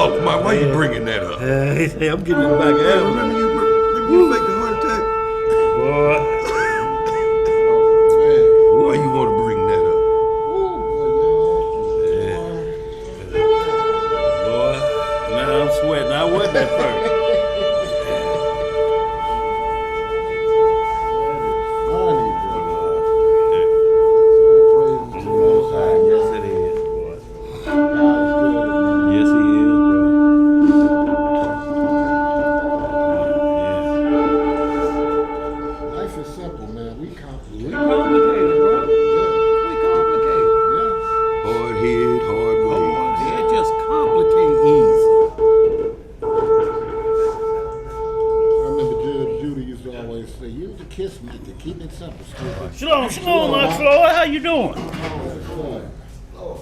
talking about? Why you bringing that up? Hey, I'm getting it back out. Remember you faked the heart attack? Boy. Why you want to bring that up? Boy, now I'm sweating. I wasn't at first. Shalom, Aunt Floyd. How you doing?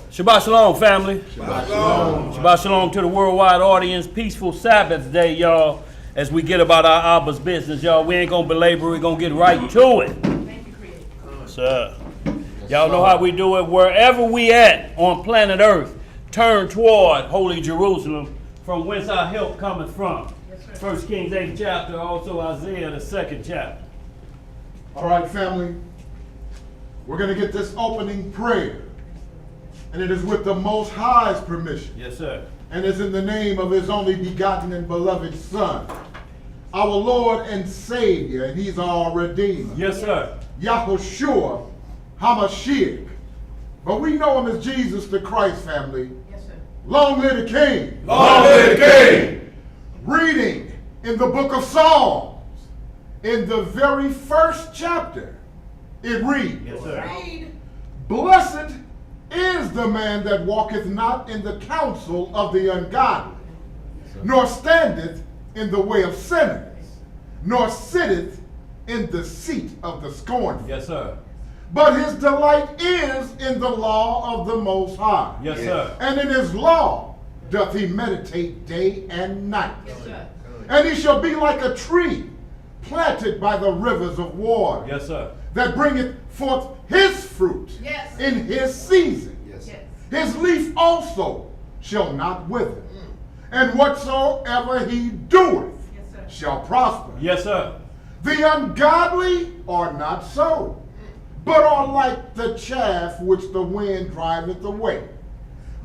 Shabbat Shalom, family. Shabbat Shalom. Shabbat Shalom to the worldwide audience. Peaceful Sabbath day, y'all. As we get about our Abba's business, y'all. We ain't gonna belabor. We're gonna get right to it. Sir. Y'all know how we do it. Wherever we at on planet Earth, turn toward Holy Jerusalem, from whence our help cometh from. 1 Kings 8th chapter, also Isaiah the 2nd chapter. All right, family. We're going to get this opening prayer. And it is with the Most High's permission. Yes, sir. And is in the name of his only begotten and beloved Son, our Lord and Savior, and he's our Redeemer. Yes, sir. Yahushua HaMashiach. But we know him as Jesus the Christ, family. Yes, sir. Long live the King. Long live the King. Reading in the book of Psalms, in the very first chapter, it reads, Yes, sir. Read. Blessed is the man that walketh not in the counsel of the ungodly, nor standeth in the way of sinners, nor sitteth in the seat of the scornful. Yes, sir. But his delight is in the law of the Most High. Yes, sir. And in his law doth he meditate day and night. Yes, sir. And he shall be like a tree planted by the rivers of water, Yes, sir. that bringeth forth his fruit Yes. in his season. Yes. His leaf also shall not wither, and whatsoever he doeth Yes, sir. shall prosper. Yes, sir. The ungodly are not so, but are like the chaff which the wind driveth away.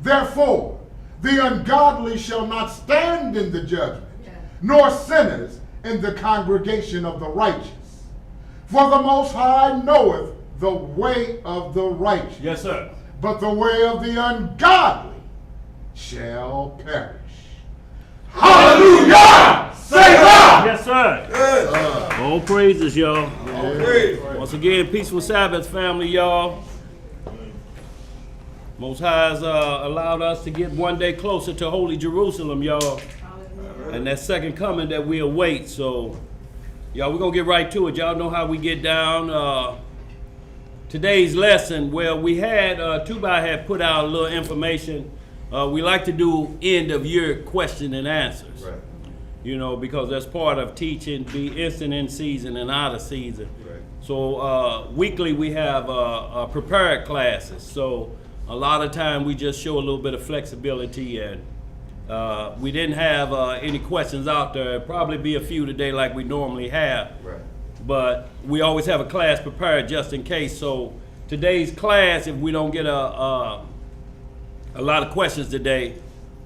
Therefore, the ungodly shall not stand in the judgment, nor sinners in the congregation of the righteous. For the Most High knoweth the way of the righteous, Yes, sir. but the way of the ungodly shall perish. Hallelujah! Say that! Yes, sir. Yes. All praises, y'all. All praise. Once again, peaceful Sabbath, family, y'all. Most High has allowed us to get one day closer to Holy Jerusalem, y'all. And that second coming that we await. So, y'all, we're going to get right to it. Y'all know how we get down. Today's lesson, well, we had, Tubai had put out a little information. We like to do end of year question and answers. Right. You know, because that's part of teaching, be instant in season and out of season. Right. So weekly we have prepared classes. So a lot of time we just show a little bit of flexibility, and we didn't have any questions out there. It'll probably be a few today like we normally have. Right. But we always have a class prepared just in case. So today's class, if we don't get a lot of questions today,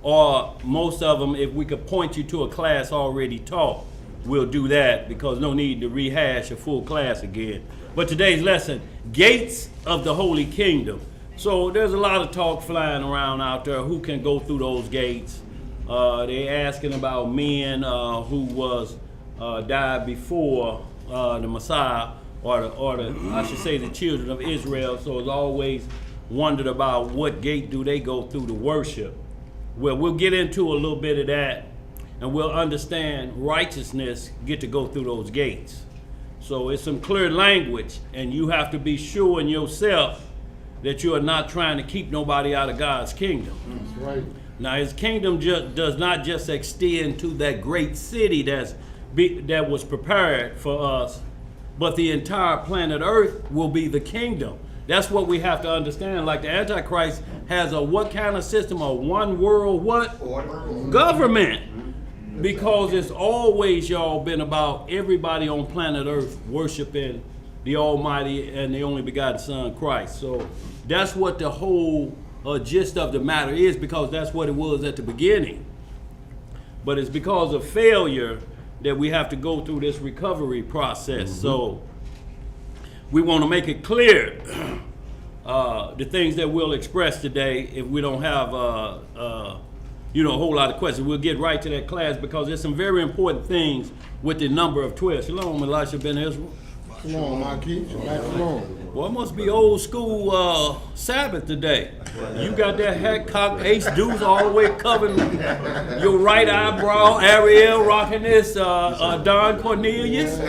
or most of them, if we could point you to a class already taught, we'll do that, because no need to rehash a full class again. But today's lesson, gates of the Holy Kingdom. So there's a lot of talk flying around out there. Who can go through those gates? They asking about men who was died before the Messiah, or the I should say the children of Israel. So it's always wondered about what gate do they go through to worship. Well, we'll get into a little bit of that, and we'll understand righteousness get to go through those gates. So it's some clear language, and you have to be sure in yourself that you are not trying to keep nobody out of God's kingdom. That's right. Now, his kingdom does not just extend to that great city that was prepared for us, but the entire planet Earth will be the kingdom. That's what we have to understand. Like the Antichrist has a what kind of system? A one world what? Government. Because it's always, y'all, been about everybody on planet Earth worshiping the Almighty and the only begotten Son, Christ. So that's what the whole gist of the matter is, because that's what it was at the beginning. But it's because of failure that we have to go through this recovery process. So we want to make it clear the things that we'll express today. If we don't have a whole lot of questions, we'll get right to that class, because there's some very important things with the number of 12. Shalom, Elisha ben Israel. Shalom, Marquis. Shalom. Well, it must be old school Sabbath today. You got that hat cocked, ace deuce all the way covering your right eyebrow. Ariel rocking this Don Cornelius.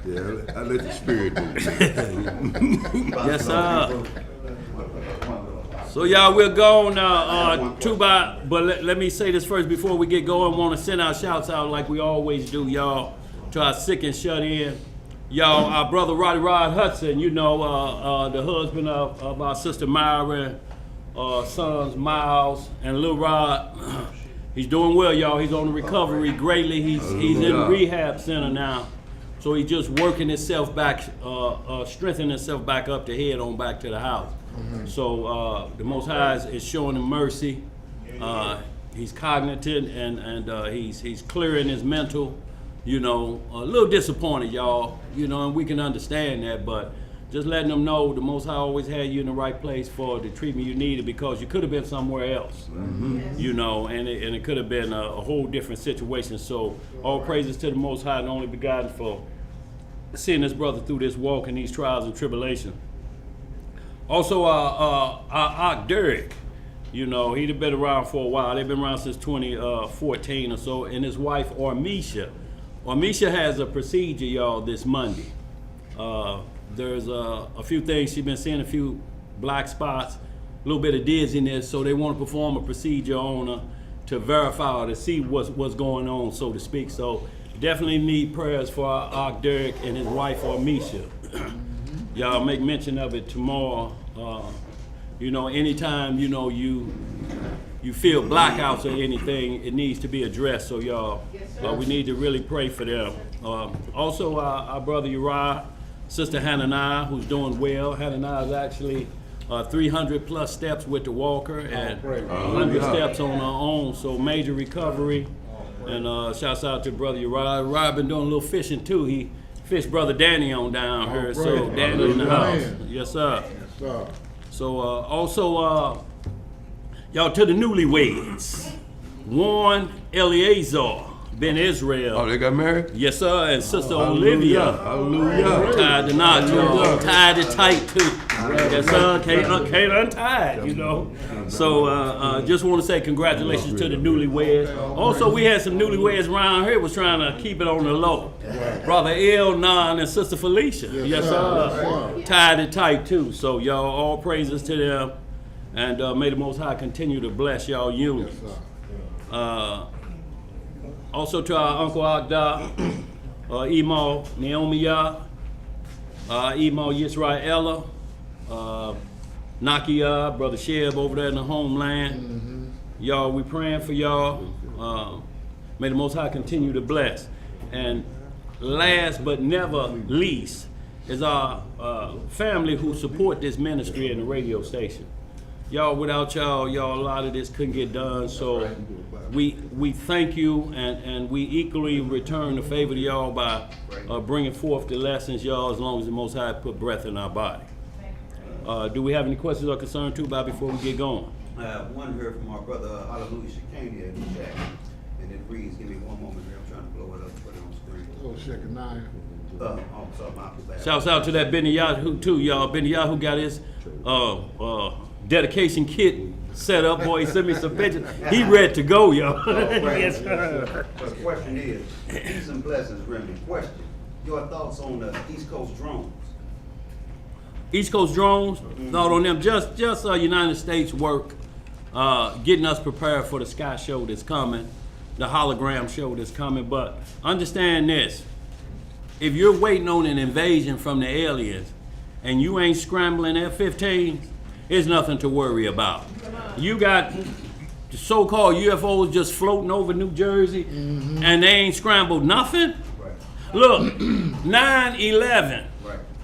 Yeah, I let the spirit do it. Yes, sir. So y'all, we're going but let me say this first before we get going. Want to send our shouts out like we always do, y'all, to our sick and shut in. Y'all, our brother Roddy Rod Hudson, the husband of our sister Myra, sons Miles and Lil Rod. He's doing well, y'all. He's on the recovery greatly. He's in the rehab center now. So he's just working himself back, strengthening himself back up to head on back to the house. So the Most High is showing him mercy. He's cognitive and he's clear in his mental. A little disappointed, y'all. And we can understand that, but just letting them know the Most High always had you in the right place for the treatment you needed, because you could have been somewhere else. And it could have been a whole different situation. So all praises to the Most High and only begotten for seeing this brother through this walk and these trials and tribulations. Also, our Derek, he'd have been around for a while. They've been around since 2014 or so, and his wife, Ormisha. Ormisha has a procedure, y'all, this Monday. There's a few things she's been seeing, a few black spots, a little bit of dizziness, so they want to perform a procedure on her to verify or to see what's going on, so to speak. So definitely need prayers for our Derek and his wife, Ormisha. Y'all make mention of it tomorrow. Anytime, you feel blackouts or anything, it needs to be addressed. So y'all, we need to really pray for them. Also, our brother Uriah, sister Hananiah, who's doing well. Hananiah is actually 300 plus steps with the walker and 100 steps on her own. So major recovery. And shouts out to brother Uriah. Uriah been doing a little fishing too. He fished brother Danny on down here. So Danny in the house. Yes, sir. So also, y'all, to the newlyweds, Warren Eleazar ben Israel. Oh, they got married? Yes, sir. And sister Olivia. Hallelujah. Tied the knot, y'all. Tied it tight too. Yes, sir. Can't untie it, So just want to say congratulations to the newlyweds. Also, we had some newlyweds around here was trying to keep it on the low. Brother Elnon and sister Felicia. Yes, sir. Tied it tight too. So y'all, all praises to them. And may the Most High continue to bless y'all unions. Also to our Uncle Agda, Emo Naomiya, Emo Yisraela, Nakia, Brother Sheb over there in the homeland. Y'all, we praying for y'all. May the Most High continue to bless. And last but never least is our family who support this ministry and the radio station. Y'all, without y'all, a lot of this couldn't get done. So we thank you, and we equally return the favor to y'all by bringing forth the lessons, y'all, as long as the Most High put breath in our body. Do we have any questions or concerns too, Bob, before we get going? One heard from our brother Hallelujah Shekania in the chat, and it reads, give me one moment here, I'm trying to blow it up, put it on screen. Oh, Shekaniah. Sorry, my bad. Shouts out to that Benny Yahoo too, y'all. Benny Yahoo got his dedication kit set up. Boy, he sent me some pictures. He ready to go, y'all. Yes, sir. The question is, peace and blessings, Remy. Question, your thoughts on the East Coast drones? East Coast drones, thought on them, just United States work, getting us prepared for the Sky Show that's coming. the hologram show that's coming. But understand this: if you're waiting on an invasion from the aliens, and you ain't scrambling F-15s, there's nothing to worry about. You got the so-called UFOs just floating over New Jersey, and they ain't scrambled nothing. Look, 9/11.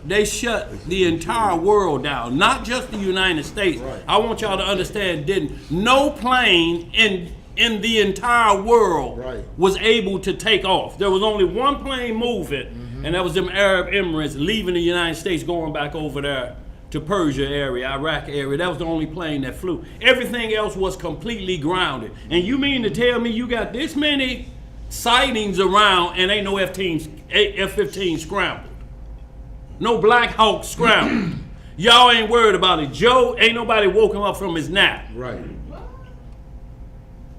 They shut the entire world down, not just the United States. I want y'all to understand, no plane in the entire world was able to take off. There was only one plane moving, and that was them Arab Emirates leaving the United States, going back over there to Persia area, Iraq area. That was the only plane that flew. Everything else was completely grounded. And you mean to tell me you got this many sightings around and ain't no F-15 scrambled? No Black Hawk scrambled. Y'all ain't worried about it. Joe, ain't nobody woke him up from his nap. Right.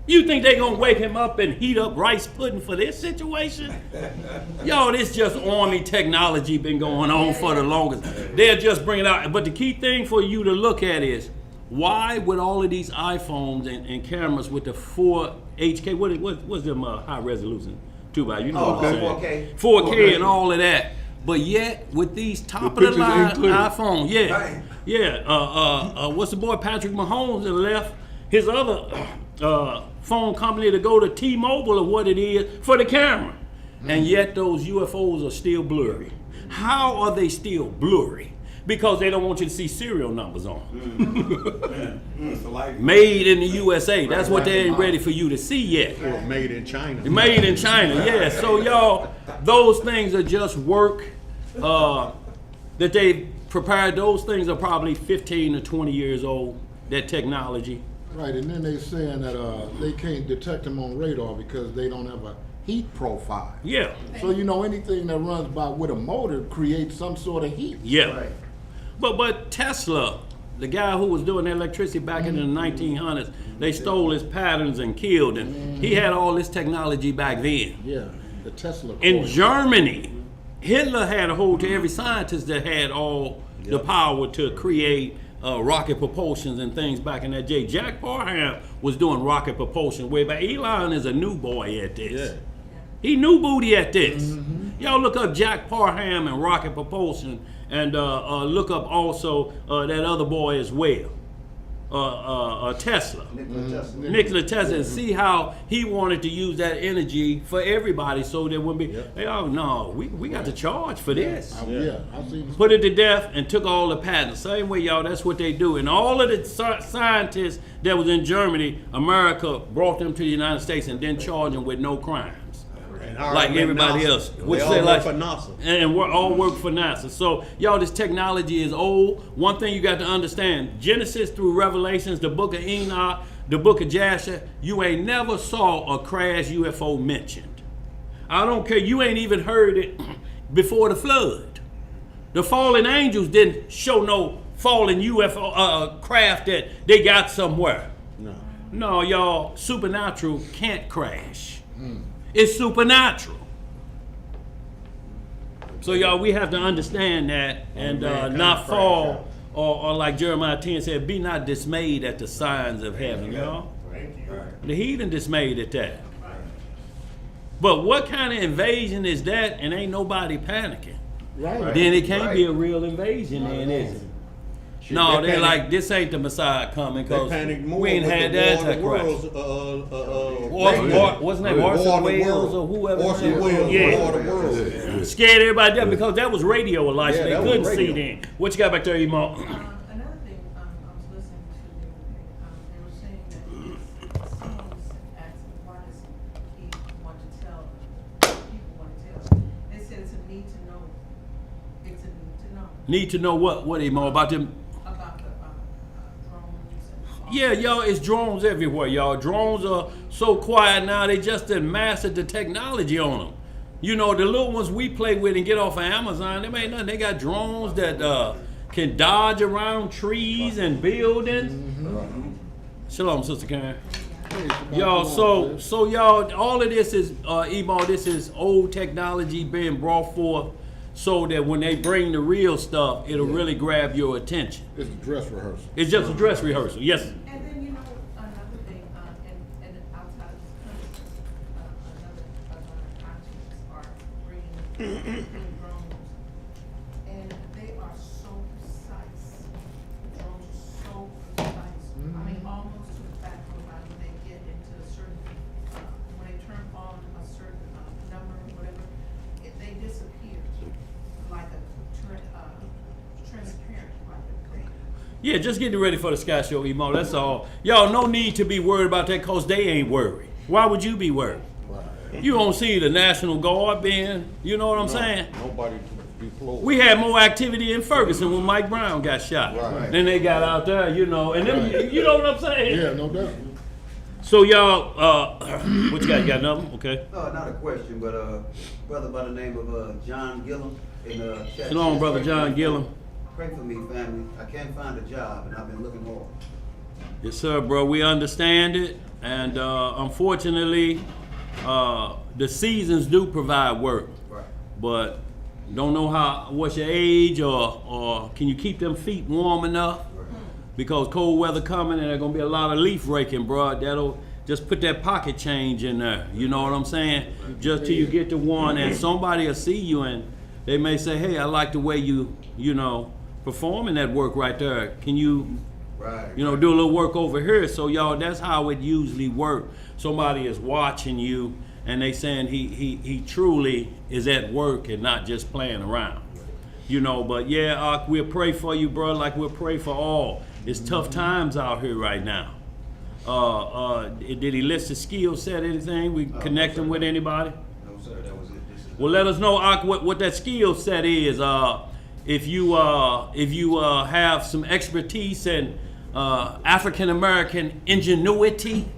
You think they gonna wake him up and heat up rice pudding for this situation? Yo, this just army technology been going on for the longest. They'll just bring it out. But the key thing for you to look at is, why with all of these iPhones and cameras with the 4HK, what's them high resolution? 2x, you know what I'm saying? 4K and all of that. But yet, with these top of the line iPhones, what's the boy Patrick Mahomes that left his other phone company to go to T-Mobile or what it is for the camera? And yet those UFOs are still blurry. How are they still blurry? Because they don't want you to see serial numbers on. Made in the USA. That's what they ain't ready for you to see yet. Or made in China. Made in China, yeah. So y'all, those things are just work that they prepared. Those things are probably 15 to 20 years old, that technology. Right, and then they're saying that they can't detect them on radar because they don't have a heat profile. Yeah. So you know anything that runs by with a motor creates some sort of heat. Yeah. Right. But Tesla, the guy who was doing electricity back in the 1900s, they stole his patterns and killed him. He had all this technology back then. Yeah, the Tesla. In Germany, Hitler had a hold to every scientist that had all the power to create rocket propulsions and things back in that day. Jack Parham was doing rocket propulsion way back. Elon is a new boy at this. Yeah. He new booty at this. Y'all look up Jack Parham and rocket propulsion, and look up also that other boy as well, Tesla. Nikola Tesla, and see how he wanted to use that energy for everybody, so there wouldn't be, no, we got to charge for this. I've seen Put it to death and took all the patents. Same way, y'all, that's what they do. And all of the scientists that was in Germany, America brought them to the United States and then charged them with no crimes. Like everybody else. Which they all work for NASA. And we all work for NASA. So, y'all, this technology is old. One thing you got to understand, Genesis through Revelations, the book of Enoch, the book of Jasher, you ain't never saw a crash UFO mentioned. I don't care, you ain't even heard it before the flood. The fallen angels didn't show no fallen UFO craft that they got somewhere. No, y'all, supernatural can't crash. It's supernatural. So y'all, we have to understand that and not fall, or like Jeremiah 10 said, be not dismayed at the signs of heaven, y'all. The heathen dismayed at that. But what kind of invasion is that, and ain't nobody panicking? Then it can't be a real invasion then, is it? No, they're like, this ain't the Messiah coming, because we ain't had that antichrist. What's his name? Orson Welles or whoever. Orson Welles. Yeah. Scared everybody down because that was radio lights. They couldn't see then. What you got back there, Emo? Another thing, I was listening to they were saying that someone was asking, why does he want to tell, people want to tell? They said it's a need to know. It's a need to know. Need to know what, Emo, about them? About the drones. Yeah, y'all, it's drones everywhere, y'all. Drones are so quiet now, they just done mastered the technology on them. You know, the little ones we play with and get off of Amazon, them ain't nothing. They got drones that can dodge around trees and buildings. Shalom, Sister Karen. Y'all, so y'all, all of this is, Emo, this is old technology being brought forth so that when they bring the real stuff, it'll really grab your attention. It's a dress rehearsal. It's just a dress rehearsal, yes. And then, you know, another thing, and outside of this country, drones, and they are so precise. The drones are so precise. I mean, almost to the fact whereby when they get into a certain, when they turn on a certain number, whatever, they disappear like a transparent like a thing. Yeah, just getting ready for the Sky Show, Emo. That's all. Y'all, no need to be worried about that because they ain't worried. Why would you be worried? You don't see the National Guard being, you know what I'm saying? Nobody be close. We had more activity in Ferguson when Mike Brown got shot. Right. Then they got out there, you know, and then, you know what I'm saying? Yeah, no doubt. So y'all, what you got? You got another? Okay. Not a question, but brother by the name of John Gillum in chat. Shalom, brother John Gillum. Pray for me, family. I can't find a job, and I've been looking hard. Yes, sir, bro. We understand it, and unfortunately, the seasons do provide work. Right. But don't know what's your age, or can you keep them feet warm enough? Because cold weather coming, and there's gonna be a lot of leaf raking, bro. That'll just put that pocket change in there. You know what I'm saying? Just till you get to one, and somebody will see you, and they may say, "Hey, I like the way you know, performing that work right there. Can you?" Right. You know, do a little work over here. So y'all, that's how it usually works. Somebody is watching you and they saying he truly is at work and not just playing around. You know, but yeah, we'll pray for you, bro, like we'll pray for all. It's tough times out here right now. Did he list his skill set, anything? We connect him with anybody? No, sir, that was it. This is Well, let us know, what that skill set is. If you have some expertise and African American ingenuity,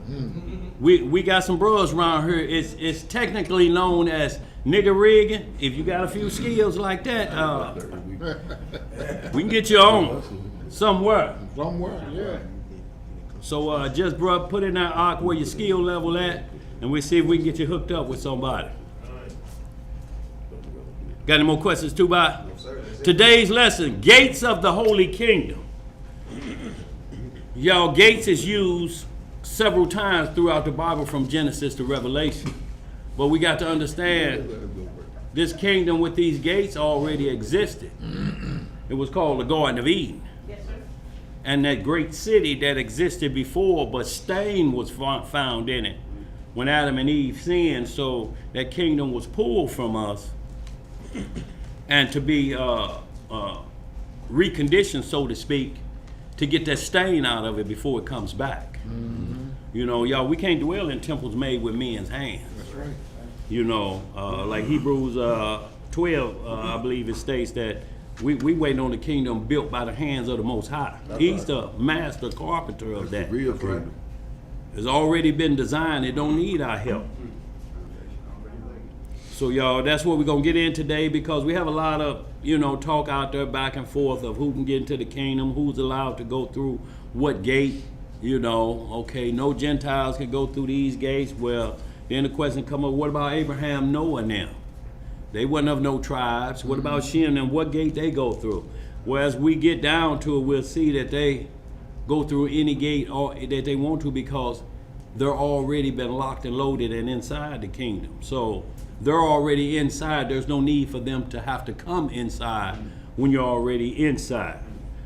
we got some bros around here. It's technically known as nigger rigging. If you got a few skills like that, we can get you on somewhere. Somewhere, yeah. So just bro, put in that arc where your skill level at, and we'll see if we can get you hooked up with somebody. Got any more questions, too, by? Today's lesson, gates of the Holy Kingdom. Y'all, gates is used several times throughout the Bible from Genesis to Revelation. But we got to understand this kingdom with these gates already existed. It was called the Garden of Eden. Yes, sir. And that great city that existed before, but stain was found in it when Adam and Eve sinned. So that kingdom was pulled from us and to be reconditioned, so to speak, to get that stain out of it before it comes back. You know, y'all, we can't dwell in temples made with men's hands. That's right. You know, like Hebrews 12, I believe it states that we waiting on the kingdom built by the hands of the Most High. He's the master carpenter of that. Real kingdom. It's already been designed. It don't need our help. So y'all, that's what we're gonna get in today, because we have a lot of, you know, talk out there back and forth of who can get into the kingdom, who's allowed to go through what gate, you know. Okay, no Gentiles can go through these gates. Well, then the question come up, what about Abraham, Noah, and them? They wasn't of no tribes. What about Shem and what gate they go through? Well, as we get down to it, we'll see that they go through any gate or that they want to, because they're already been locked and loaded and inside the kingdom. So they're already inside. There's no need for them to have to come inside when you're already inside.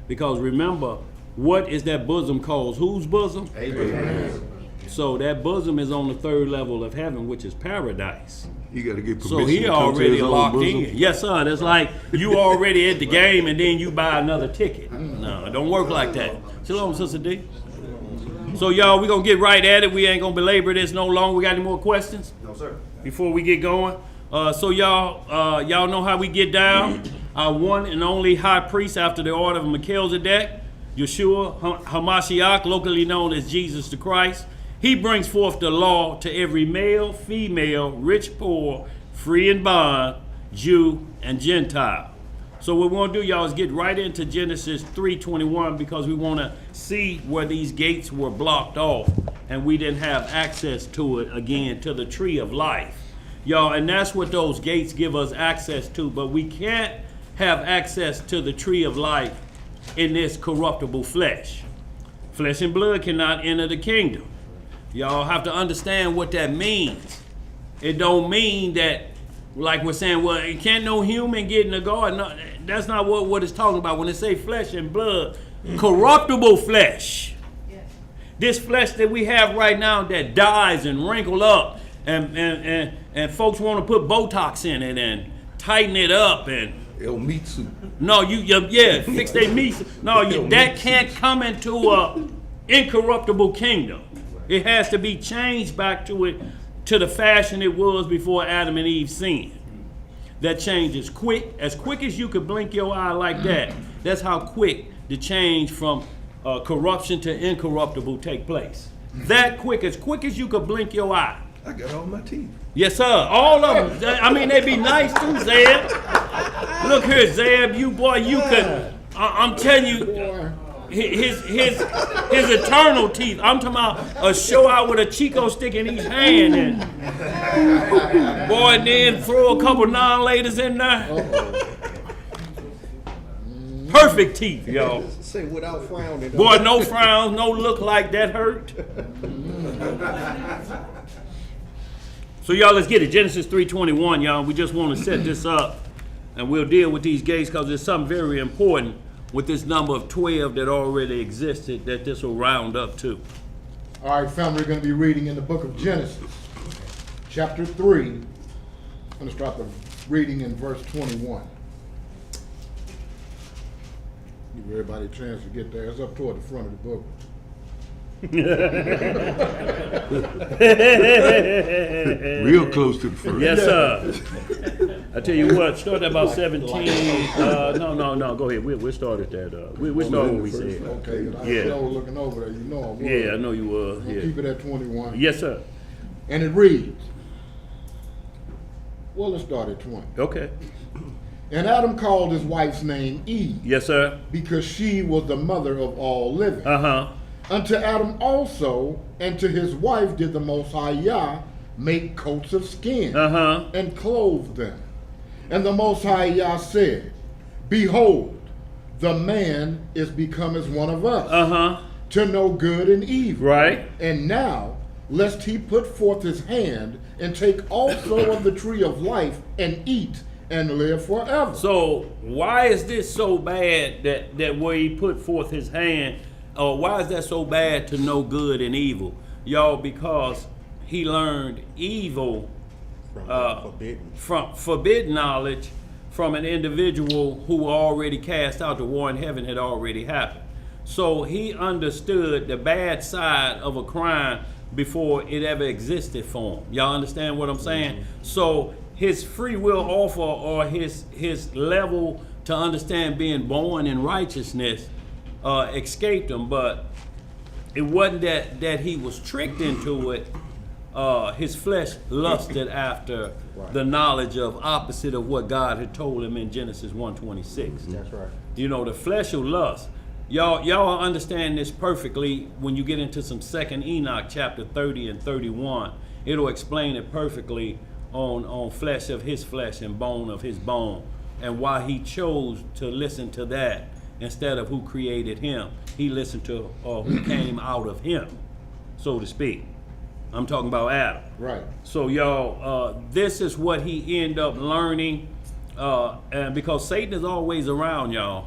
Because remember, what is that bosom called? Whose bosom? Abraham. So that bosom is on the third level of heaven, which is paradise. He got to get permission. So he to come to already his own locked bosom. in. Yes, sir. That's like you already at the game and then you buy another ticket. No, it don't work like that. Shalom, Sister D. So y'all, we're going to get right at it. We ain't going to belabor this no longer. We got any more questions? No, sir. Before we get going? So y'all know how we get down. Our one and only high priest after the order of Melchizedek, Yeshua HaMashiach, locally known as Jesus the Christ. He brings forth the law to every male, female, rich, poor, free and bond, Jew and Gentile. So what we want to do, y'all, is get right into Genesis 3:21, because we want to see where these gates were blocked off and we didn't have access to it again, to the tree of life. Y'all, and that's what those gates give us access to, but we can't have access to the tree of life in this corruptible flesh. Flesh and blood cannot enter the kingdom. Y'all have to understand what that means. It don't mean that like we're saying, well, can't no human get in the garden. No, that's not what it's talking about when they say flesh and blood. Corruptible flesh. Yes. This flesh that we have right now that dies and wrinkle up, and folks want to put Botox in it and tighten it up and El meat suit. no, fix their meat. No, that can't come into a incorruptible kingdom. It has to be changed back to the fashion it was before Adam and Eve sinned. That change is quick, as quick as you could blink your eye like that. That's how quick the change from corruption to incorruptible take place. That quick as you could blink your eye. I got all my teeth. Yes, sir. All of them. I mean, they be nice too, Zeb. Look here, Zeb. You could. I'm telling you, his eternal teeth. I'm talking about a show out with a Chico stick in each hand, and boy, then throw a couple non-laters in there. Perfect teeth, y'all. Say without frowning. Boy, no frowns, no look like that hurt. So y'all, let's get it. Genesis 3:21, y'all. We just want to set this up, and we'll deal with these gates because there's something very important with this number of 12 that already existed that this will round up to. All right, family, we're going to be reading in the book of Genesis, chapter 3. I'm going to start the reading in verse 21. Give everybody a chance to get there. It's up toward the front of the book. Real close to the front. Yes, sir. I tell you what, start at about 17. No. Go ahead. We'll start at that. We'll start what we said. Okay, I Yeah. was looking over there. You know I was. Yeah, I know you were. We'll Yeah. keep it at 21. Yes, sir. And it reads, well, let's start at 20. Okay. And Adam called his wife's name Eve, Yes, sir. because she was the mother of all living. Uh-huh. Unto Adam also, and to his wife did the Most High Yah make coats of skin, Uh-huh. and clothe them. And the Most High Yah said, behold, the man is become as one of us, Uh-huh. to know good and evil. Right. And now, lest he put forth his hand, and take also of the tree of life, and eat, and live forever. So why is this so bad that where he put forth his hand, or why is that so bad to know good and evil? Y'all, because he learned evil from forbidden knowledge from an individual who already cast out. The war in heaven had already happened. So he understood the bad side of a crime before it ever existed for him. Y'all understand what I'm saying? So his free will offer, or his level to understand being born in righteousness escaped him, but it wasn't that he was tricked into it. His flesh lusted after the knowledge of opposite of what God had told him in Genesis 1:26. That's right. You know, the flesh will lust. Y'all understand this perfectly when you get into some 2nd Enoch chapter 30 and 31. It'll explain it perfectly on flesh of his flesh and bone of his bone, and why he chose to listen to that instead of who created him. He listened to who came out of him, so to speak. I'm talking about Adam. Right. So y'all, this is what he ended up learning, and because Satan is always around, y'all.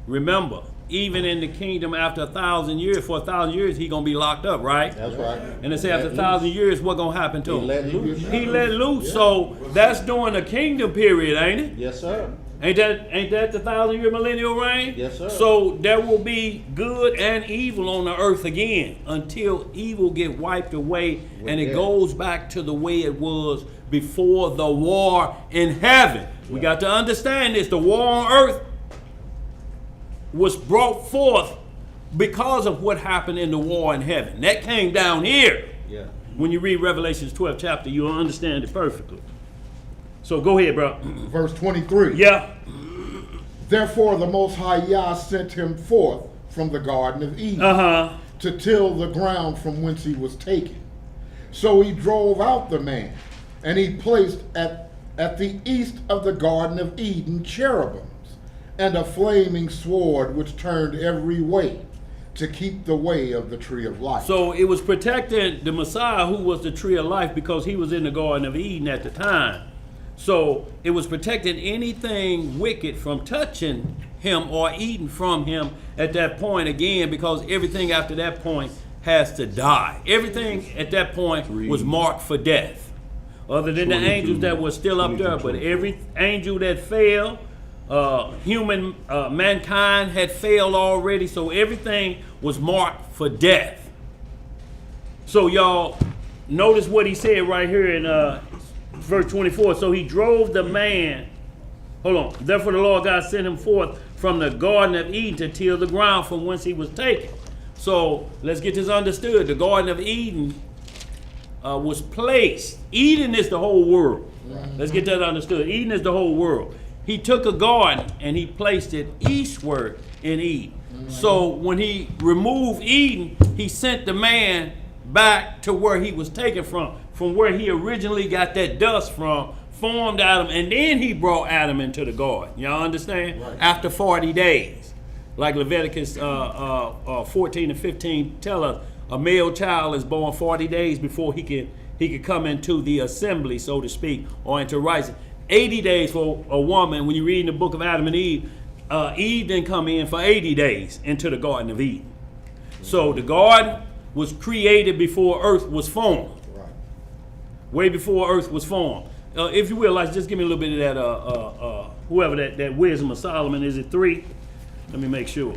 Remember, even in the kingdom after 1,000 years, for 1,000 years, he gonna be locked up, right? That's right. And they say after 1,000 years, what gonna happen to He him? let loose. He let loose. So that's during the kingdom period, ain't it? Yes, sir. Ain't that the 1,000-year millennial reign? Yes, sir. So there will be good and evil on the earth again until evil get wiped away and it death. goes back to the way it was before the war in heaven. We got to understand this. The war on earth was brought forth because of what happened in the war in heaven. That came down here. Yeah. When you read Revelations 12 chapter, you'll understand it perfectly. So go ahead, bro. Verse 23. Yeah. Therefore the Most High Yah sent him forth from the Garden of Eden Uh-huh. to till the ground from whence he was taken. So he drove out the man, and he placed at the east of the Garden of Eden cherubims, and a flaming sword which turned every way, to keep the way of the tree of life. So it was protecting the Messiah, who was the tree of life, because he was in the Garden of Eden at the time. So it was protecting anything wicked from touching him or eating from him at that point again, because everything after that point has to die. Everything at that point was marked for death. Other than the angels that were still up there, but every angel that fell, mankind had failed already, so everything was marked for death. So y'all, notice what he said right here in verse 24. So he drove the man, hold on, therefore the Lord God sent him forth from the Garden of Eden to till the ground from whence he was taken. So let's get this understood. The Garden of Eden was placed. Eden is the whole world. Let's get that understood. Eden is the whole world. He took a garden and he placed it eastward in Eden. So when he removed Eden, he sent the man back to where he was taken from where he originally got that dust from, formed Adam, and then he brought Adam into the garden. Y'all understand? Right. After 40 days. Like Leviticus 14 and 15 tell us, a male child is born 40 days before he could come into the assembly, so to speak, or into rising. 80 days for a woman. When you read in the book of Adam and Eve, Eve didn't come in for 80 days into the Garden of Eden. So the garden was created before earth was formed. Right. Way before earth was formed. If you will, like, just give me a little bit of that, whoever that wisdom of Solomon, is it 3? Let me make sure.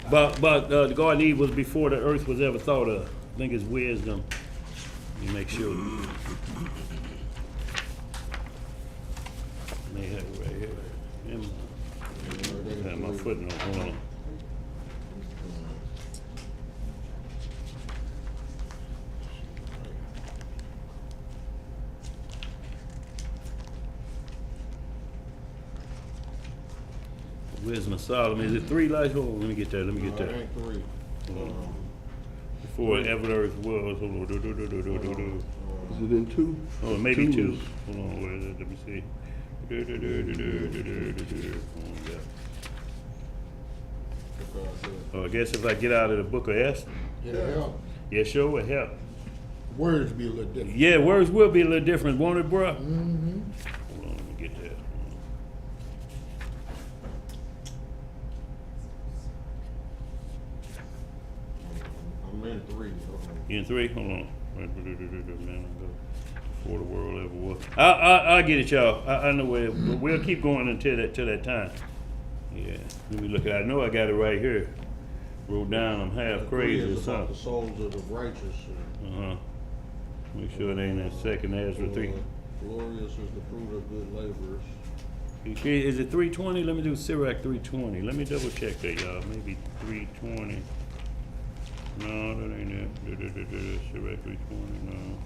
But the Garden of Eden was before the earth was ever thought of. I think it's wisdom. Let me make sure. May have it right here. I have my footnote. Hold on. Wisdom of Solomon. Is it 3 like? Hold on, let me get that. Ain't 3. Before ever earth was. Hold on. Is it in 2? Oh, maybe 2. is- Hold on, where is it? Let me see. Oh, I guess if I get out of the book of Esther. It'll help. Yeah, sure, it help. Words be a little different. Yeah, words will be a little different, won't it, bruh? Mm-hmm. Hold on, let me get that. I'm in 3. You in 3? Hold on. Before the world ever was. I get it, y'all. I know where. But we'll keep going until that time. Yeah. Let me look at it. I know I got it right here. Wrote down. I'm half crazy or About the something. souls of the righteous. Make sure it ain't that second Ezra 3. Glorious is the fruit of good laborers. Is it 320? Let me do Sirach 320. Let me double check that, y'all. Maybe 320. No, that ain't it. Sirach 320. No.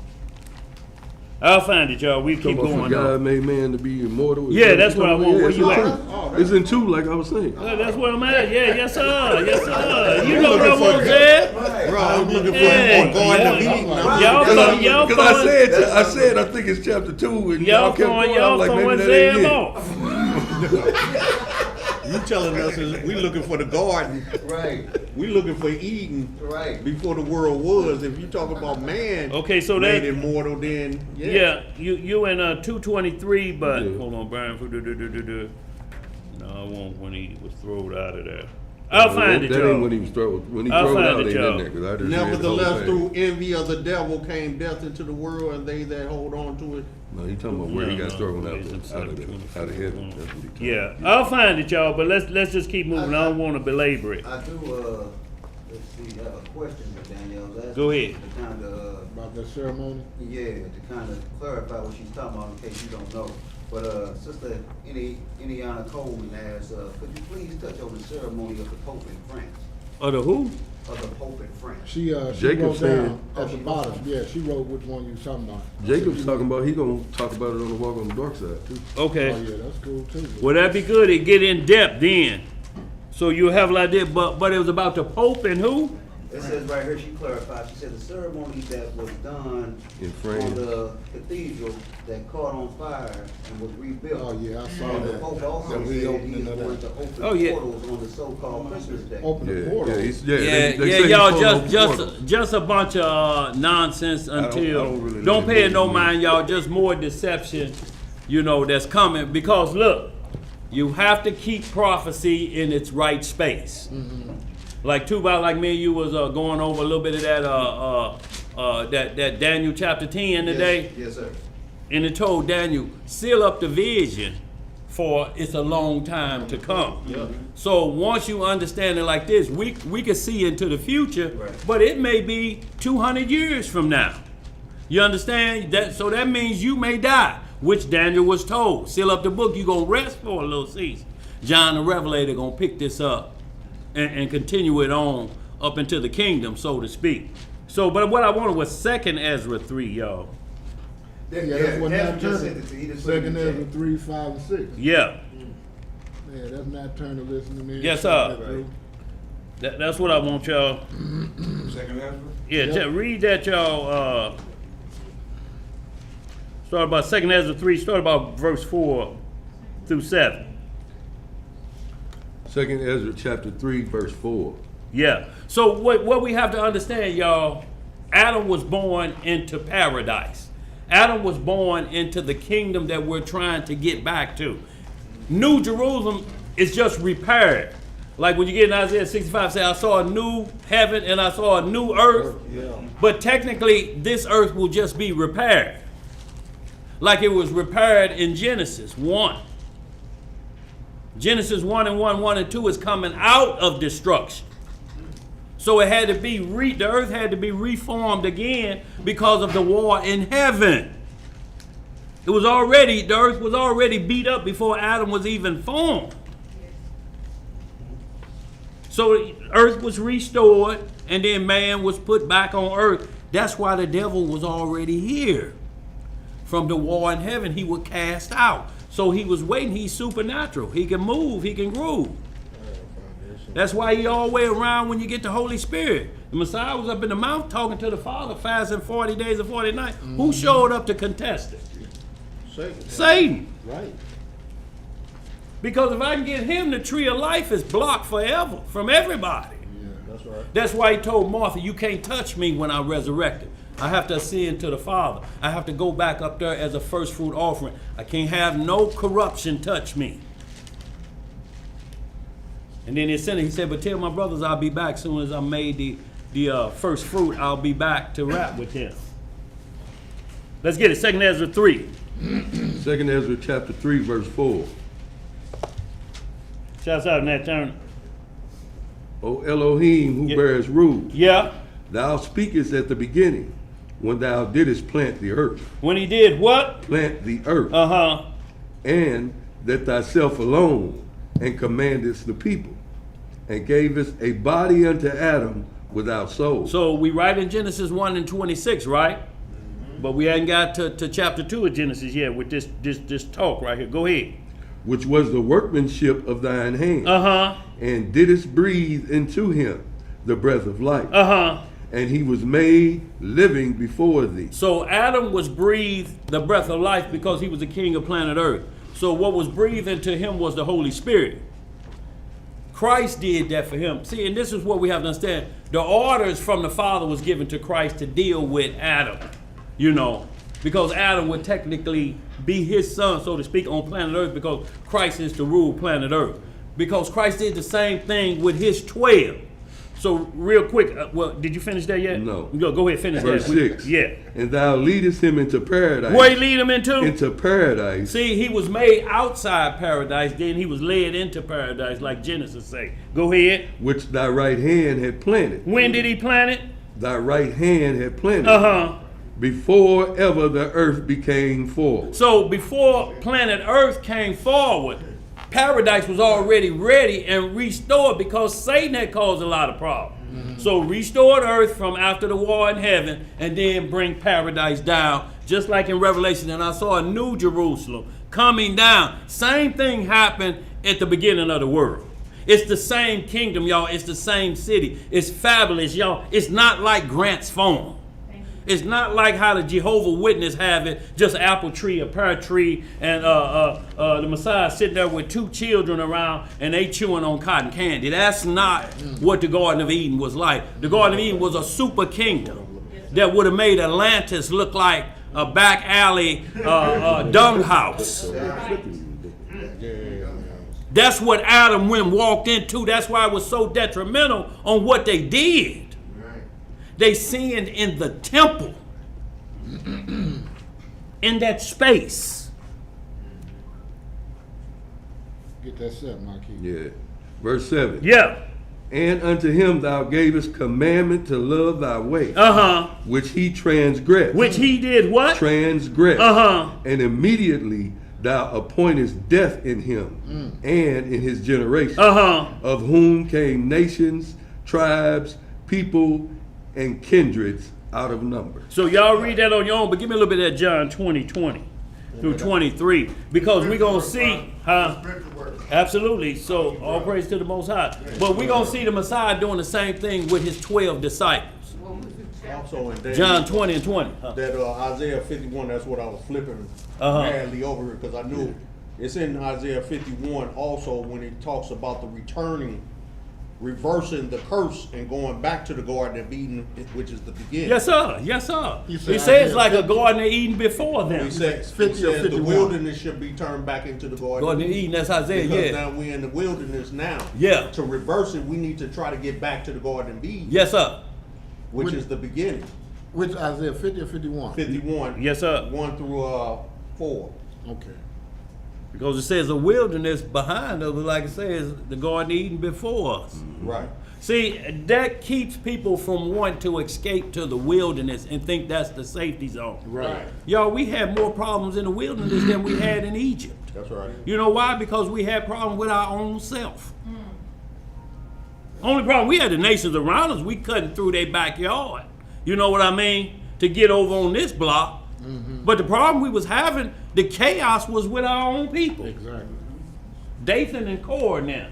I'll find it, y'all. We keep going. God made man to be immortal. Yeah, that's what I want. Where you at? It's in 2, like I was saying. That's where I'm at. Yeah, yes sir. Yes sir. You know what I want, Zed? Bro, I'm looking for Hey, more Garden of Eden. y'all Because throwing, I said I think it's chapter 2, and y'all kept throwing, going. I was like, maybe that Zed ain't it. off. You telling us is we looking for the garden. Right, We looking for Eden right. before the world was. If you talk about man Okay, so made that immortal, then yeah, you in 223, but Yeah. hold on, Brian. No, I won't when he was thrown out of there. I'll find it, That ain't when y'all. he was thrown. When he I'll thrown find out, it, ain't y'all. in there. 'Cause I just read the whole nevertheless, thing. through envy of the devil came death into the world, and they that hold on to it. No, he talking about where he got No, thrown out it's in of heaven. That's what he talking Yeah, about. I'll find it, y'all. But let's just keep moving. I don't want to belabor it. I do, let's see, have a question that Danielle's asking. Go ahead. To kind of, About that ceremony? yeah, to kind of clarify what she's talking about in case you don't know. But, Sister Indiana Coleman asks, could you please touch on the ceremony of the Pope in France? Or the who? Of the Pope in France? She Jacob wrote said- down at the bottom. Yeah, she wrote which one you was talking about. Jacob's talking about, he gonna talk about it on the walk on the dark side too. Okay. Oh yeah, that's cool too. Well, that'd be good. It get in depth then. So you'll have like that. But it was about the Pope and who? It says right here, she clarified, she said the ceremony that was done In on France. the cathedral that caught on fire and was rebuilt. Oh, yeah, I saw And the that. Pope also That said he reopening is of going to that. open Oh, yeah. portals on the so-called Christmas day. Open the Yeah, portal. they Yeah, say y'all he's full of portal. just a bunch of nonsense until don't really don't know pay it what no it means. mind, y'all. Just more deception, that's coming because look, you have to keep prophecy in its right space. Like like me and you was going over a little bit of that Daniel chapter 10 today, Yes, sir. and it told Daniel seal up the vision for it's a long time to come. So once you understand it like this, we can see into the future, Right. but it may be 200 years from now. You understand that? So that means you may die, which Daniel was told. Seal up the book. You gonna rest for a little season. John the Revelator gonna pick this up and continue it on up into the kingdom, so to speak. So, but what I wanted was 2nd Ezra 3, y'all. Yeah, that's what Ezra Nat just Turner, sent it to you. He just put it in 2nd the Ezra chat. 3, 5, and 6. Yeah, Yeah, that's Nat Turner listening to me. Yes, sir. That's what I want y'all. Second Ezra? Yeah, Yep. just read that, y'all. Start about 2nd Ezra 3, start about verse 4 through 7. 2nd Ezra chapter 3, verse 4. Yeah. So what we have to understand, y'all, Adam was born into paradise. Adam was born into the kingdom that we're trying to get back to. New Jerusalem is just repaired. Like when you get in Isaiah 65, say, I saw a new heaven and I saw a new earth. But technically, this earth will just be repaired. Like it was repaired in Genesis 1. Genesis 1 and 1 and 2 is coming out of destruction. So it had to be, the earth had to be reformed again because of the war in heaven. The earth was already beat up before Adam was even formed. So earth was restored and then man was put back on earth. That's why the devil was already here. From the war in heaven, he was cast out. So he was waiting. He's supernatural. He can move. He can groove. That's why he all the way around when you get the Holy Spirit. The Messiah was up in the mount talking to the Father, fasting 40 days and 40 nights. Who showed up to contest it? Satan. Right. Because if I can get him, the tree of life is blocked forever from everybody. Yeah, that's right. That's why he told Martha, you can't touch me when I resurrected. I have to ascend to the Father. I have to go back up there as a first fruit offering. I can't have no corruption touch me. And then he said, but tell my brothers I'll be back soon as I made the first fruit. I'll be back to rap with him. Let's get it. 2nd Ezra 3. 2nd Ezra chapter 3, verse 4. Shouts out Nat Turner. O Elohim, who Yeah. bears rule, Yeah. thou speakest at the beginning, when thou didst plant the earth. When he did what? Plant the earth, Uh-huh. and that thyself alone, and commandest the people, and gavest a body unto Adam without soul. So we write in Genesis 1 and 26, right? But we hadn't got to chapter 2 of Genesis yet with this talk right here. Go ahead. Which was the workmanship of thine hand, Uh-huh. and didst breathe into him the breath of life, Uh-huh. and he was made living before thee. So Adam was breathed the breath of life because he was the king of planet Earth. So what was breathed into him was the Holy Spirit. Christ did that for him. See, and this is what we have to understand. The orders from the Father was given to Christ to deal with Adam, because Adam would technically be his son, so to speak, on planet Earth because Christ is to rule planet Earth. Because Christ did the same thing with his 12. So real quick, did you finish that yet? No. Go ahead, finish Verse that. 6. Yeah. And thou leadest him into paradise. Where he lead him into? Into paradise. See, he was made outside paradise, then he was led into paradise, like Genesis say. Go ahead. Which thy right hand had planted. When did he plant it? Thy right hand had planted. Uh-huh. Before ever the earth became full. So before planet Earth came forward, paradise was already ready and restored because Satan had caused a lot of problems. So restored earth from after the war in heaven and then bring paradise down, just like in Revelation. And I saw a new Jerusalem coming down. Same thing happened at the beginning of the world. It's the same kingdom, y'all. It's the same city. It's fabulous, y'all. It's not like Grant's Farm. It's not like how the Jehovah Witness have it, just apple tree, a pear tree, and the Messiah sitting there with 2 children around and they chewing on cotton candy. That's not what the Garden of Eden was like. The Garden of Eden was a super kingdom that would have made Atlantis look like a back alley dung house. That's what Adam walked into. That's why it was so detrimental on what they did. They sinned in the temple, in that space. Get that set, Marquis. Yeah. Verse 7. Yeah. And unto him thou gavest commandment to love thy way, which he transgressed. Which he did what? Transgressed. And immediately thou appointest death in him and in his generation, of whom came nations, tribes, people, and kindreds out of number. So y'all read that on your own, but give me a little bit of that John 20 through 23, because we're going to see, absolutely, so all praise to the Most High. But we're going to see the Messiah doing the same thing with his 12 disciples. Also in Daniel, John 20 and 20. that Isaiah 51, that's what I was flipping madly over here, because I knew it's in Isaiah 51 also when it talks about the reversing the curse and going back to the Garden of Eden, which is the beginning. Yes, sir. Yes, sir. You He said says Isaiah like a 50. Garden of Eden before them. He says, 50 or the 51. wilderness should be turned back into the Garden Garden of Eden, that's Isaiah, Because yeah. now we're in the wilderness now. Yeah. To reverse it, we need to try to get back to the Garden of Eden, Yes, sir. which is the beginning. Which Isaiah 50 or 51? 51. Yes, sir. 1 through 4. Okay. Because it says a wilderness behind us, but like it says, the Garden of Eden before us. Right. See, that keeps people from wanting to escape to the wilderness and think that's the safety zone. Right. Y'all, we had more problems in the wilderness than we had in Egypt. That's right. You know why? Because we had problems with our own self. Only problem, we had the nations around us, we cutting through their backyard. You know what I mean? To get over on this block. But the problem we was having, the chaos was with our own people. Exactly. Dathan and Core now.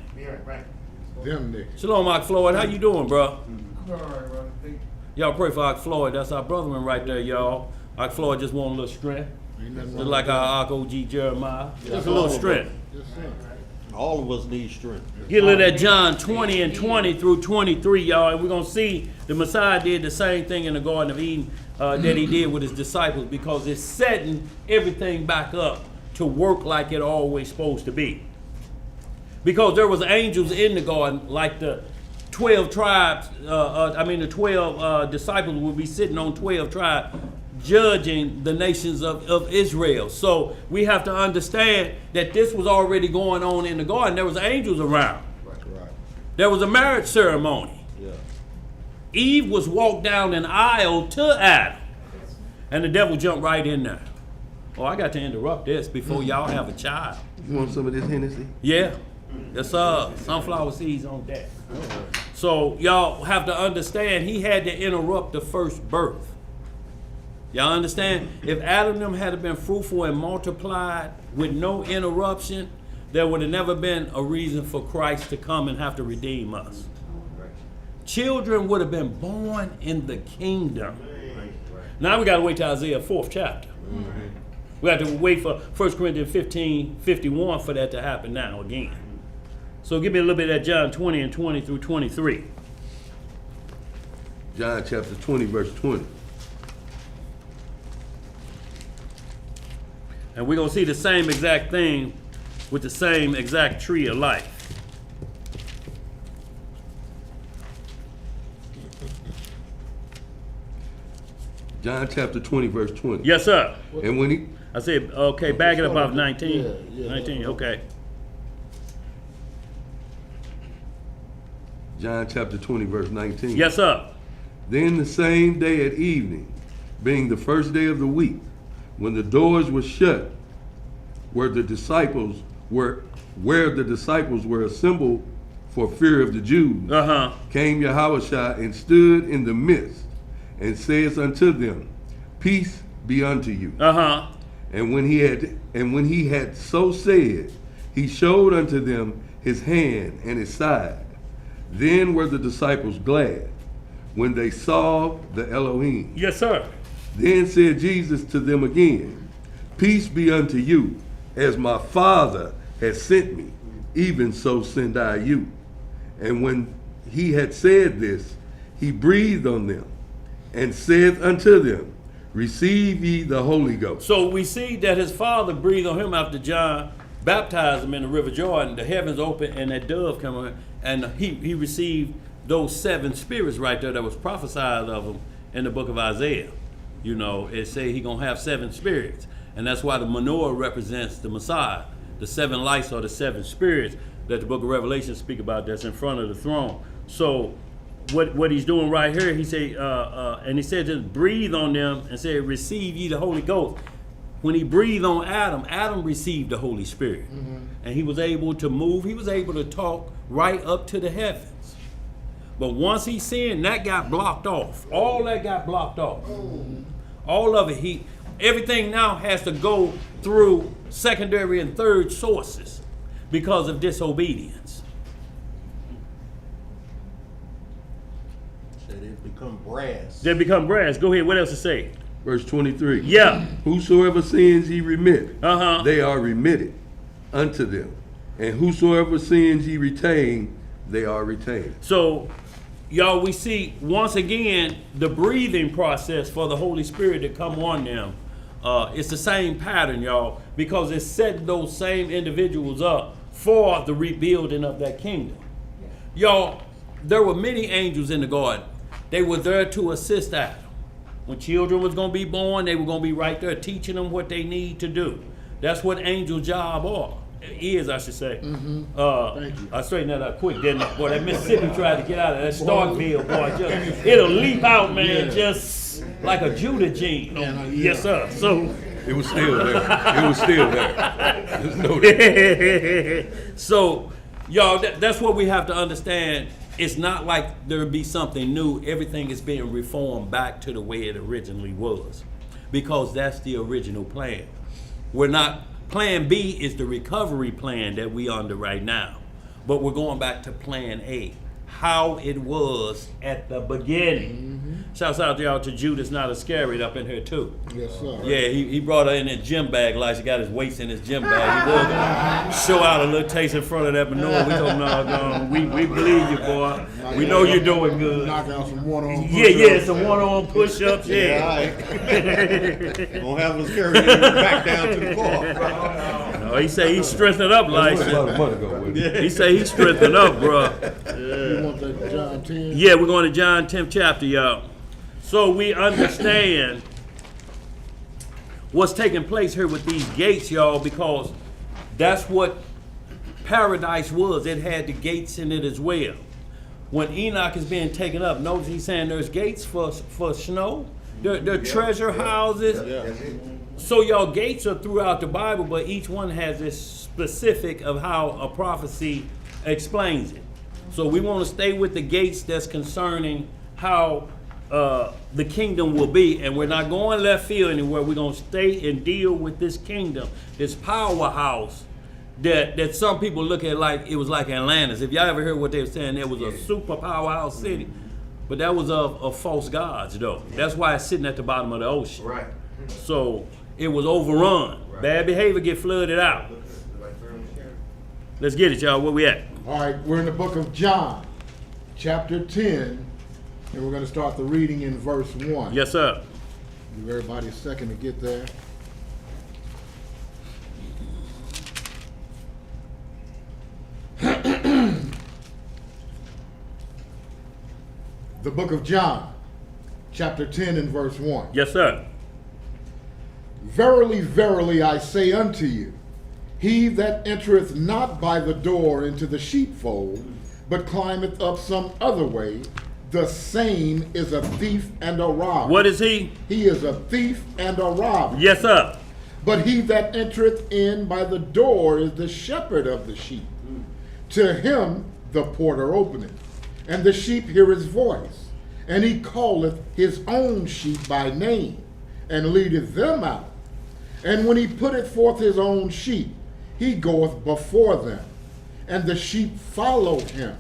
Them niggas. Shalom, Ak Floyd. How you doing, bro? Y'all pray for Ak Floyd. That's our brotherman right there, y'all. Ak Floyd just want a little strength. Ain't nothing Just wrong like with our Ak OG Jeremiah. Just a all little of strength. that. Yes, sir. All of us need strength. Get a little of that John 20 and 20 through 23, y'all. And we're going to see the Messiah did the same thing in the Garden of Eden that he did with his disciples, because it's setting everything back up to work like it always supposed to be. Because there was angels in the garden, like the 12 tribes, the 12 disciples would be sitting on 12 tribes judging the nations of Israel. So we have to understand that this was already going on in the garden. There was angels around. Right. There was a marriage ceremony. Yeah. Eve was walked down an aisle to Adam. And the devil jumped right in there. Oh, I got to interrupt this before y'all have a child. You want some of this Hennessy? Yeah. Yes, sir. Sunflower seeds on that. So y'all have to understand, he had to interrupt the first birth. Y'all understand? If Adam and them had been fruitful and multiplied with no interruption, there would have never been a reason for Christ to come and have to redeem us. Children would have been born in the kingdom. Now we got to wait till Isaiah 4th chapter. We have to wait for 1 Corinthians 15:51 for that to happen now again. So give me a little bit of that John 20 and 20 through 23. John chapter 20, verse 20. And we're going to see the same exact thing with the same exact tree of life. John chapter 20, verse 20. Yes, sir. And when he, I said, okay, back it up off 19. Yeah, 19, okay. John chapter 20, verse 19. Yes, sir. Then the same day at evening, being the first day of the week, when the doors were shut, where the disciples were assembled for fear of the Jews, came Yahushua and stood in the midst, and says unto them, Peace be unto you. And when he had so said, he showed unto them his hand and his side. Then were the disciples glad when they saw the Elohim. Yes, sir. Then said Jesus to them again, Peace be unto you, as my Father has sent me, even so send I you. And when he had said this, he breathed on them and said unto them, Receive ye the Holy Ghost. So we see that his Father breathed on him after John baptized him in the River Jordan. The heavens opened and that dove came on, and he received those 7 spirits right there that was prophesied of him in the book of Isaiah. You know, it say he gonna have 7 spirits, and that's why the menorah represents the Messiah. The 7 lights are the 7 spirits that the book of Revelation speak about, that's in front of the throne. So what he's doing right here, he say, and he said, just breathe on them and said, receive ye the Holy Ghost. When he breathed on Adam, Adam received the Holy Spirit, and he was able to move. He was able to talk right up to the heavens. But once he sinned, that got blocked off. All that got blocked off. All of it. Everything now has to go through secondary and third sources because of disobedience. Said it become brass. They become brass. Go ahead. What else to say? Verse 23. Yeah. Whosoever sins ye remit, Uh-huh. they are remitted unto them. And whosoever sins ye retain, they are retained. So, y'all, we see once again the breathing process for the Holy Spirit to come on them. It's the same pattern, y'all, because it's setting those same individuals up for the rebuilding of that kingdom. Y'all, there were many angels in the garden. They were there to assist Adam. When children was going to be born, they were going to be right there teaching them what they need to do. That's what angel job is, I should say. Thank you. I straightened that out quick, didn't I? Boy, that Mississippi tried to get out of that Starkville, boy. It'll leap out, man, just like a Judah gene. Yes, sir. So It was still there. It was still there. There's no doubt. So, y'all, that's what we have to understand. It's not like there be something new. Everything is being reformed back to the way it originally was, because that's the original plan. We're not, plan B is the recovery plan that we under right now, but we're going back to plan A, how it was at the beginning. Shouts out to y'all to Judas Not Iscariot up in here too. Yes, sir. Yeah, he brought her in that gym bag, like she got his weights in his gym bag. He was gonna show out a little taste in front of that menorah. We told him, no, we believe you, boy. We know you're doing good. Knock out some one-on Yeah, some one-on push-ups, Yeah, yeah. all right. Gonna have us carry him back down to the car. No, he say he's strengthened up, like. That's a lot of money go with it. He say he's strengthened up, bro. You want that John 10? Yeah, we're going to John 10th chapter, y'all. So we understand what's taking place here with these gates, y'all, because that's what paradise was. It had the gates in it as well. When Enoch is being taken up, notice he's saying there's gates for snow. They're treasure houses. So y'all, gates are throughout the Bible, but each one has this specific of how a prophecy explains it. So we want to stay with the gates that's concerning how the kingdom will be, and we're not going left field anywhere. We're going to stay and deal with this kingdom, this powerhouse that some people look at like it was like Atlantis. If y'all ever heard what they were saying, it was a super powerhouse city, but that was of false gods, though. That's why it's sitting at the bottom of the ocean. Right. So it was overrun. Bad behavior get flooded out. Let's get it, y'all. Where we at? All right, we're in the book of John, chapter 10, and we're going to start the reading in verse 1. Yes, sir. Give everybody a second to get there. The book of John, chapter 10 and verse 1. Yes, sir. Verily, verily, I say unto you, he that entereth not by the door into the sheepfold, but climbeth up some other way, the same is a thief and a robber. What is he? He is a thief and a robber. Yes, sir. But he that entereth in by the door is the shepherd of the sheep. To him the porter openeth, and the sheep hear his voice, and he calleth his own sheep by name, and leadeth them out. And when he putteth forth his own sheep, he goeth before them, and the sheep follow him,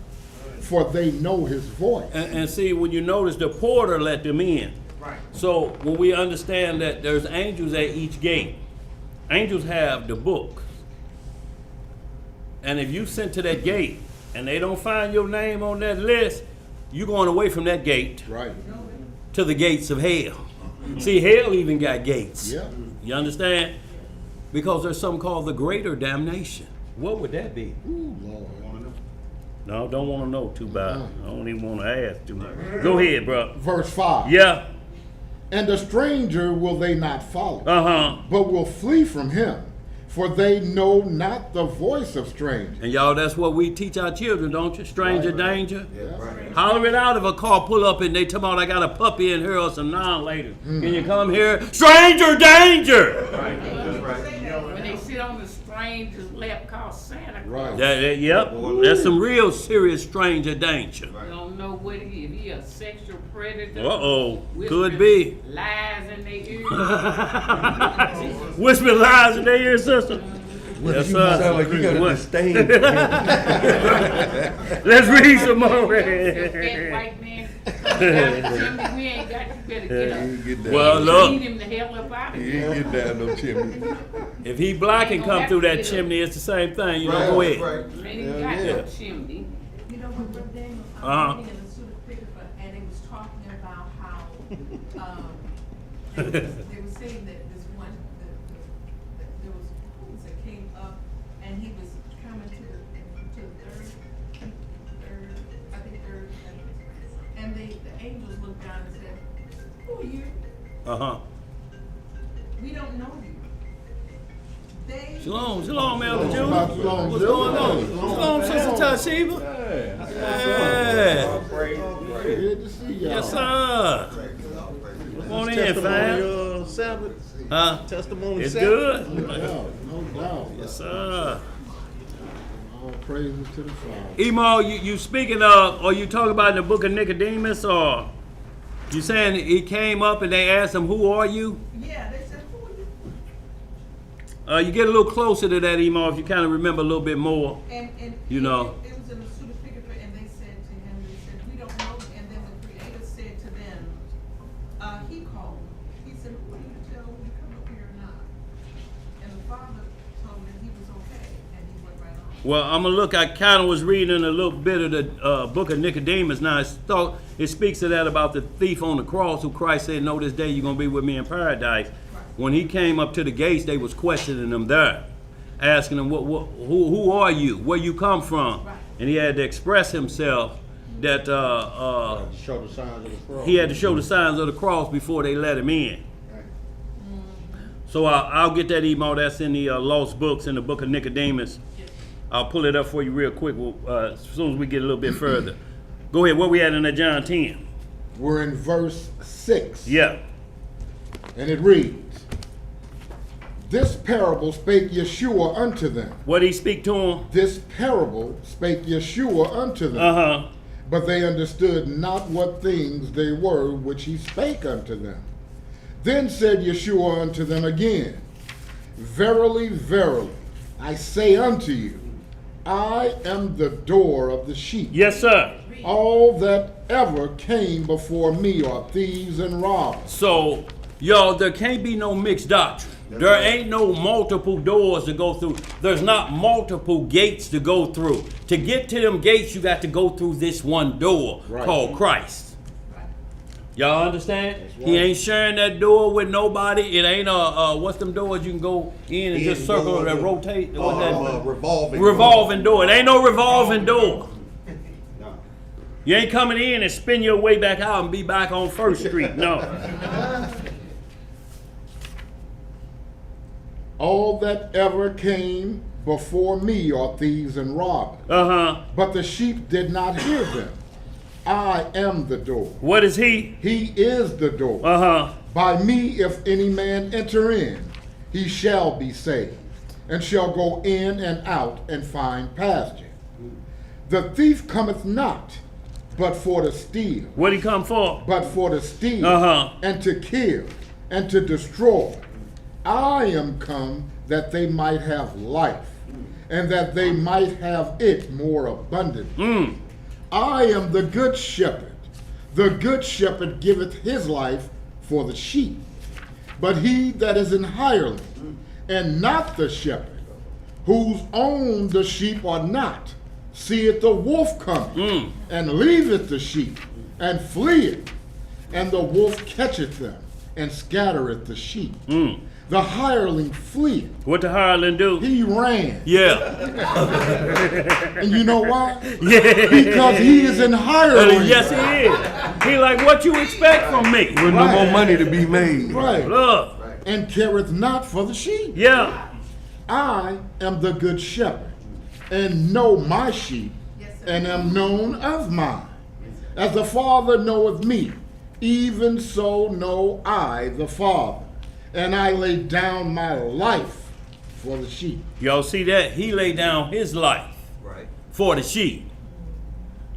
for they know his voice. And see, when you notice, the porter let them in. Right. So when we understand that there's angels at each gate, angels have the book. And if you sent to that gate and they don't find your name on that list, you're going away from that gate Right. to the gates of hell. See, hell even got gates. Yeah. You understand? Because there's something called the greater damnation. What would that be? Ooh, Lord. No, don't want to know too bad. I don't even want to ask too much. Go ahead, bro. Verse 5. Yeah. And a stranger will they not follow, Uh-huh. but will flee from him, for they know not the voice of strangers. And y'all, that's what we teach our children, don't you? Stranger danger. Yeah, right. Holler it out if a car pull up and they tell me I got a puppy in here or some non-ladies. Can you come here? Stranger danger! When they sit on the stranger's lap called Santa Claus. Right. Yep, that's some real serious stranger danger. You don't know what he is. He a sexual predator. Uh-oh, could whispering be. Lies in their ears. Whisper lies in their ear, sister. Yes, You sound sir. like you got a What? disdain for him. Let's read some more. That white man comes down the chimney, we ain't got, you better get up. Get down. Well, look. Lead him the hell up out of You here. ain't get down no chimney. If he black and come through that chimney, it's the same thing. You know, go ahead. Right. Man, he got no chimney. You know what, Brother Daniel, Uh-huh. I'm reading in the pseudepigrapha, and it was talking about how, they were saying that this one, that there was, who was it, came up, and he was coming to the third, I think third, and the angels looked down and said, who are you? Uh-huh. We don't know you. They. Shalom, shalom, Elder Shalom, Judah. shalom, What's going on? Shalom, Sister Tashiba. Yeah. Good to see y'all. Yes, sir. Come on in, fam. Sabbath Huh? testimony. It's Sabbath. good. No doubt, no doubt. Yes, sir. All praises to the Father. Emo, you speaking of, or you talking about in the book of Nicodemus, or you saying he came up and they asked him, who are you? Yeah, they said, who are you? You get a little closer to that, Emo, if you kind of remember a little bit more. And You know. it was in the pseudepigrapha, and they said to him, they said, we don't know. And then the Creator said to them, he called them. He said, who are you to tell when you come up here or not? And the Father told him that he was okay, and he went right on. Well, I'm gonna look. I kind of was reading a little bit of the book of Nicodemus. Now, it speaks to that about the thief on the cross, who Christ said, "No, this day you're gonna be with me in paradise." When he came up to the gates, they was questioning him there, asking him, "Who are you? Where you come from?" Right. And he had to express himself that Show the signs of the cross. he had to show the signs of the cross before they let him in. So I'll get that email. That's in the lost books in the book of Nicodemus. I'll pull it up for you real quick as soon as we get a little bit further. Go ahead. Where we at in that John 10? We're in verse 6. Yeah. And it reads, This parable spake Yeshua unto them. What did he speak to him? This parable spake Yeshua unto them. Uh-huh. But they understood not what things they were which he spake unto them. Then said Yeshua unto them again, Verily, verily, I say unto you, I am the door of the sheep. Yes, sir. All that ever came before me are thieves and robbers. So, y'all, there can't be no mixed doctrine. There ain't no multiple doors to go through. There's not multiple gates to go through. To get to them gates, you got to go through this one door called Christ. Y'all understand? He ain't sharing that door with nobody. It ain't what's them doors you can go in and just circle and rotate? What's that? Revolving door. It ain't no revolving door. You ain't coming in and spin your way back out and be back on 1st Street. No. All that ever came before me are thieves and robbers. Uh-huh. But the sheep did not hear them. I am the door. What is he? He is the door. Uh-huh. By me, if any man enter in, he shall be saved, and shall go in and out and find pasture. The thief cometh not, but for to steal. What he come for? But for to steal, and to kill, and to destroy. I am come that they might have life, and that they might have it more abundantly. I am the good shepherd. The good shepherd giveth his life for the sheep. But he that is an hireling, and not the shepherd, whose own the sheep are not, seeth the wolf coming, and leaveth the sheep, and fleeth, and the wolf catcheth them, and scattereth the sheep. The hireling fleeth. What the hireling do? He ran. Yeah. And you know why? Yeah. Because he is an hireling. Yes, he is. He like, what you expect from me? With no more money to be made. Right. Look. And careth not for the sheep. Yeah. I am the good shepherd, and know my sheep, and am known of mine. As the Father knoweth me, even so know I the Father. And I lay down my life for the sheep. Y'all see that? He laid down his life for the sheep.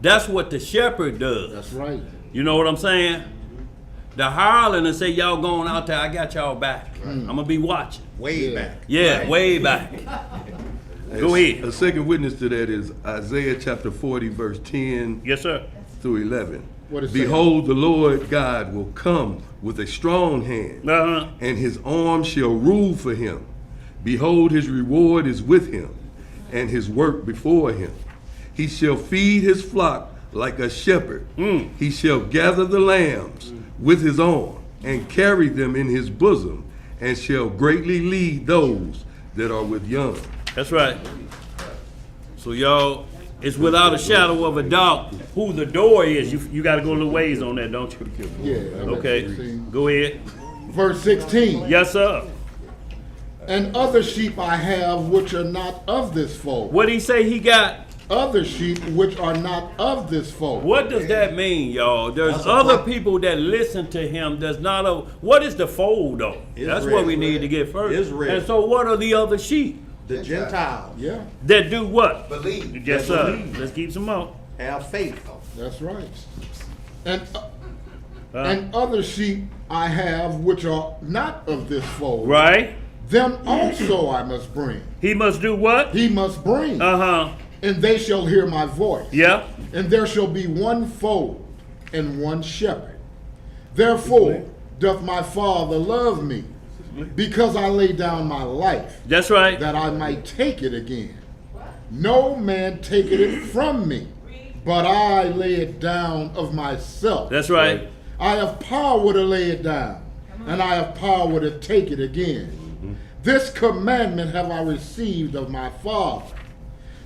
That's what the shepherd does. That's right. You know what I'm saying? The hireling and say, y'all going out there, I got y'all back. I'm going to be watching. Way back. Yeah, way back. Go ahead. A second witness to that is Isaiah chapter 40, verse 10 Yes, sir. through 11. What is Behold, the Lord God will come with a strong hand, and his arm shall rule for him. Behold, his reward is with him, and his work before him. He shall feed his flock like a shepherd. He shall gather the lambs with his arm, and carry them in his bosom, and shall greatly lead those that are with young. That's right. So y'all, it's without a shadow of a doubt who the door is. You got to go a little ways on that, don't you? Yeah. Okay, go ahead. Verse 16. Yes, sir. And other sheep I have which are not of this fold. What did he say he got? Other sheep which are not of this fold. What does that mean, y'all? There's other people that listen to him. There's not a. What is the fold, though? That's what we need to get first. Israel. And so, what are the other sheep? The Gentiles. Yeah, That do what? Believe. Yes, sir. Let's keep some more. Have faith. that's right. And other sheep I have which are not of this fold. Right? Them also I must bring. He must do what? He must bring. Uh-huh. And they shall hear my voice. Yeah. And there shall be one fold and one shepherd. Therefore doth my Father love me, because I lay down my life, That's right. that I might take it again. No man taketh it from me, but I lay it down of myself. That's right. I have power to lay it down, and I have power to take it again. This commandment have I received of my Father.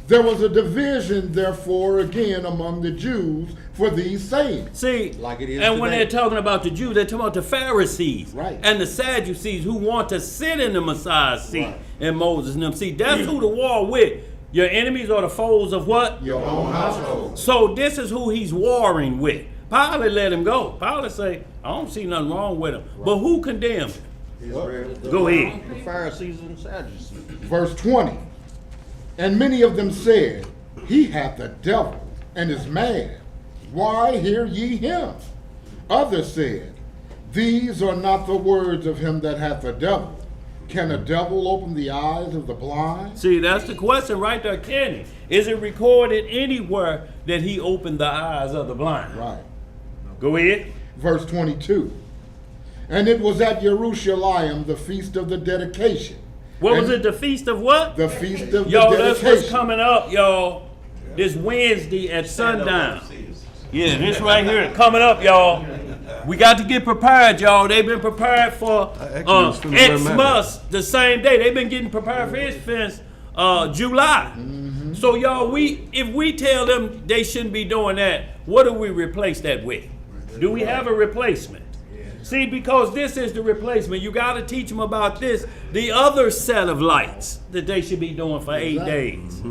There was a division, therefore, again among the Jews for these sayings. See, Like it is and when today. they're talking about the Jews, they're talking about the Pharisees Right. and the Sadducees who want to sit in the Messiah's seat and Moses and them. See, that's who the war with. Your enemies are the foes of what? Your own household. So this is who he's warring with. Pilate let him go. Pilate say, I don't see nothing wrong with him. But who condemned him? Israel. Go ahead. The Pharisees and Sadducees. Verse 20. And many of them said, He hath a devil, and is mad. Why hear ye him? Others said, These are not the words of him that hath a devil. Can a devil open the eyes of the blind? See, that's the question right there, Kenny. Is it recorded anywhere that he opened the eyes of the blind? Right. Go ahead. Verse 22. And it was at Jerusalem the feast of the dedication. What was And it, the feast of what? The feast of Yo, the that's dedication. what's coming up, y'all. This Wednesday at sundown. Yeah, this right here coming up, y'all. We got to get prepared, y'all. They've been prepared for actually was finna wear mine. Xmas the same day. They've been getting prepared for Xmas July. So y'all, if we tell them they shouldn't be doing that, what do we replace that with? Do we have a replacement? See, because this is the replacement. You got to teach them about this, the other set of lights that they should be doing for 8 days.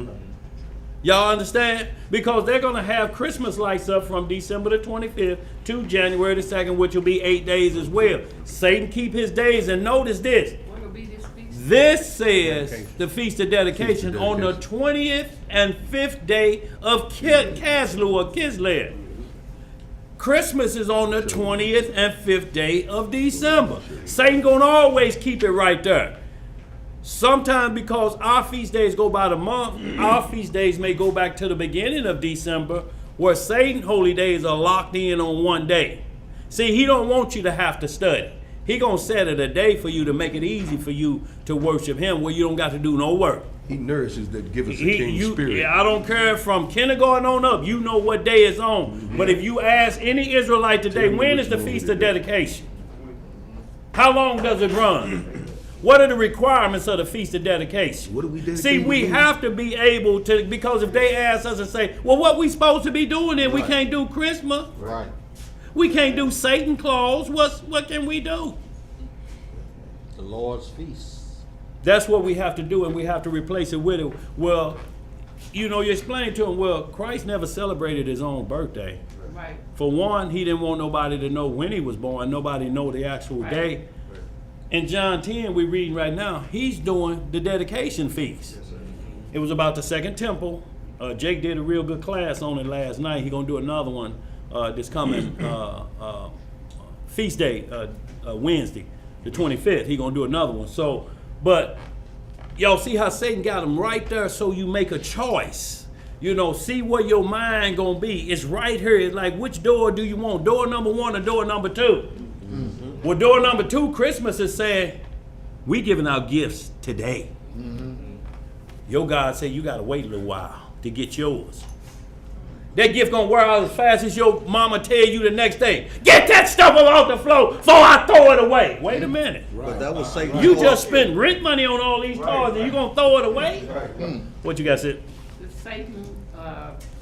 Y'all understand? Because they're going to have Christmas lights up from December the 25th to January the 2nd, which will be 8 days as well. Satan keep his days, and notice this. What will be this feast? This says the Feast of Dedication on the 20th and 5th day of Caslu or Kislev. Christmas is on the 20th and 5th day of December. Satan gonna always keep it right there. Sometimes because our feast days go by the month, our feast days may go back to the beginning of December, where Satan's holy days are locked in on one day. See, he don't want you to have to study. He gonna set it a day for you to make it easy for you to worship him, where you don't got to do no work. He nourishes that give us a king's spirit. I don't care from kindergarten on up. You know what day it's on. Mm-hmm. But if you ask any Israelite today, when is the Feast of Dedication? How long does it run? What are the requirements of the Feast of Dedication? What do we dedicate? See, we have to be able to, because if they ask us and say, well, what we supposed to be doing then? We can't do Christmas. Right. We can't do Satan Claus. What can we do? The Lord's feast. That's what we have to do, and we have to replace it with it. Well, you know, you explain to him, well, Christ never celebrated his own birthday. Right. For one, he didn't want nobody to know when he was born. Nobody know the actual day. In John 10, we're reading right now, he's doing the dedication feast. It was about the second temple. Jake did a real good class on it last night. He's going to do another one this coming feast day, Wednesday, the 25th. He's going to do another one. So, but y'all see how Satan got him right there, so you make a choice. You know, see where your mind going to be. It's right here. It's like, which door do you want? Door number 1 or door number 2? Mm-hmm. Well, door number 2, Christmas is saying, we giving out gifts today. Mm-hmm. Your God said you got to wait a little while to get yours. That gift gonna wear out as fast as your mama tell you the next day. Get that stuff off the floor before I throw it away. Wait a minute. But that was Satan. You just spent rent money on all these cars and you gonna throw it away? What you got, Sid? Satan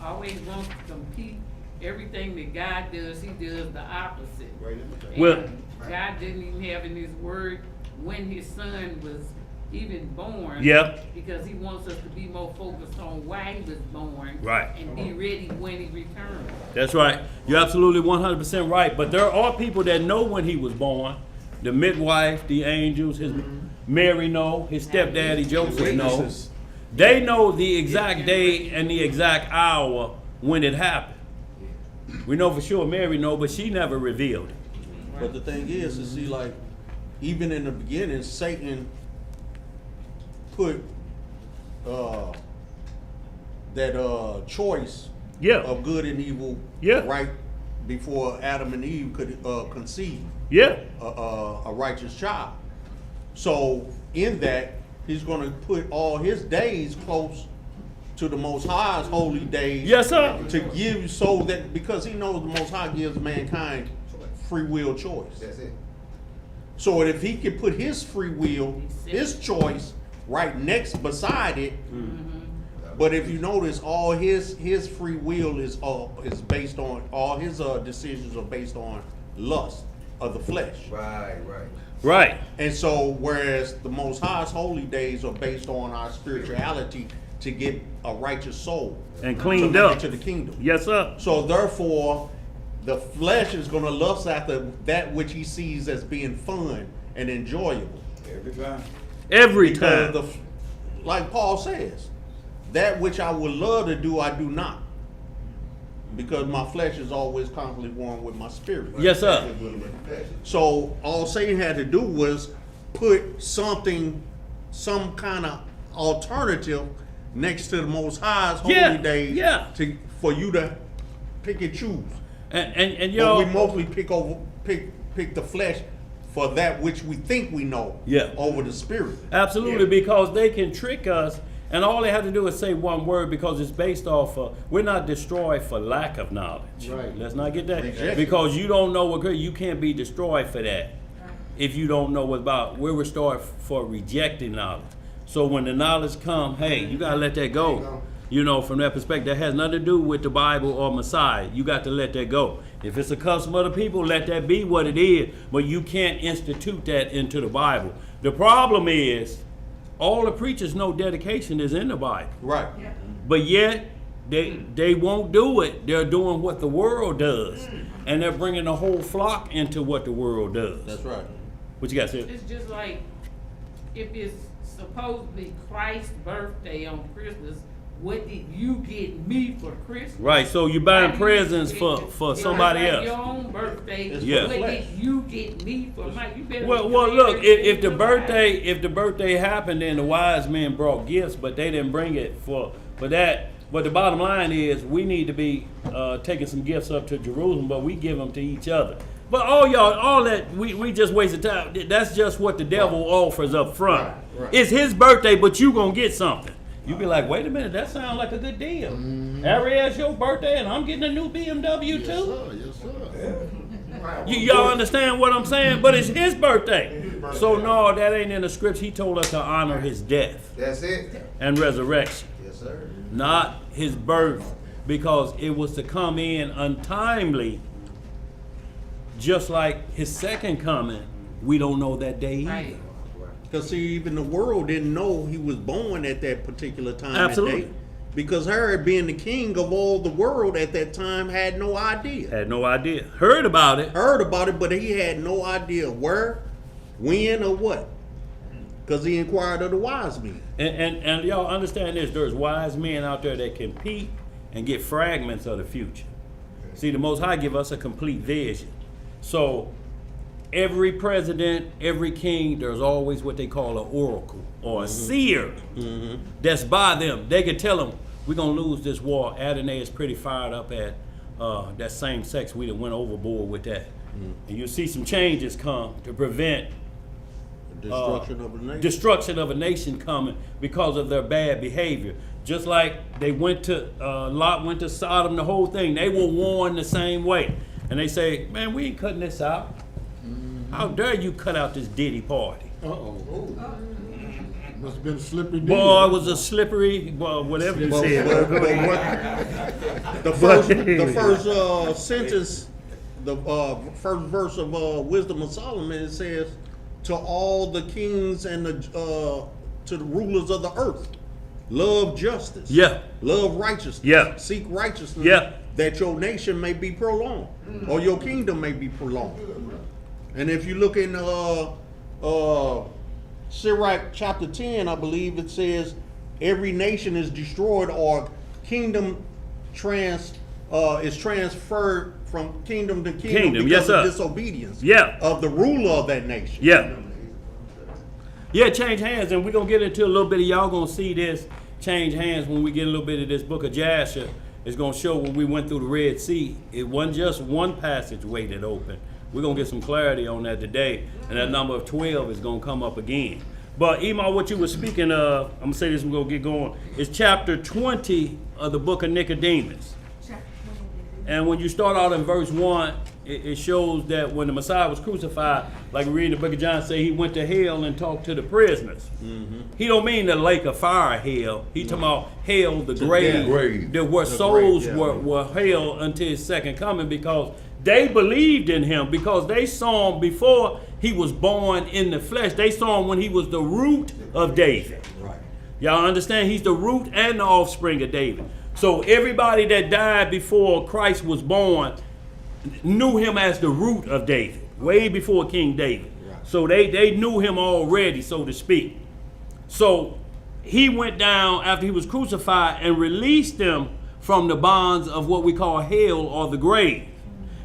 always wants to compete. Everything that God does, he does the opposite. And Well, God didn't even have in his word when his son was even born. Yeah. Because he wants us to be more focused on why he was born. Right. And be ready when he returns. That's right. You're absolutely 100% right. But there are people that know when he was born. The midwife, the angels, his Mary know, his stepdaddy Joseph know. They know the exact day and the exact hour when it happened. We know for sure Mary know, but she never revealed it. But the thing is, to see, like, even in the beginning, Satan put that choice of good and evil right before Adam and Eve could conceive a righteous child. So in that, he's going to put all his days close to the Most High's holy days. Yes, sir. To give, so that, because he knows the Most High gives mankind free will choice. That's it. So if he could put his free will, his choice, right next beside it, but if you notice, all his free will is based on, all his decisions are based on lust of the flesh. Right. And so whereas the Most High's holy days are based on our spirituality to get a righteous soul and cleaned up to the kingdom. Yes, sir. So therefore, the flesh is going to lust after that which he sees as being fun and enjoyable. Every time. Like Paul says, that which I would love to do, I do not. Because my flesh is always constantly warring with my spirit. Yes, sir. So all Satan had to do was put some kind of alternative next to the Most High's holy days for you to pick and choose. And y'all, but we mostly pick the flesh for that which we think we know over the spirit. Absolutely, because they can trick us, and all they have to do is say one word, because it's based off of, we're not destroyed for lack of knowledge. Right. Let's not get that. Exactly. Because you don't know what, you can't be destroyed for that. If you don't know what about, we're restored for rejecting knowledge. So when the knowledge come, hey, you gotta let that go. You know, from that perspective, that has nothing to do with the Bible or Messiah. You got to let that go. If it's a custom of the people, let that be what it is. But you can't institute that into the Bible. The problem is, all the preachers know dedication is in the Bible. Right. But yet, they won't do it. They're doing what the world does. And they're bringing the whole flock into what the world does. That's right. What you got, Sid? It's just like, if it's supposed to be Christ's birthday on Christmas, what did you get me for Christmas? Right, so you're buying presents for somebody like else. Your own birthday. Yeah. What did you get me for mine? You better Well, look, if the birthday happened, then the wise men brought gifts, but they didn't bring it for that. But the bottom line is, we need to be taking some gifts up to Jerusalem, but we give them to each other. But all that, we just wasted time. That's just what the devil offers up front. Right. It's his birthday, but you gonna get something. You be like, wait a minute, that sounds like a good deal. Ariel's your birthday, and I'm getting a new BMW too. Yes, sir. Y'all understand what I'm saying? But it's his birthday. So no, that ain't in the scripts. He told us to honor his death That's it. and resurrection, Yes, sir. not his birth, because it was to come in untimely, just like his second coming. We don't know that day either. Right. Because see, even the world didn't know he was born at that particular time. Absolutely. And date. Because Herod, being the king of all the world at that time, had no idea. Had no idea. Heard about it. Heard about it, but he had no idea where, when, or what. Because he inquired of the wise men. And y'all understand this. There's wise men out there that can peep and get fragments of the future. See, the Most High give us a complete vision. So every president, every king, there's always what they call an oracle or a seer that's by them. They can tell them, we're going to lose this war. Adonai is pretty fired up at that same sex. We done went overboard with that. And you'll see some changes come to prevent Destruction of a nation. destruction of a nation coming because of their bad behavior. Just like they went to, Lot went to Sodom, the whole thing. They were warned the same way. And they say, man, we ain't cutting this out. How dare you cut out this Diddy party? Must have been a slippery deal. Boy, it was a slippery, well, whatever you said. The first sentence, the first verse of Wisdom of Solomon, it says, to all the kings and to the rulers of the earth, love justice. Yeah. Love righteousness. Yeah. Seek righteousness. Yeah. That your nation may be prolonged, or your kingdom may be prolonged. And if you look in Sirach chapter 10, I believe it says, every nation is destroyed or kingdom is transferred from kingdom to kingdom because yes, sir. of disobedience of the ruler of that nation. Yeah, change hands, and we're going to get into a little bit of, y'all going to see this change hands when we get a little bit of this book of Jasher. It's going to show when we went through the Red Sea. It wasn't just one passageway that opened. We're going to get some clarity on that today, and that number of 12 is going to come up again. But, Ema, what you were speaking of, I'm going to say this, we're going to get going, is chapter 20 of the book of Nicodemus. And when you start out in verse 1, it shows that when the Messiah was crucified, like we read in the book of John, say he went to hell and talked to the prisoners. He don't mean the lake of fire hell. He talking about hell, the grave, where souls were held until his second coming, because they believed in him, because they saw him before he was born in the flesh. They saw him when he was the root of David. Y'all understand? He's the root and the offspring of David. So everybody that died before Christ was born knew him as the root of David, way before King David. So they knew him already, so to speak. So he went down after he was crucified and released them from the bonds of what we call hell or the grave.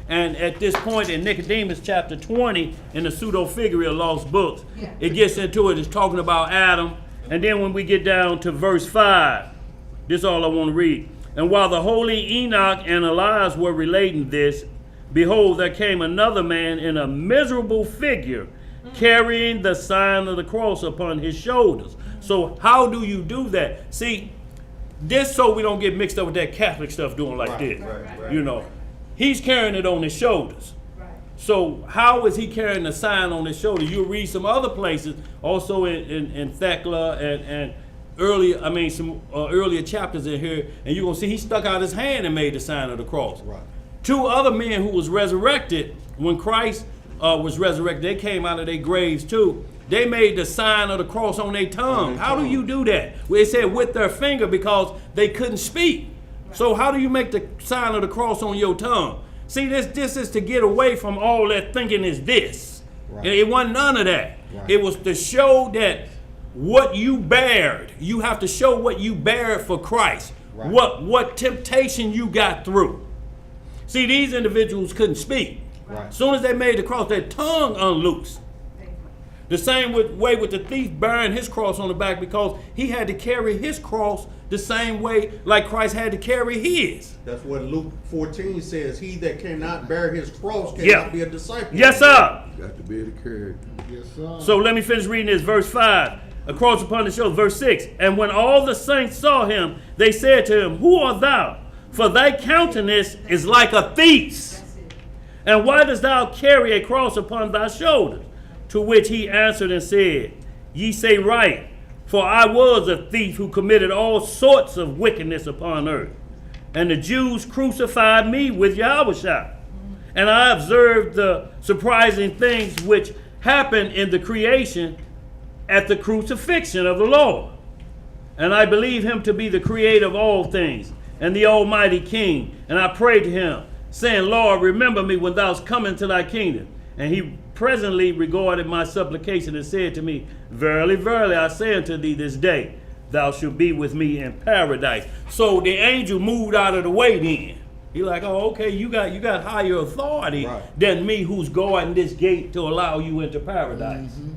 And at this point in Nicodemus chapter 20, in the pseudo-figure of lost books, it gets into it. It's talking about Adam. And then when we get down to verse 5, this is all I want to read. And while the holy Enoch and Elias were relating this, behold, there came another man in a miserable figure, carrying the sign of the cross upon his shoulders. So how do you do that? See, this so we don't get mixed up with that Catholic stuff doing like this. You know, he's carrying it on his shoulders. So how is he carrying the sign on his shoulder? You'll read some other places, also in Thecla and earlier, some earlier chapters in here, and you're going to see he stuck out his hand and made the sign of the cross. Two other men who was resurrected, when Christ was resurrected, they came out of their graves too. They made the sign of the cross on their tongue. How do you do that? Well, it said with their finger, because they couldn't speak. So how do you make the sign of the cross on your tongue? See, this is to get away from all that thinking is this. It wasn't none of that. It was to show that what you bared. You have to show what you bared for Christ. Right. What temptation you got through. See, these individuals couldn't speak. Right. As soon as they made the cross, their tongue unloosed. The same way with the thief bearing his cross on the back, because he had to carry his cross the same way like Christ had to carry his. That's what Luke 14 says. He that cannot bear his cross cannot be a disciple. Yes, sir. You got to be able to carry it. Yes, sir. So let me finish reading this, verse 5. A cross upon the shoulder, verse 6. And when all the saints saw him, they said to him, Who art thou? For thy countenance is like a thief's. And why dost thou carry a cross upon thy shoulders? To which he answered and said, Ye say right, for I was a thief who committed all sorts of wickedness upon earth. And the Jews crucified me with Yahushua. And I observed the surprising things which happened in the creation at the crucifixion of the Lord. And I believe him to be the creator of all things and the almighty king. And I prayed to him, saying, Lord, remember me when thou come into thy kingdom. And he presently regarded my supplication and said to me, Verily, verily, I say unto thee this day, thou shalt be with me in paradise. So the angel moved out of the way then. He like, oh, okay, you got higher authority than me who's guarding this gate to allow you into paradise. Mm-hmm.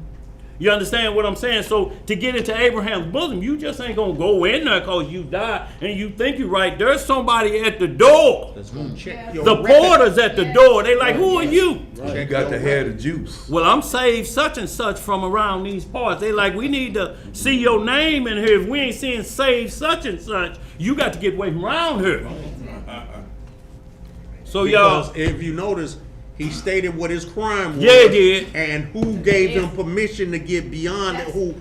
You understand what I'm saying? So to get into Abraham's bosom, you just ain't going to go in there because you died and you think you're right. There's somebody at the door. That's gonna check your the porter's at the door. They like, who are you? Right. You got to have the juice. Well, I'm saved such and such from around these parts. They like, we need to see your name in here. If we ain't seeing saved such and such, you got to get away from around here. So because y'all, if you notice, he stated what his crime was. Yeah, he did. And who gave him permission to get beyond it, who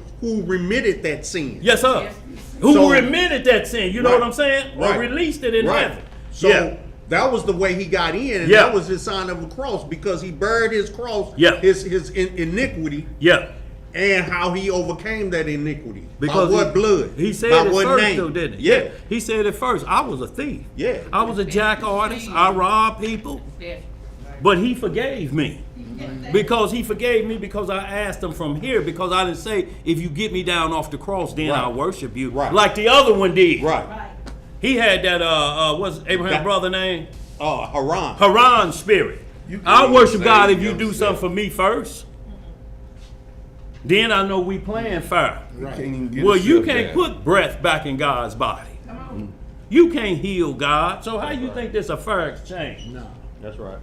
remitted that sin. Yes, sir. Who remitted that sin, you know what I'm saying? Or released it in heaven. So that was the way he got in, and that was his sign of a cross, because he buried his cross, his iniquity. Yeah. And how he overcame that iniquity. Because by what blood? He said by it what first, name? though, didn't he? Yeah. He said it first. I was a thief. Yeah. I was a jack artist. I robbed people. But he forgave me. Because he forgave me because I asked him from here, because I didn't say, if you get me down off the cross, then I'll worship you. Like the other one did. Right. He had that, what's Abraham's brother name? Haran. Haran spirit. I'll worship God if you do something for me first. Then I know we playing fair. Well, you can't put breath back in God's body. You can't heal God. So how you think this a fair exchange? No. That's right.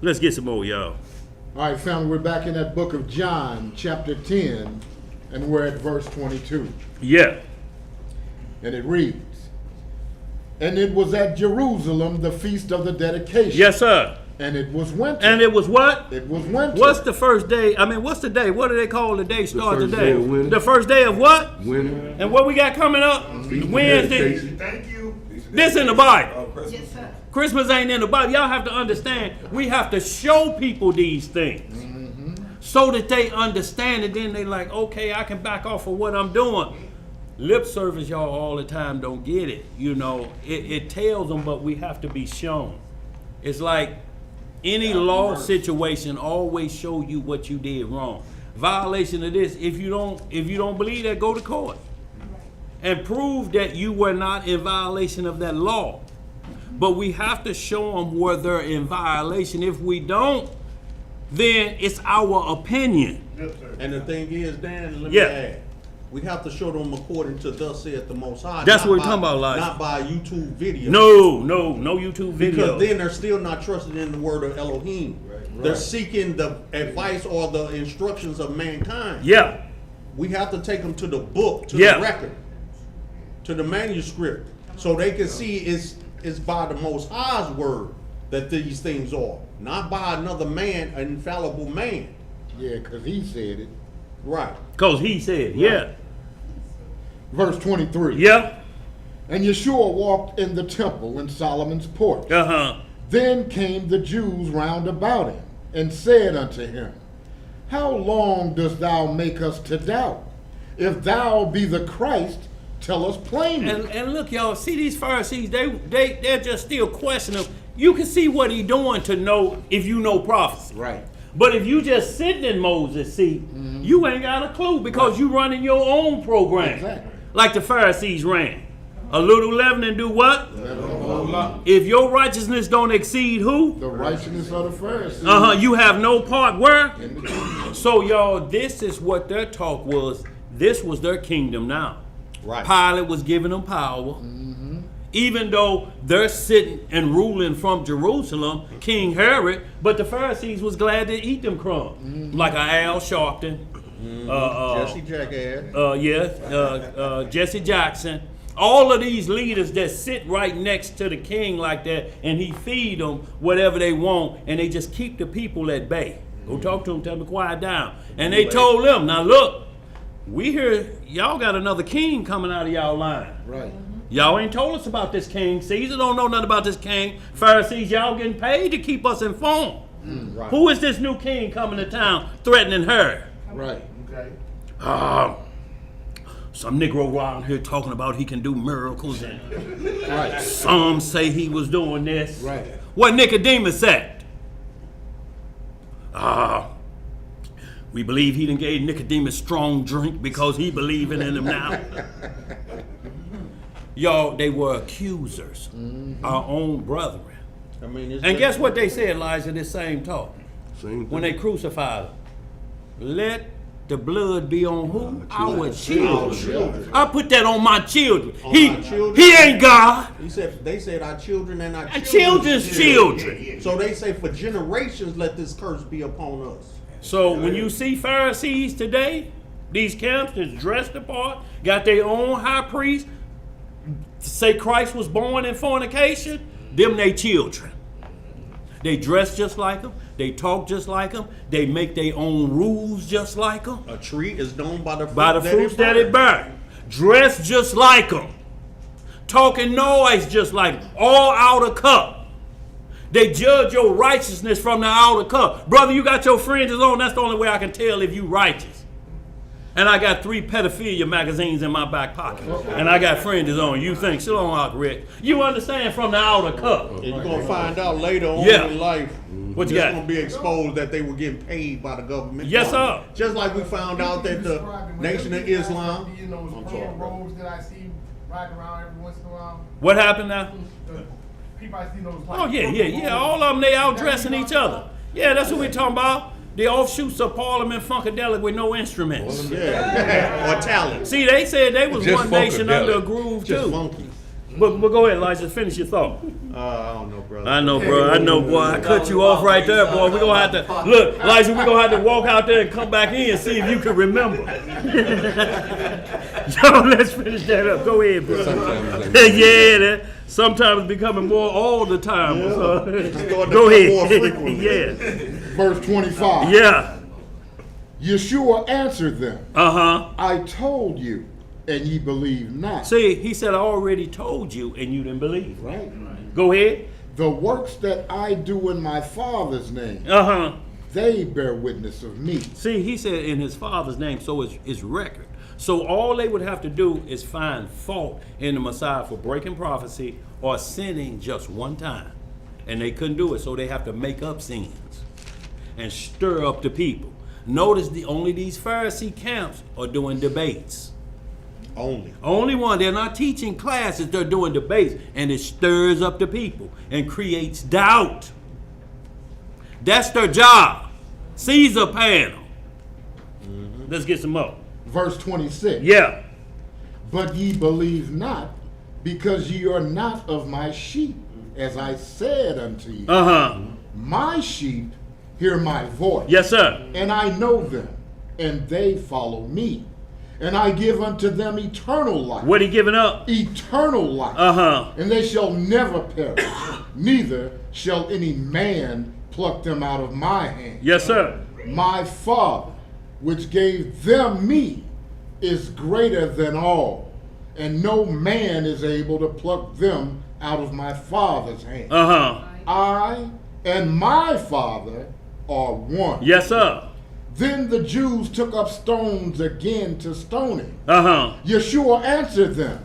Let's get some more, y'all. All right, family, we're back in that book of John, chapter 10, and we're at verse 22. Yeah. And it reads, And it was at Jerusalem, the feast of the dedication. Yes, sir. And it was winter. And it was what? It was winter. What's the first day? I mean, what's the day? What do they call the day start first today? day of winter. The first day of what? Winter. And what we got coming up? Wednesday. Thank you. This in the Bible. Yes, sir. Christmas ain't in the Bible. Y'all have to understand, we have to show people these things so that they understand it. Then they like, okay, I can back off of what I'm doing. Lip service, y'all, all the time don't get it. You know, it tells them, but we have to be shown. It's like any law situation always show you what you did wrong. Violation of this, if you don't believe that, go to court and prove that you were not in violation of that law. But we have to show them where they're in violation. If we don't, then it's our opinion. And the thing is, Dan, let me add, we have to show them according to thus saith the Most High. That's what we're talking about, like. Not by YouTube video. No YouTube video. Because then they're still not trusting in the word of Elohim. Right. They're seeking the advice or the instructions of mankind. Yeah. We have to take them to the book, to the record, to the manuscript, so they can see it's by the Most High's word that these things are, not by another man, an infallible man. Yeah, because he said it. Right. Because he said, yeah. Verse 23. Yeah. And Yeshua walked in the temple in Solomon's porch. Then came the Jews round about him, and said unto him, How long dost thou make us to doubt? If thou be the Christ, tell us plainly. And look, y'all, see these Pharisees, they're just still questioning him. You can see what he's doing to know if you know prophecy. Right. But if you just sitting in Moses' seat, you ain't got a clue because you running your own program. Exactly. Like the Pharisees ran. A little leaven and do what? If your righteousness don't exceed who? The righteousness of the Pharisees. You have no part where? So y'all, this is what their talk was. This was their kingdom now. Right. Pilate was giving them power. Even though they're sitting and ruling from Jerusalem, King Herod, but the Pharisees was glad to eat them crumbs. Like a Al Sharpton. Jesse Jackass. Jesse Jackson. All of these leaders that sit right next to the king like that, and he feed them whatever they want, and they just keep the people at bay. Go talk to them, tell them to quiet down. And they told them, now look, we hear y'all got another king coming out of y'all line. Right. Y'all ain't told us about this king. Caesar don't know nothing about this king. Pharisees, y'all getting paid to keep us informed. Right. Who is this new king coming to town threatening her? Right. Okay. Some Negro around here talking about he can do miracles, and Right. some say he was doing this. Right. What Nicodemus said? We believe he done gave Nicodemus strong drink because he believing in him now. Y'all, they were accusers, our own brethren. I mean, And guess what they said, Elijah, this same talk? Same When thing. they crucified him. Let the blood be on who? Our children. I put that on my children. On our children? He ain't God. They said our children and our Children's children. So they say for generations let this curse be upon us. So when you see Pharisees today, these camps that's dressed apart, got their own high priest, say Christ was born in fornication, them they children. They dress just like them. They talk just like them. They make their own rules just like them. A tree is known by the Fruits that it bear. Dress just like them. Talking noise just like them. All out of cup. They judge your righteousness from the outer cup. Brother, you got your fringes on. That's the only way I can tell if you righteous. And I got 3 pedophilia magazines in my back pocket. And I got fringes on. You think, so long, Uncle Rick. You understand from the outer cup. And you're going to find out later on in life, What you it's got? going to be exposed that they were getting paid by the government. Yes, sir. Just like we found out that the Nation of Islam. You know, those purple robes that I see riding around every once in a while. What happened now? The people I see those. Oh, yeah. All of them, they out dressing each other. Yeah, that's what we're talking about. The offshoots of Parliament Funkadelic with no instruments. Yeah. Or talent. See, they said they was Just one nation funkadelic. under a groove, Just too. funky. But go ahead, Elijah, finish your thought. I don't know, brother. I know, bro. I know, boy. I cut you off right there, boy. We're going to have to, look, Elijah, we're going to have to walk out there and come back in and see if you can remember. Yo, let's finish that up. Go ahead, bro. Yeah, that sometimes becoming more all the time. So, go ahead. Yeah. Verse 25. Yeah. Yeshua answered them. Uh-huh. I told you, and ye believe not. See, he said, I already told you, and you didn't believe. Right. Go ahead. The works that I do in my Father's name, Uh-huh. they bear witness of me. See, he said in his Father's name, so it's record. So all they would have to do is find fault in the Messiah for breaking prophecy or sinning just one time. And they couldn't do it, so they have to make up sins and stir up the people. Notice only these Pharisee camps are doing debates. Only one. They're not teaching classes, they're doing debates. And it stirs up the people and creates doubt. That's their job. Caesar panel. Let's get some more. Verse 26. Yeah. But ye believe not, because ye are not of my sheep, as I said unto you. Uh-huh. My sheep hear my voice. Yes, sir. And I know them, and they follow me. And I give unto them eternal life. What he giving up? Eternal life. Uh-huh. And they shall never perish, neither shall any man pluck them out of my hand. Yes, sir. My Father, which gave them me, is greater than all, and no man is able to pluck them out of my Father's hand. Uh-huh. I and my Father are one. Yes, sir. Then the Jews took up stones again to stone him. Uh-huh. Yeshua answered them,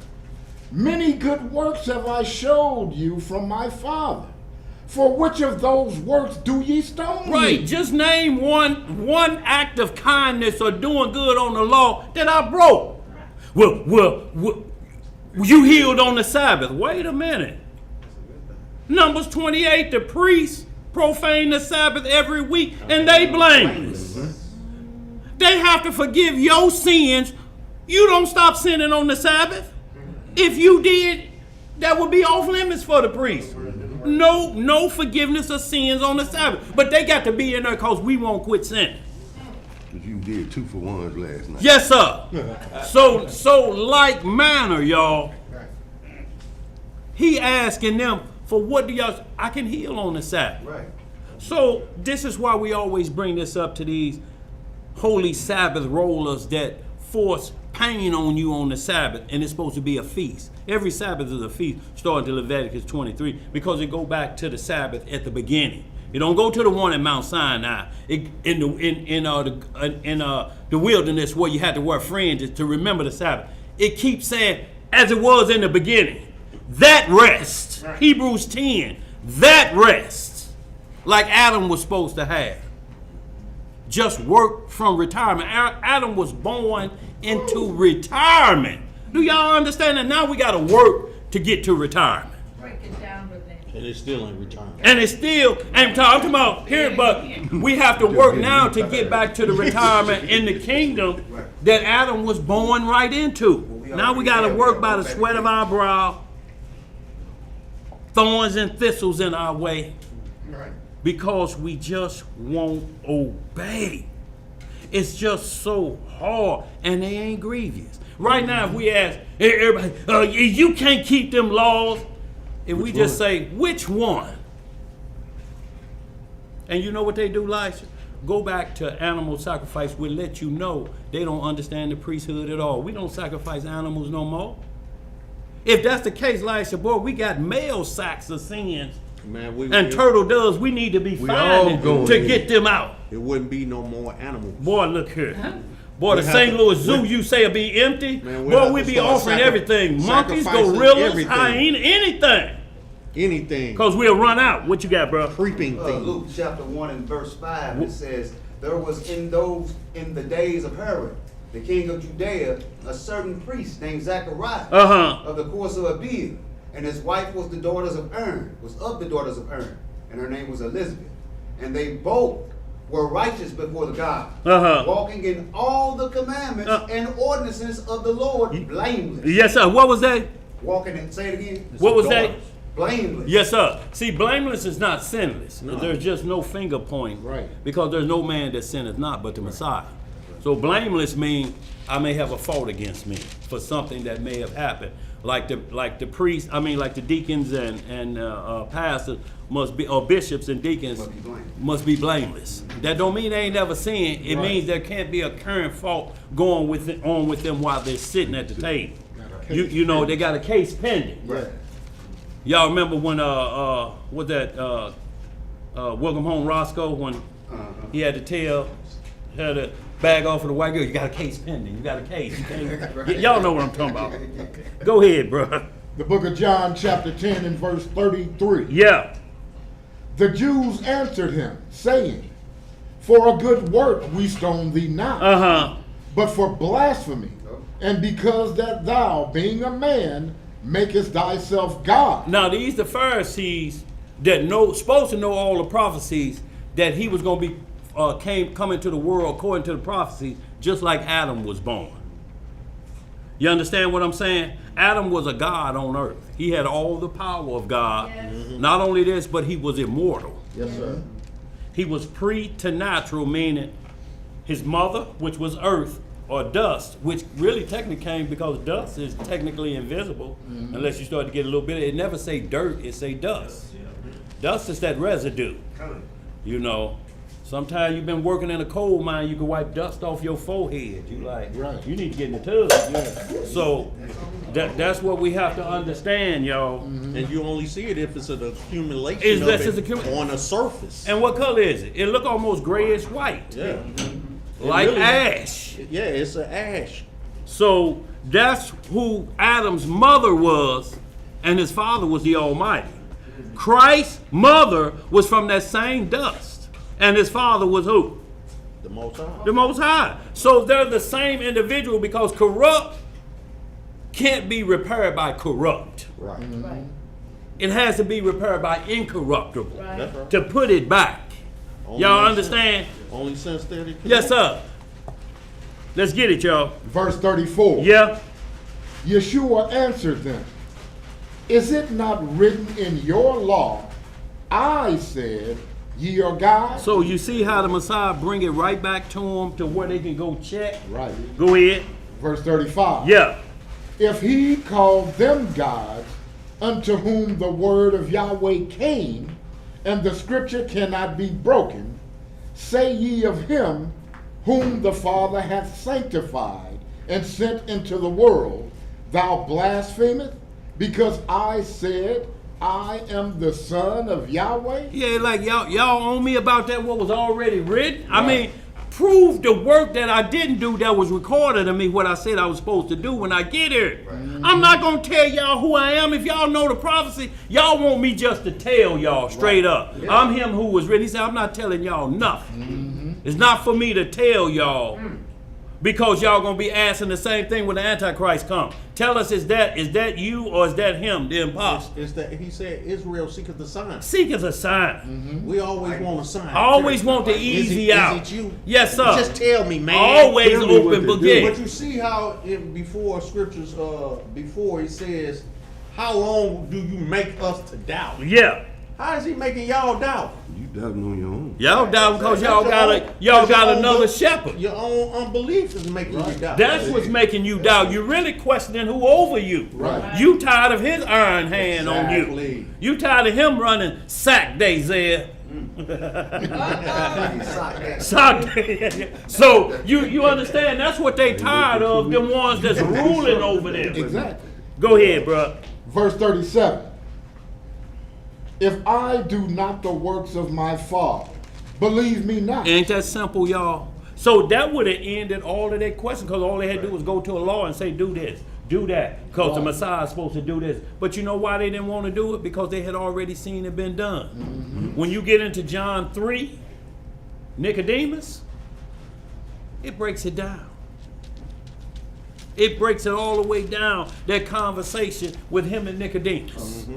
Many good works have I showed you from my Father. For which of those works do ye stone me? Right. Just name one act of kindness or doing good on the law that I broke. Well, you healed on the Sabbath. Wait a minute. Numbers 28, the priests profane the Sabbath every week, and they blameless. They have to forgive your sins. You don't stop sinning on the Sabbath. If you did, that would be off limits for the priest. No forgiveness of sins on the Sabbath. But they got to be in there because we won't quit sinning. But you did 2 for 1s last night. Yes, sir. So like manner, y'all. He asking them, for what do y'all, I can heal on the Sabbath. Right. So this is why we always bring this up to these holy Sabbath rollers that force pain on you on the Sabbath, and it's supposed to be a feast. Every Sabbath is a feast, starting to Leviticus 23, because it go back to the Sabbath at the beginning. It don't go to the one at Mount Sinai. In the wilderness where you had to wear fringes to remember the Sabbath. It keeps saying, as it was in the beginning. That rest, right. Hebrews 10, that rest, like Adam was supposed to have. Just work from retirement. Adam was born into retirement. Do y'all understand that? Now we got to work to get to retirement. Break it down with that. And it's still in retirement. And it's still, I'm talking about here, but we have to work now to get back to the retirement in the kingdom that Adam was born right into. Now we got to work by the sweat of our brow. Thorns and thistles in our way, because we just won't obey. It's just so hard, and they ain't grievous. Right now, if we ask everybody, you can't keep them laws, if we just say, which one? And you know what they do, Elisha? Go back to animal sacrifice. We'll let you know they don't understand the priesthood at all. We don't sacrifice animals no more. If that's the case, Elisha, boy, we got male sacks of sins. Man, and turtle doves, we need to be finding to get them out. It wouldn't be no more animals. Boy, look here. Boy, the St. Louis Zoo, you say it'll be empty? Man, boy, we be offering everything. Monkeys, gorillas, hyenas, anything. Anything. Because we'll run out. What you got, bro? Creeping things. Luke chapter 1 and verse 5, it says, there was in the days of Herod, the king of Judea, a certain priest named Zachariah of the course of Abia, and his wife was the daughters of Aaron, and her name was Elizabeth. And they both were righteous before the God, walking in all the commandments and ordinances of the Lord, blameless. Yes, sir. What was that? Walking in, say it again. What was that? Blameless. Yes, sir. See, blameless is not sinless. No. There's just no finger pointing. Right. Because there's no man that sinneth not but the Messiah. So blameless means I may have a fault against me for something that may have happened. Like the priests, like the deacons and pastors must be, or bishops and deacons must be blameless. That don't mean they ain't never sinned. It means there can't be a current fault going on with them while they're sitting at the table. You know, they got a case pending. Right. Y'all remember when Welcome Home Roscoe, when he had to had to bag off of the white girl, you got a case pending. You got a case. Y'all know what I'm talking about. Go ahead, bro. The book of John, chapter 10 and verse 33. Yeah. The Jews answered him, saying, for a good work we stone thee not, but for blasphemy, and because that thou, being a man, makest thyself God. Now these the Pharisees that supposed to know all the prophecies that he was going to be coming to the world according to the prophecies, just like Adam was born. You understand what I'm saying? Adam was a God on earth. He had all the power of God. Yes. Not only this, but he was immortal. Yes, sir. He was preternatural, meaning his mother, which was earth, or dust, which really technically came because dust is technically invisible, unless you start to get a little bit. It never say dirt, it say dust. Dust is that residue. You know, sometimes you've been working in a coal mine, you can wipe dust off your forehead. You you need to get in the tub. Yeah. So that's what we have to understand, y'all. And you only see it if it's an accumulation on a surface. And what color is it? It look almost grayish white. Yeah. Like really, ash. Yeah, it's an ash. So that's who Adam's mother was, and his father was the Almighty. Christ's mother was from that same dust. And his father was who? The Most High. The Most High. So they're the same individual because corrupt can't be repaired by corrupt. Right. Right. It has to be repaired by incorruptible. Right. That's right. To put it back. Only Y'all makes understand? sense. Only sense that it can. Yes, sir. Let's get it, y'all. Verse 34. Yeah. Yeshua answered them, is it not written in your law, I said, ye are gods? So you see how the Messiah bring it right back to them to where they can go check? Right. Go ahead. Verse 35. Yeah. If he called them gods, unto whom the word of Yahweh came, and the scripture cannot be broken, say ye of him whom the Father hath sanctified and sent into the world, thou blasphemest, because I said, I am the son of Yahweh? Yeah, like y'all on me about that what was already written. I mean, prove the work that I didn't do that was recorded of me, what I said I was supposed to do when I get here. Right. I'm not going to tell y'all who I am. If y'all know the prophecy, y'all want me just to tell y'all straight up. Yeah. I'm him who was written. He said, I'm not telling y'all nothing. Mm-hmm. It's not for me to tell y'all because y'all going to be asking the same thing when the Antichrist comes. Tell us, is that you or is that him, the imposter? It's that he said Israel seeketh a sign. Seeketh a sign. Mm-hmm. We always want a sign. I always want the easy out. Is it you? Yes, sir. Just tell me, man. Always open book. But you see how before scriptures, before it says, how long do you make us to doubt? Yeah. How is he making y'all doubt? You doubting on your own. Y'all doubt because y'all got another shepherd. Your own unbelief is making you doubt. That's what's making you doubt. You're really questioning who over you. Right. You tired of his iron hand on you. You tired of him running sack day there. Sock day. So you understand that's what they tired of, them ones that's ruling over them. Exactly. Go ahead, bro. Verse 37. If I do not the works of my Father, believe me not. Ain't that simple, y'all? So that would have ended all of their questions because all they had to do was go to a law and say, do this, do that, because the Messiah is supposed to do this. But you know why they didn't want to do it? Because they had already seen it been done. Mm-hmm. When you get into John 3, Nicodemus, it breaks it down. It breaks it all the way down, that conversation with him and Nicodemus. Mm-hmm.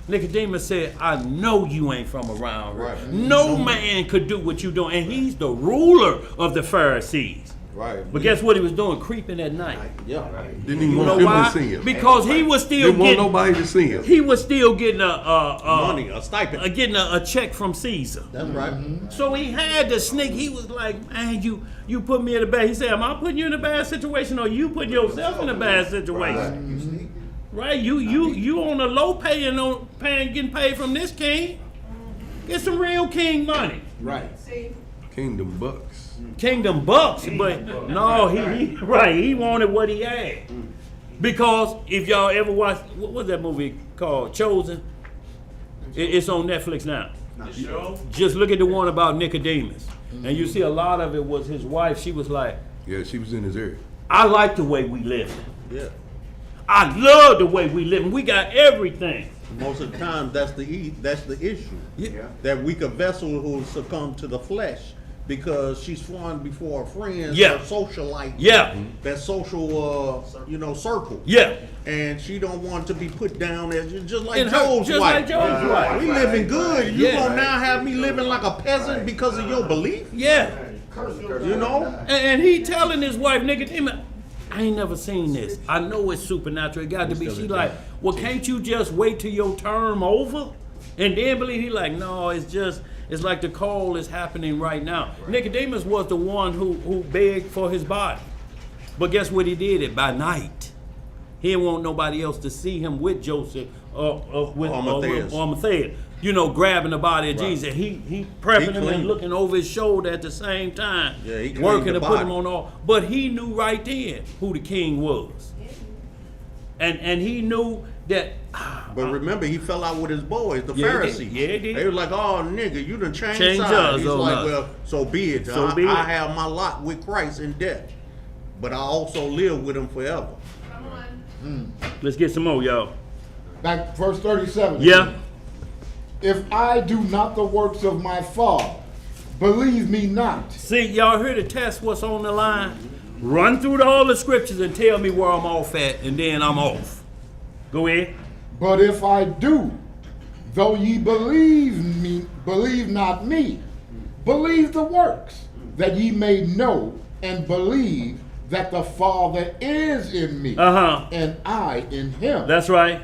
Nicodemus said, I know you ain't from around here. Right. No man could do what you doing. And he's the ruler of the Pharisees. Right. But guess what he was doing? Creeping at night. Yeah. Right. Didn't even want them to see him. Because he was still didn't want nobody to see him. He was still getting money, a stipend. Getting a check from Caesar. That's right. Mm-hmm. So he had to sneak. He was like, man, you put me in a bad. He said, am I putting you in a bad situation or you putting yourself in a bad situation? Right. Mm-hmm. Right, you on a low pay and getting paid from this king. Get some real king money. Right. See? Kingdom bucks. Kingdom bucks, but no, he wanted what he had. Because if y'all ever watch, what was that movie called? Chosen. It's on Netflix now. Just look at the one about Nicodemus, and you see a lot of it was his wife. She was like, yeah, she was in his area. I like the way we live. Yeah. I love the way we live. We got everything. Most of the time, that's the issue. Yeah. That weaker vessel who succumb to the flesh because she's flying before her friends, yeah. her socialite, yeah, that social, circle, yeah, and she don't want to be put down as just like Job's wife. Like Job's wife. We living good. You gonna now have me living like a peasant because of your belief? Yeah, you know. And he telling his wife, Nicodemus, I ain't never seen this. I know it's supernatural. It got to be. She like, well, can't you just wait till your term over and then believe? He like, no, it's like the call is happening right now. Right. Nicodemus was the one who begged for his body. But guess what he did it by night. He didn't want nobody else to see him with Joseph or Matthias. Grabbing the body of Jesus. He prepping him and looking over his shoulder at the same time. Yeah, he working to put him on all. But he knew right then who the king was. And he knew that. But remember, he fell out with his boys, the Pharisees. Yeah, he did. They were like, oh, nigga, you done changed us. He's like, well, so be it. I have my lot with Christ in death. But I also live with him forever. Come on. Let's get some more, y'all. Back verse 37. Yeah. if I do not the works of my Father, believe me not. See, y'all heard the test what's on the line? Run through all the scriptures and tell me where I'm off at, and then I'm off. Go ahead. But if I do, though ye believe not me, believe the works, that ye may know and believe that the Father is in me, and I in him. That's right.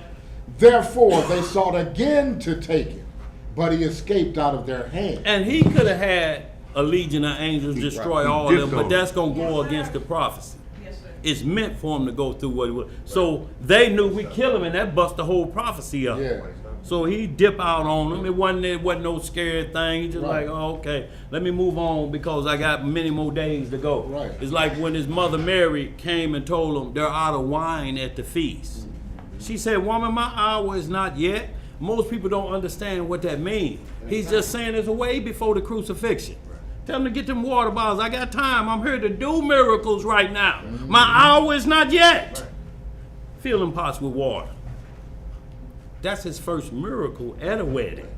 Therefore they sought again to take him, but he escaped out of their hand. And he could have had a legion of angels destroy all of them, but that's going to go against the prophecy. Yes, sir. It's meant for him to go through what he was. So they knew we kill him, and that bust the whole prophecy up. Yeah. So he dip out on them. It wasn't no scary thing. He just Right. like, oh, okay, let me move on because I got many more days to go. Right. It's like when his mother Mary came and told him they're out of wine at the feast. She said, woman, my hour is not yet. Most people don't understand what that means. He's just saying it's way before the crucifixion. Tell him to get them water bottles. I got time. I'm here to do miracles right now. My hour is not yet. Filling pots with water. That's his first miracle at a wedding.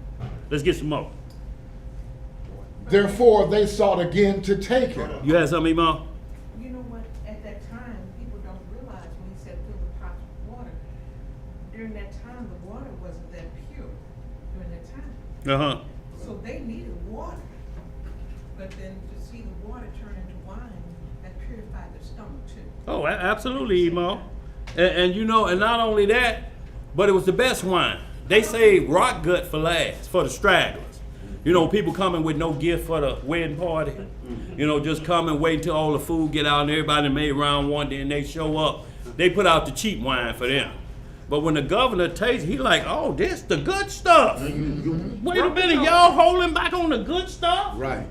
Let's get some more. Therefore they sought again to take him. You had something, Imam? You know what, at that time, people don't realize when he said fill the pots with water, during that time, the water wasn't that pure during that time. So they needed water. But then to see the water turn into wine, that purified their stomach too. Oh, absolutely, Imam. And you know, and not only that, but it was the best wine. They saved rock gut for last, for the stragglers. You know, people coming with no gift for the wedding party. You know, just come and wait until all the food get out and everybody made round one, then they show up. They put out the cheap wine for them. But when the governor tastes, he like, oh, this the good stuff. Wait a minute, y'all holding back on the good stuff? Right.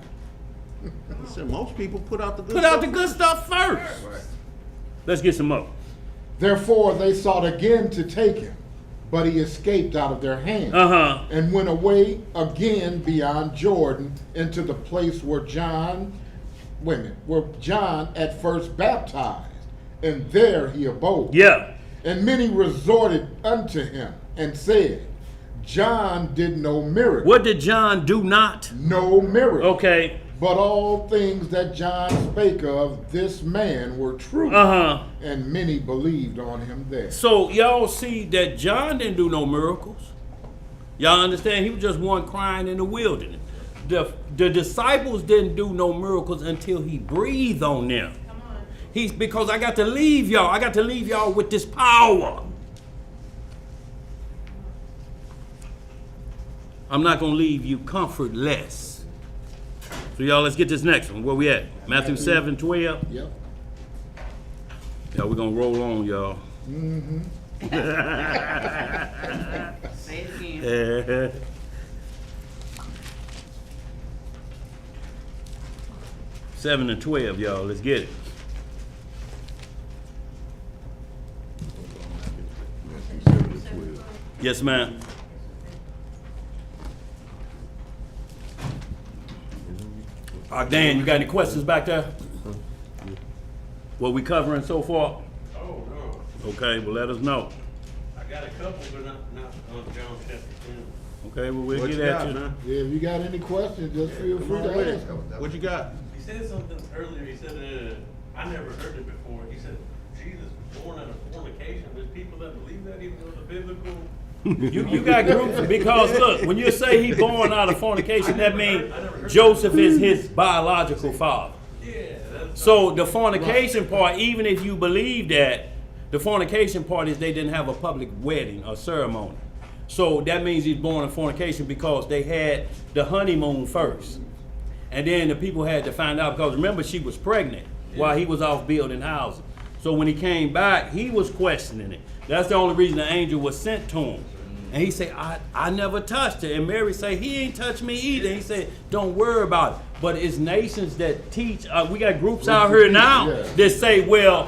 I said most people put out the good Put stuff. out the good stuff first. Let's get some more. Therefore they sought again to take him, but he escaped out of their hand, and went away again beyond Jordan into the place where John at first baptized, and there he abode. Yeah. And many resorted unto him and said, John did no miracle. What did John do not? No miracle. Okay. But all things that John spake of this man were true. And many believed on him there. So y'all see that John didn't do no miracles. Y'all understand? He was just one crying in the wilderness. The disciples didn't do no miracles until he breathed on them. Because I got to leave y'all. I got to leave y'all with this power. I'm not going to leave you comfortless. So y'all, let's get this next one. Where we at? Matthew 7:12. Yep. Y'all, we're going to roll on, y'all. Say it again. 7 and 12, y'all. Let's get it. Yes, ma'am. Dan, you got any questions back there? What we covering so far? Oh, no. Okay, well, let us know. I got a couple, but not on John chapter 10. Okay, well, we'll What get you at got, you. man? Yeah, if you got any questions, just feel free Come on with to it. ask. What you got? He said something earlier. He said, I never heard it before. He said, Jesus was born out of fornication. There's people that believe that, even though the biblical. You got groups, because look, when you say he born out of fornication, that means Joseph is his biological father. Yeah. So the fornication part, even if you believe that, the fornication part is they didn't have a public wedding or ceremony. So that means he's born in fornication because they had the honeymoon first. And then the people had to find out, because remember, she was pregnant while he was off building houses. So when he came back, he was questioning it. That's the only reason the angel was sent to him. And he said, I never touched her. And Mary said, he ain't touched me either. He said, don't worry about it. But it's nations that teach. We got groups out here now that say, well,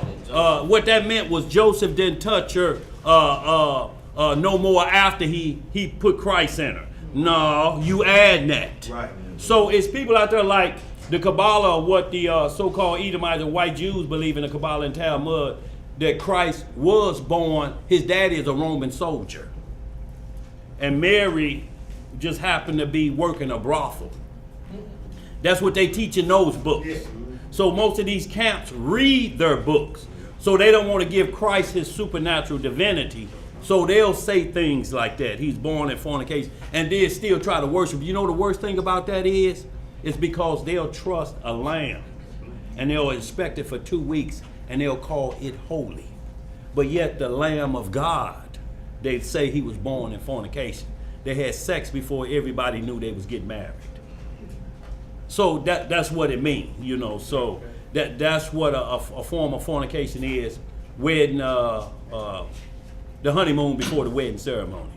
what that meant was Joseph didn't touch her no more after he put Christ in her. No, you add that. Right. So it's people out there like the Kabbalah, or what the so-called Edomites and white Jews believe in the Kabbalah and Talmud, that Christ was born, his daddy is a Roman soldier. And Mary just happened to be working a brothel. That's what they teach in those books. So most of these camps read their books. So they don't want to give Christ his supernatural divinity. So they'll say things like that. He's born in fornication. And they still try to worship. You know the worst thing about that is? It's because they'll trust a lamb. And they'll inspect it for 2 weeks. And they'll call it holy. But yet the Lamb of God, they say he was born in fornication. They had sex before everybody knew they was getting married. So that's what it means, you know. So that's what a form of fornication is. Wedding, the honeymoon before the wedding ceremony.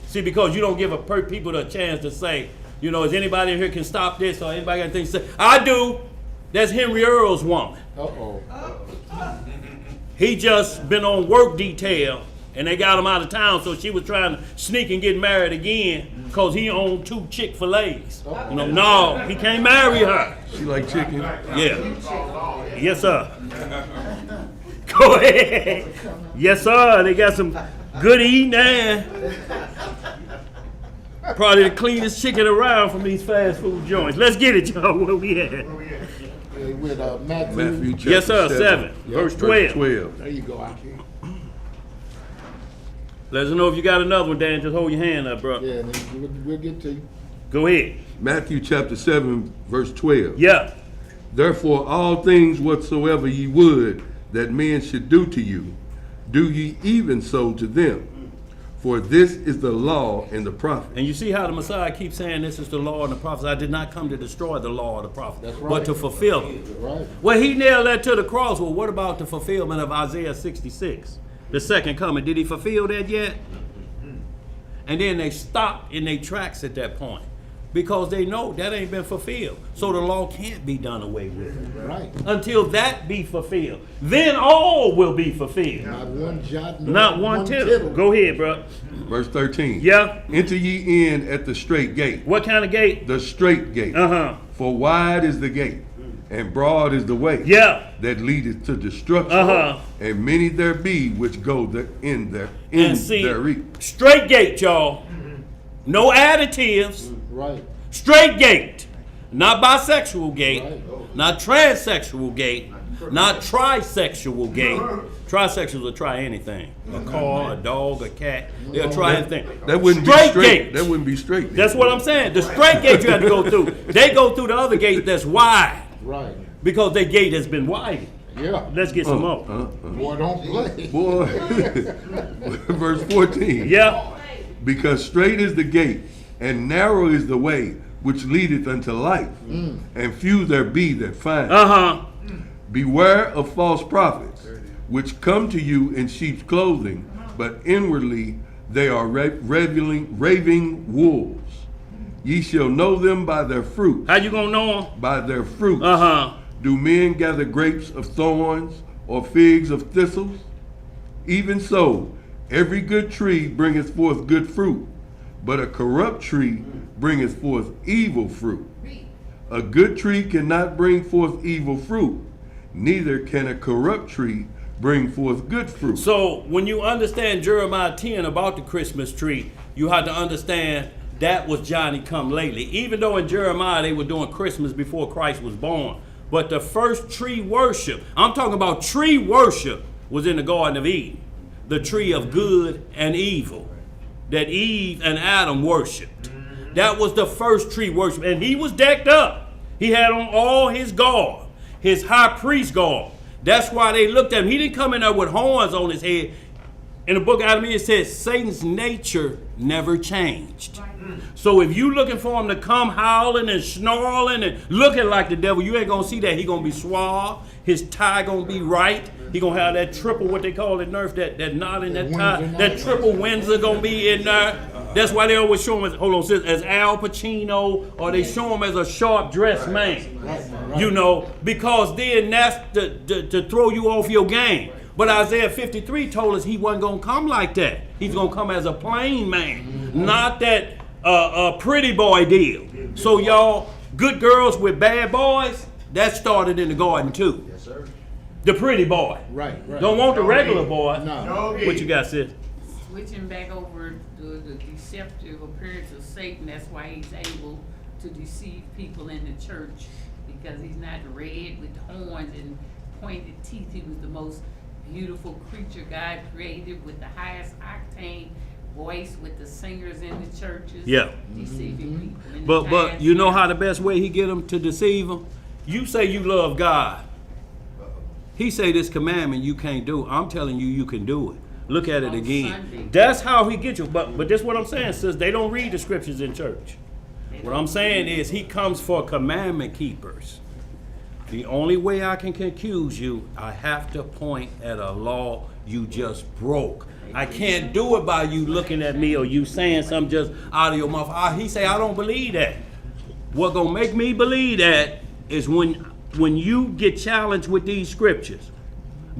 See, because you don't give people a chance to say, you know, is anybody in here can stop this, or anybody got anything to say? I do. That's Henry Earl's woman. He just been on work detail, and they got him out of town, so she was trying to sneak and get married again because he owned 2 Chick-fil-A's. You know, no, he can't marry her. She like chicken? Yeah. Yes, sir. Go ahead. Yes, sir. They got some good eating there. Probably the cleanest chicken around from these fast food joints. Let's get it, y'all. Where we at? With Matthew chapter yes, sir. 7 verse 12. There you go, Aki. Let us know if you got another one, Dan. Just hold your hand up, bro. Yeah, we'll get to you. Go ahead. Matthew chapter 7 verse 12. Yeah. Therefore all things whatsoever ye would that men should do to you, do ye even so to them. For this is the law and the prophet. And you see how the Messiah keeps saying this is the law and the prophets. I did not come to destroy the law or the prophets, That's right. but to fulfill it. Right. Well, he nailed that to the cross. Well, what about the fulfillment of Isaiah 66? The second coming. Did he fulfill that yet? And then they stopped in their tracks at that point because they know that ain't been fulfilled. So the law can't be done away with. Right. Until that be fulfilled. Then all will be fulfilled. Not one jot, Not one tittle. Go ahead, bro. Verse 13. Yeah. Enter ye in at the straight gate. What kind of gate? The straight gate. For wide is the gate, and broad is the way that leadeth to destruction. And many there be which go in there. Straight gate, y'all. No additives. Right. Straight gate. Not bisexual gate. Right. Not transsexual gate. Not trisexual gate. Trisexuals will try anything. A car, a dog, a cat. They'll try anything. That wouldn't straight be straight. Gate. That wouldn't be straight. That's what I'm saying. The straight gate you have to go through. They go through the other gate that's wide. Right. Because their gate has been widened. Yeah. Let's get some more. Boy, don't play. Boy. Verse 14. Yeah. Because straight is the gate, and narrow is the way which leadeth unto life, and few there be that find it. Beware of false prophets, which come to you in sheep's clothing, but inwardly they are raving wolves. Ye shall know them by their fruit. How you gonna know them? By their fruit. Do men gather grapes of thorns, or figs of thistles? Even so, every good tree bringeth forth good fruit, but a corrupt tree bringeth forth evil fruit. A good tree cannot bring forth evil fruit, neither can a corrupt tree bring forth good fruit. So when you understand Jeremiah 10 about the Christmas tree, you have to understand that was Johnny come lately. Even though in Jeremiah they were doing Christmas before Christ was born. But the first tree worship, I'm talking about tree worship, was in the Garden of Eden. The tree of good and evil that Eve and Adam worshipped. That was the first tree worship. And he was decked up. He had on all his garb, his high priest garb. That's why they looked at him. He didn't come in there with horns on his head. In the book of Adam, it says Satan's nature never changed. So if you looking for him to come howling and snarling and looking like the devil, you ain't going to see that. He going to be suave. His tie going to be right. He going to have that triple, what they call it, nerf, that knot in that tie. That triple Windsor going to be in there. That's why they always show him as, hold on, sis, as Al Pacino, or they show him as a sharp-dressed man. You know, because then that's to throw you off your game. But Isaiah 53 told us he wasn't going to come like that. He's going to come as a plain man, not that pretty boy deal. So y'all, good girls with bad boys, that started in the garden too. Yes, sir. The pretty boy. Right. Don't want the regular boy. No. What you got, sis? Switching back over to the deceptive appearance of Satan, that's why he's able to deceive people in the church, because he's not red with horns and pointed teeth. He was the most beautiful creature God created, with the highest octane voice, with the singers in the churches. Yeah. Deceiving people. But you know how the best way he get them to deceive them? You say you love God. He say this commandment you can't do. I'm telling you, you can do it. Look at it again. Sunday. That's how he gets you. But this is what I'm saying, sis. They don't read the scriptures in church. What I'm saying is he comes for commandment keepers. The only way I can accuse you, I have to point at a law you just broke. I can't do it by you looking at me or you saying something just out of your mouth. He say, I don't believe that. What gonna make me believe that is when you get challenged with these scriptures.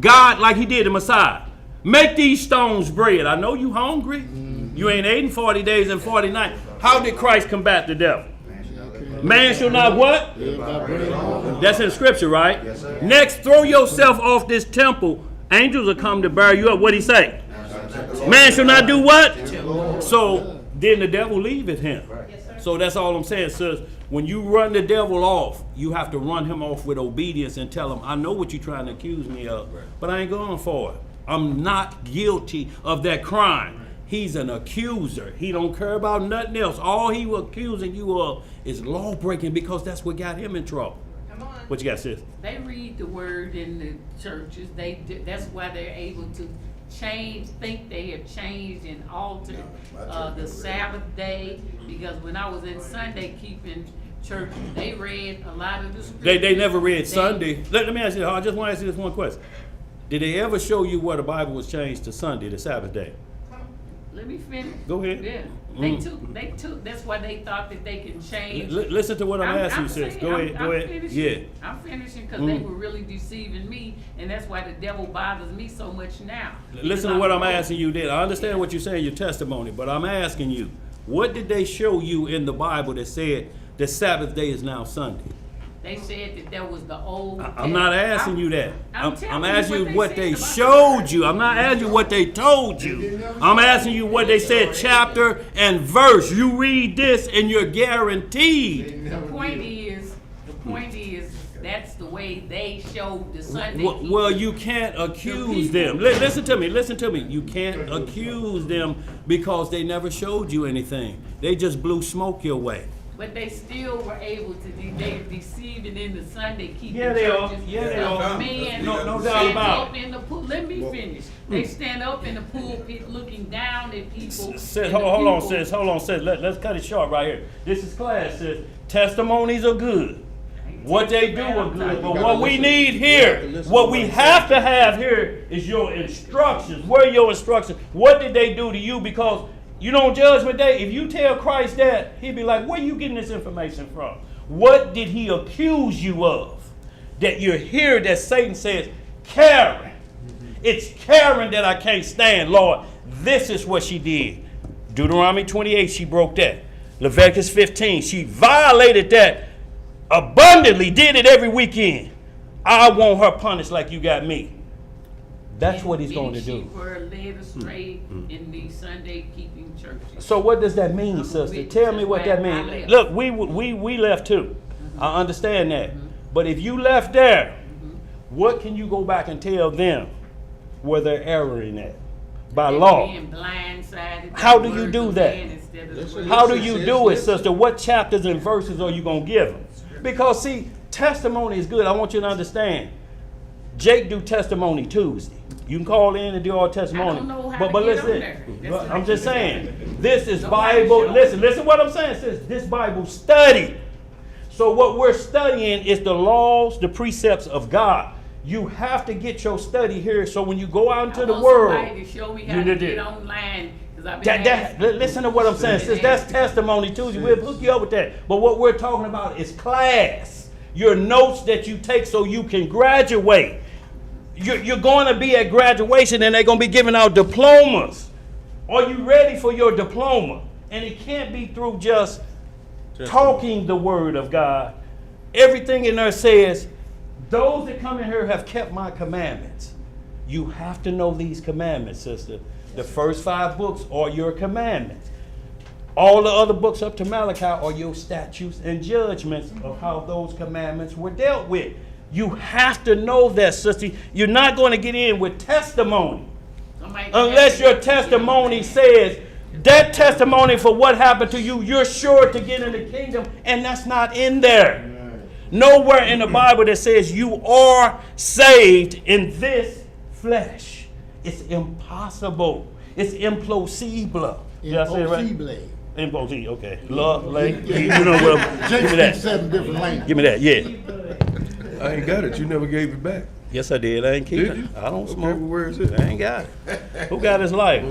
God, like he did the Messiah, make these stones bread. I know you hungry. You ain't eaten 40 days and 40 nights. How did Christ combat the devil? Man shall not what? That's in scripture, right? Yes, sir. Next, throw yourself off this temple. Angels will come to bear you up. What'd he say? Man shall not do what? So then the devil leaveth him. So that's all I'm saying, sis. When you run the devil off, you have to run him off with obedience and tell him, I know what you're trying to accuse me of, but I ain't going for it. I'm not guilty of that crime. He's an accuser. He don't care about nothing else. All he was accusing you of is law breaking, because that's what got him in trouble. Come on. What you got, sis? They read the word in the churches. That's why they're able to think they have changed and altered the Sabbath day. Because when I was in Sunday keeping church, they read a lot of the scriptures. They never read Sunday. Let me ask you, I just want to ask you this one question. Did they ever show you where the Bible was changed to Sunday, the Sabbath day? Let me finish. Go ahead. Yeah. They took, that's why they thought that they can change. Listen to what I'm asking you, sis. Go ahead. Finishing. Yeah. I'm finishing because they were really deceiving me, and that's why the devil bothers me so much now. Listen to what I'm asking you then. I understand what you're saying, your testimony, but I'm asking you, what did they show you in the Bible that said the Sabbath day is now Sunday? They said that was the old. I'm not asking you that. I'm asking you what they said showed you. I'm not asking you what they told you. I'm asking you what they said, chapter and verse. You read this and you're guaranteed. The point is, that's the way they showed the Sunday. Well, you can't accuse them. Listen to me. You can't accuse them because they never showed you anything. They just blew smoke your way. But they still were able to, they deceiving in the Sunday keeping Yeah, they are. churches. Yeah, they are. Man, No doubt about up in the pool. Let me finish. They stand up in the pulpit looking down at people. Sis, hold on, sis. Let's cut it short right here. This is class, sis. Testimonies are good. What they do are good. But what we need here, what we have to have here is your instructions. Where are your instructions? What did they do to you? Because you know, on Judgment Day, if you tell Christ that, he'd be like, where are you getting this information from? What did he accuse you of? That you're here that Satan says, Karen. It's Karen that I can't stand, Lord. This is what she did. Deuteronomy 28, she broke that. Leviticus 15, she violated that abundantly, did it every weekend. I want her punished like you got me. That's what he's going to do. Sheep were led astray in the Sunday keeping churches. So what does that mean, sister? Tell me what that means. Look, we left too. I understand that. But if you left there, what can you go back and tell them where they're erring at? By law. Being blindsided. How do you do that? How do you do it, sister? What chapters and verses are you going to give them? Because see, testimony is good. I want you to understand. Jake do testimony Tuesday. You can call in and do our testimony. I don't know how but to get listen, on there. I'm just saying, this is Bible. Listen what I'm saying. Sis, this Bible study. So what we're studying is the laws, the precepts of God. You have to get your study here. So when you go out into the world, somebody to show me how to get online. Listen to what I'm saying. Sis, that's testimony Tuesday. We'll hook you up with that. But what we're talking about is class. Your notes that you take so you can graduate. You're going to be at graduation and they're going to be giving out diplomas. Are you ready for your diploma? And it can't be through just talking the word of God. Everything in there says, those that come in here have kept my commandments. You have to know these commandments, sister. The first 5 books are your commandments. All the other books up to Malachi are your statutes and judgments of how those commandments were dealt with. You have to know that, sister. You're not going to get in with testimony unless your testimony says that testimony for what happened to you, you're sure to get in the kingdom, and that's not in there. Nowhere in the Bible that says you are saved in this flesh. It's impossible. It's impossible. Did I say it right? Impossible, okay. Love, like, you know what? Give me that. 7 different languages. Give me that, yeah. I ain't got it. You never gave it back. Yes, I did. I ain't keep it. I don't smoke. Okay, where is it? I ain't got it. Who got his life?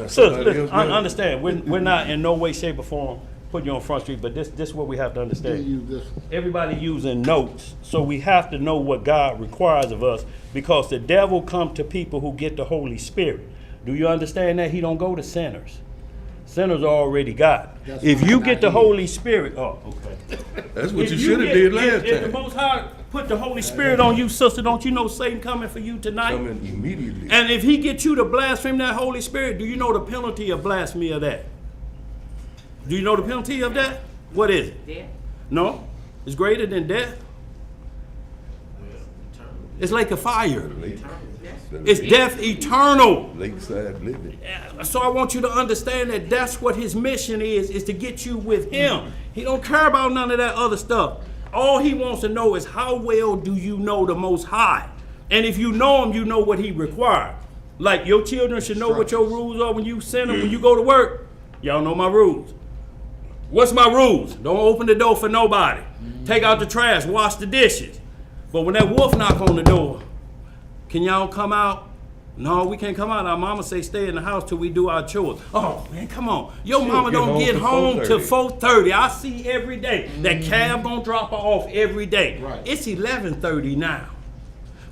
So, listen, understand, we're not in no way, shape, or form putting you on Front Street, but this is what we have to understand. Everybody using notes, so we have to know what God requires of us, because the devil come to people who get the Holy Spirit. Do you understand that? He don't go to sinners. Sinners are already God. If you get the Holy Spirit, oh, okay. That's what you should have did last time. If the Most High put the Holy Spirit on you, sister, don't you know Satan coming for you tonight? Coming immediately. And if he gets you to blaspheme that Holy Spirit, do you know the penalty of blasphemy of that? Do you know the penalty of that? What is it? Death. No, it's greater than death. It's like a fire. It's death eternal. Lakeside living. So I want you to understand that that's what his mission is to get you with him. He don't care about none of that other stuff. All he wants to know is how well do you know the Most High? And if you know him, you know what he requires. Like your children should know what your rules are when you send them, when you go to work. Y'all know my rules. What's my rules? Don't open the door for nobody. Take out the trash, wash the dishes. But when that wolf knock on the door, can y'all come out? No, we can't come out. Our mama say stay in the house till we do our chores. Oh, man, come on. Your mama don't get home till 4:30. I see every day. That cab gonna drop her off every day. Right. It's 11:30 now.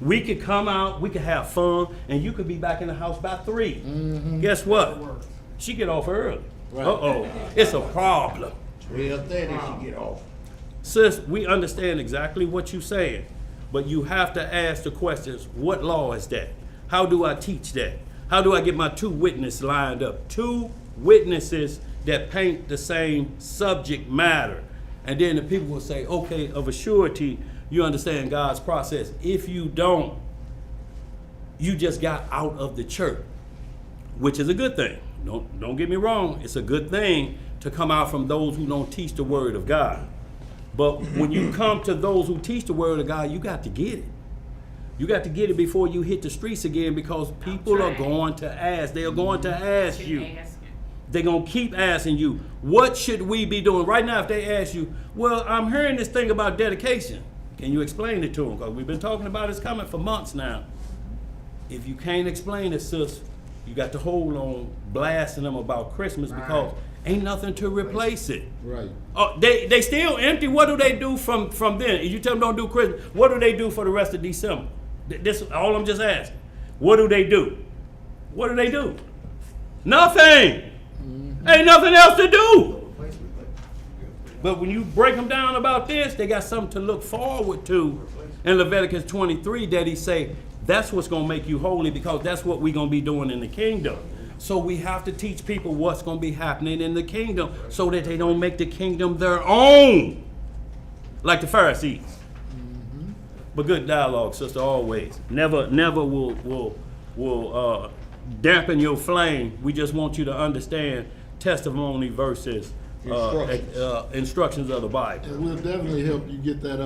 We could come out, we could have fun, and you could be back in the house by 3. Guess what? She get off early. Right. Uh-oh. It's a problem. 12:30 she get off. Sis, we understand exactly what you're saying, but you have to ask the questions, what law is that? How do I teach that? How do I get my 2 witnesses lined up? 2 witnesses that paint the same subject matter. And then the people will say, okay, of a surety, you understand God's process. If you don't, you just got out of the church, which is a good thing. Don't get me wrong. It's a good thing to come out from those who don't teach the word of God. But when you come to those who teach the word of God, you got to get it. You got to get it before you hit the streets again, because people are going to ask. They are going to ask you. They're going to keep asking you, what should we be doing? Right now, if they ask you, well, I'm hearing this thing about dedication. Can you explain it to them? Because we've been talking about it's coming for months now. If you can't explain it, sis, you got to hold on blasting them about Christmas, because ain't nothing to replace it. Right. Oh, they still empty. What do they do from then? If you tell them don't do Christmas, what do they do for the rest of December? This all I'm just asking. What do they do? What do they do? Nothing. Ain't nothing else to do. But when you break them down about this, they got something to look forward to. In Leviticus 23, that he say, that's what's going to make you holy, because that's what we're going to be doing in the kingdom. So we have to teach people what's going to be happening in the kingdom, so that they don't make the kingdom their own, like the Pharisees. But good dialogue, sister, always. Never will dampen your flame. We just want you to understand testimony versus instructions of the Bible. And we'll definitely help you get that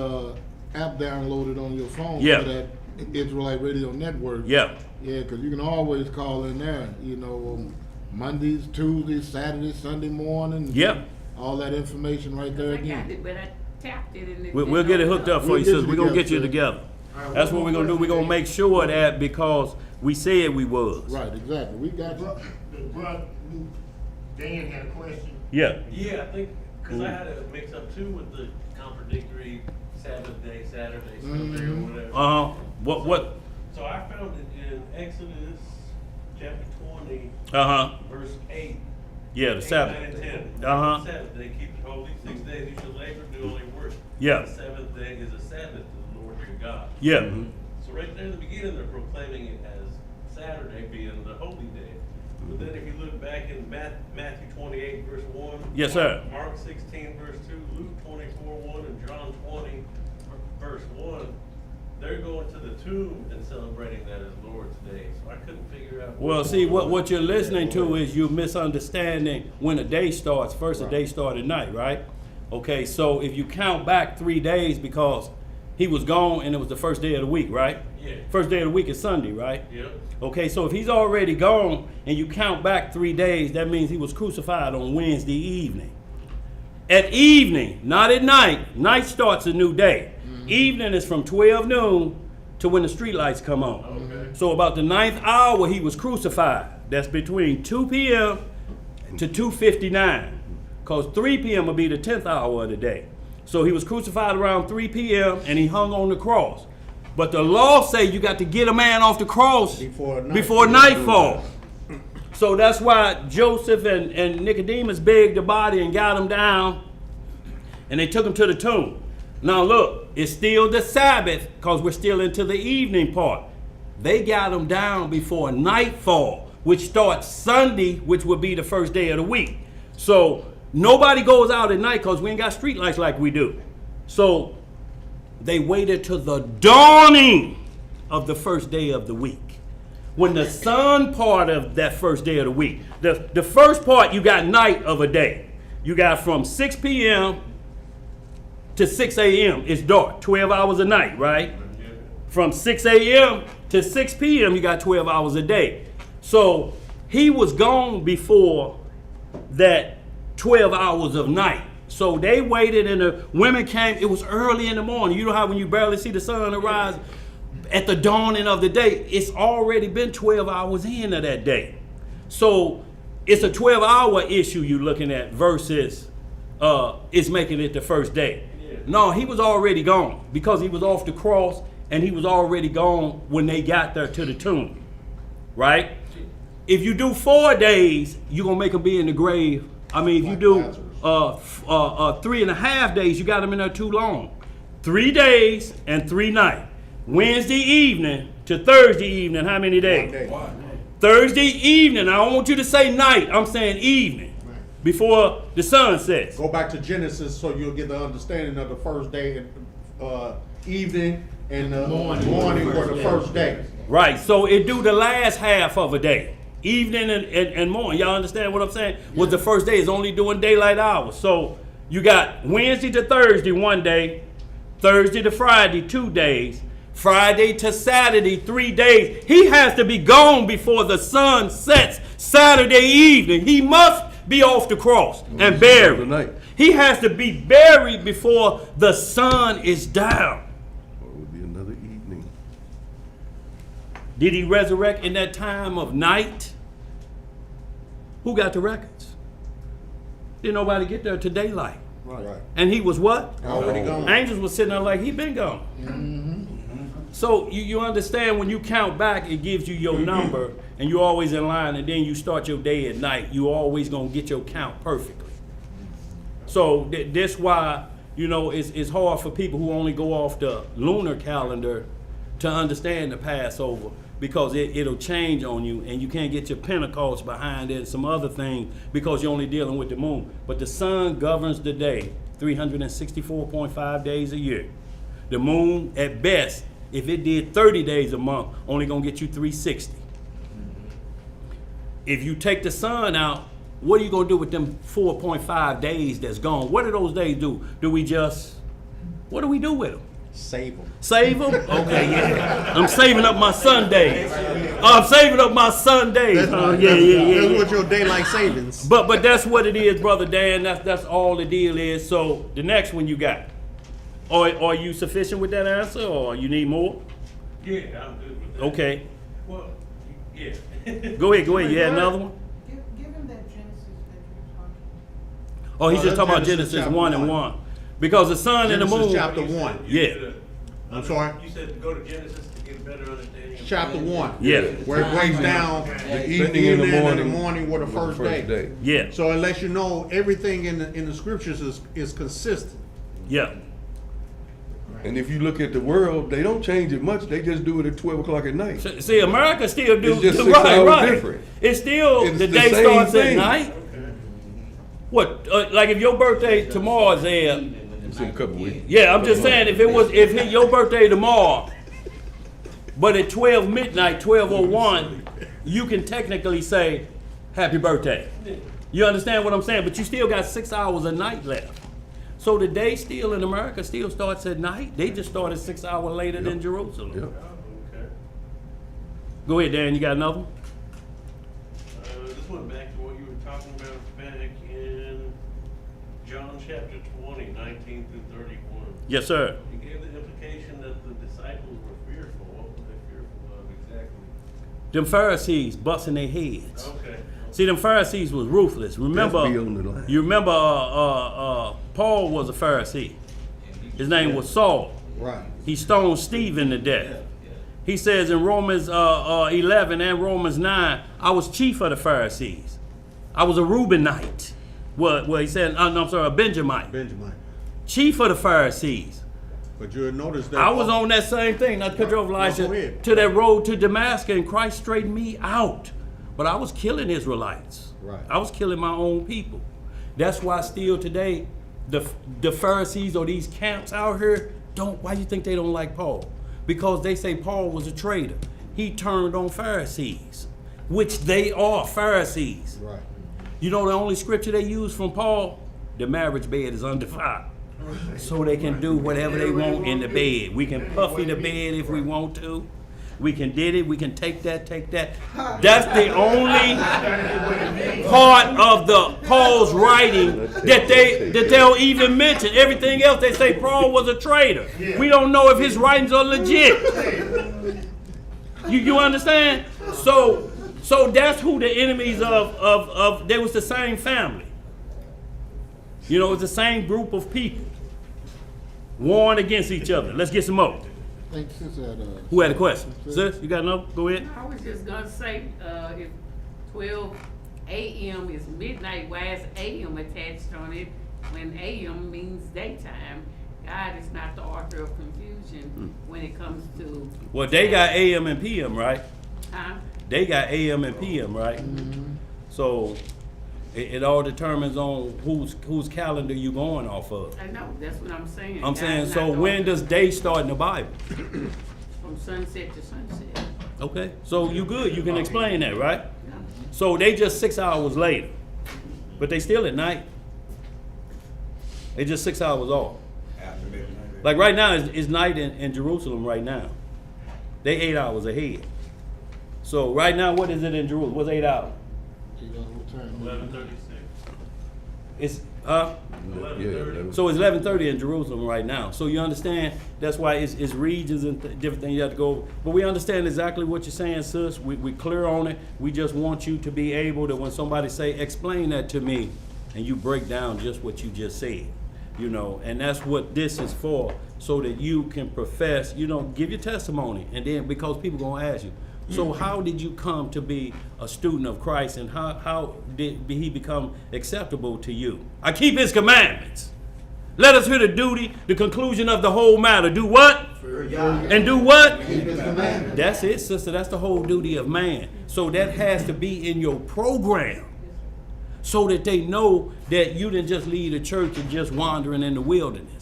app downloaded on your phone for that Israelite Radio Network. Yeah. Yeah, because you can always call in there, Mondays, Tuesdays, Saturdays, Sunday morning. Yep. All that information right there again. I got it, but I tapped it and it We'll get it hooked up for you, sister. We're going to get you together. That's what we're going to do. We're going to make sure that, because we said we was. Right, exactly. We got you. Dan had a question. Yeah. Yeah, I think, because I had a mix up too with the contradictory Sabbath day, Saturday, Sunday, or whatever. What? So I found it in Exodus chapter 20, verse 8. Yeah, the Sabbath. 8, 9, and 10. Uh-huh. The Sabbath day, keep it holy. 6 days you shall labor, do only work. Yeah. The 7th day is a Sabbath to the Lord your God. Yeah. So So right there in the beginning, they're proclaiming it as Saturday being the holy day. But then if you look back in Matthew 28, verse 1. Yes, sir. Mark 16, verse 2, Luke 24, 1, and John 20, verse 1, they're going to the tomb and celebrating that as Lord's Day. So I couldn't figure out. Well, see, what you're listening to is you misunderstanding when a day starts. First, a day started at night, right? Okay, so if you count back 3 days because he was gone and it was the first day of the week, right? Yeah. First day of the week is Sunday, right? Yep. Okay, so if he's already gone and you count back 3 days, that means he was crucified on Wednesday evening. At evening, not at night. Night starts a new day. Evening is from 12 noon to when the street lights come on. Okay. So about the 9th hour, he was crucified. That's between 2 p.m. to 2:59. Because 3 p.m. will be the 10th hour of the day. So he was crucified around 3 p.m. and he hung on the cross. But the law say you got to get a man off the cross before nightfall. So that's why Joseph and Nicodemus begged the body and got him down. And they took him to the tomb. Now look, it's still the Sabbath because we're still into the evening part. They got him down before nightfall, which starts Sunday, which would be the first day of the week. So nobody goes out at night because we ain't got street lights like we do. So they waited till the dawning of the first day of the week. When the sun part of that first day of the week, the first part you got night of a day. You got from 6 p.m. to 6 a.m. It's dark, 12 hours a night, right? From 6 a.m. to 6 p.m. you got 12 hours a day. So he was gone before that 12 hours of night. So they waited and the women came. It was early in the morning. You know how when you barely see the sun arise at the dawning of the day, it's already been 12 hours into that day. So it's a 12-hour issue you're looking at versus it's making it the first day. No, he was already gone because he was off the cross and he was already gone when they got there to the tomb, right? If you do 4 days, you're going to make him be in the grave. I mean, if you do 3.5 days, you got him in there too long. 3 days and 3 nights. Wednesday evening to Thursday evening, how many days? 1 day. Thursday evening, I don't want you to say night, I'm saying evening. Before the sun sets. Go back to Genesis so you'll get the understanding of the first day, evening, and the morning were the first day. Right, so it do the last half of a day. Evening and morning. Y'all understand what I'm saying? Was the first day is only doing daylight hours. So you got Wednesday to Thursday 1 day, Thursday to Friday 2 days, Friday to Saturday 3 days. He has to be gone before the sun sets Saturday evening. He must be off the cross and buried. He has to be buried before the sun is down. Or it would be another evening. Did he resurrect in that time of night? Who got the records? Didn't nobody get there to daylight. Right. And he was what? Already gone. Angels was sitting there like he been gone. So you understand when you count back, it gives you your number and you're always in line, and then you start your day at night. You always gonna get your count perfectly. So that's why, you know, it's hard for people who only go off the lunar calendar to understand the Passover, because it'll change on you and you can't get your Pentecost behind it and some other things because you're only dealing with the moon. But the sun governs the day 364.5 days a year. The moon, at best, if it did 30 days a month, only gonna get you 360. If you take the sun out, what are you gonna do with them 4.5 days that's gone? What do those days do? What do we do with them? Save them. Save them? Okay, yeah. I'm saving up my Sundays. I'm saving up my Sundays. That's what your daylight savings. But that's what it is, Brother Dan. That's all the deal is. So the next one you got. Are you sufficient with that answer, or you need more? Yeah, I'm good with that. Okay. Well, yeah. Go ahead. You had another one? Give him that Genesis that you're talking about. Oh, he's just that's talking about Genesis Genesis chapter 1 and 1. 1. Because the sun and the Genesis moon. chapter 1. Yeah. I'm sorry? You said to go to Genesis to get a better understanding. Chapter 1. Yeah. Where it breaks down The evening and the morning were the first day. Yeah. So it lets you know everything in the scriptures is consistent. Yeah. And if you look at the world, they don't change it much. They just do it at 12 o'clock at night. See, America still do it's just 6 hours different. It's still It's the the day same starts thing. at night. What? Like if your birthday tomorrow is there. It's in a couple weeks. Yeah, I'm just saying if your birthday tomorrow, but at 12 midnight, 12:01, you can technically say happy birthday. You understand what I'm saying? But you still got 6 hours of night left. So the day still in America still starts at night. They just started 6 hours later than Jerusalem. Yep. Okay. Go ahead, Dan. You got another one? This went back to what you were talking about back in John chapter 20, 19 through 31. Yes, sir. You gave the implication that the disciples were fearful. What were they fearful of exactly? Them Pharisees busting their heads. Okay. See, them Pharisees was ruthless. Remember, That's beyond the line. you remember Paul was a Pharisee. His name was Saul. Right. He stoned Stephen to death. He says in Romans 11 and Romans 9, I was chief of the Pharisees. I was a Reubenite. Well, he said, I'm sorry, a Benjamite. Benjamin. Chief of the Pharisees. But you'll notice that I was on that same thing, not to cut you off, go Elijah, ahead. to that road to Damascus, and Christ straightened me out. But I was killing Israelites. Right. I was killing my own people. That's why still today, the Pharisees or these camps out here, why do you think they don't like Paul? Because they say Paul was a traitor. He turned on Pharisees, which they are Pharisees. Right. You know the only scripture they use from Paul? The marriage bed is undefiled. So they can do whatever they want in the bed. We can puffy the bed if we want to. We can did it. We can take that. That's the only part of the Paul's writing that they'll even mention. Everything else they say Paul was a traitor. We don't know if his writings are legit. You understand? So that's who the enemies of they was the same family. You know, it's the same group of people warring against each other. Let's get some more. Who had a question? Sis, you got another? Go ahead. I was just gonna say, if 12 a.m. is midnight, why is a.m. attached on it when a.m. means daytime? God is not the author of confusion when it comes to... Well, they got AM and PM, right? Huh? They got AM and PM, right? Mm-hmm. So it all determines on whose calendar you going off of. I know, that's what I'm saying. I'm God saying, is so not the when author. does day start in the Bible? From sunset to sunset. Okay, so you good, you can explain that, right? So they just 6 hours later, but they still at night. They just 6 hours off. After midnight. Like right now, it's night in Jerusalem right now. They 8 hours ahead. So right now, what is it in Jerusalem? What's 8 hours? 11:36. It's Yeah, so it's 11:30 in Jerusalem right now. So you understand that's why it's regions and different things you have to go over. But we understand exactly what you're saying, sis. We clear on it. We just want you to be able to, when somebody say, explain that to me, and you break down just what you just said. You know, and that's what this is for, so that you can profess, you know, give your testimony. And then because people gonna ask you, so how did you come to be a student of Christ, and how did he become acceptable to you? I keep his commandments. Let us hear the duty, the conclusion of the whole matter. Do what? And do what? That's it, sister. That's the whole duty of man. So that has to be in your program, so that they know that you didn't just leave the church and just wandering in the wilderness.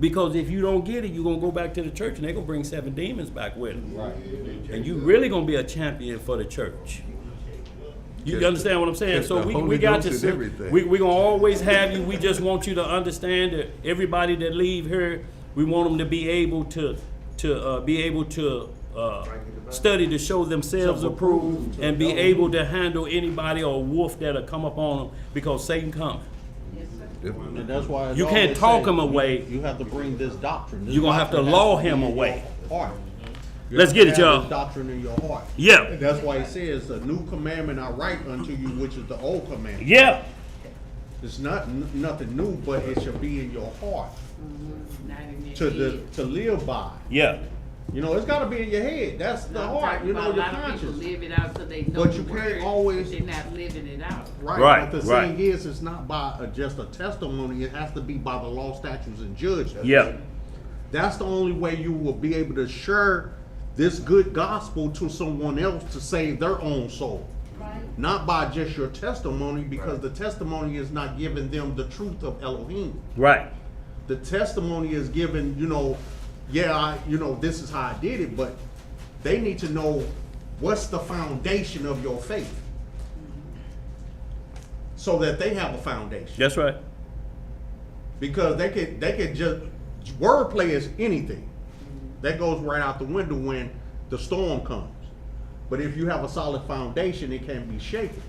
Because if you don't get it, you're going to go back to the church and they're going to bring 7 demons back with them. Right. And you really going to be a champion for the church. You understand what I'm saying? So we got you. We're going to always have you. We just want you to understand that everybody that leave here, we want them to be able to study to show themselves approved, and be able to handle anybody or wolf that'll come up on them, because Satan comes. And that's why you can't talk him away. You have to bring this doctrine. You're going to have to law him away. Heart. Let's get it, y'all. This doctrine in your heart. Yeah. And that's why he says, a new commandment I write unto you, which is the old commandment. Yeah. It's nothing new, but it should be in your heart. To live by. Yeah. You know, it's got to be in your head. That's the heart. You know, your conscience. Live it out so they know. But you can't always. They're not living it out. Right. But the thing is, it's not by just a testimony. It has to be by the law, statutes, and judgments. Yeah. That's the only way you will be able to share this good gospel to someone else to save their own soul. Right. Not by just your testimony, because the testimony is not giving them the truth of Elohim. Right. The testimony is given, this is how I did it, but they need to know what's the foundation of your faith, so that they have a foundation. That's right. Because they could just, wordplay is anything. That goes right out the window when the storm comes. But if you have a solid foundation, it can't be shaken.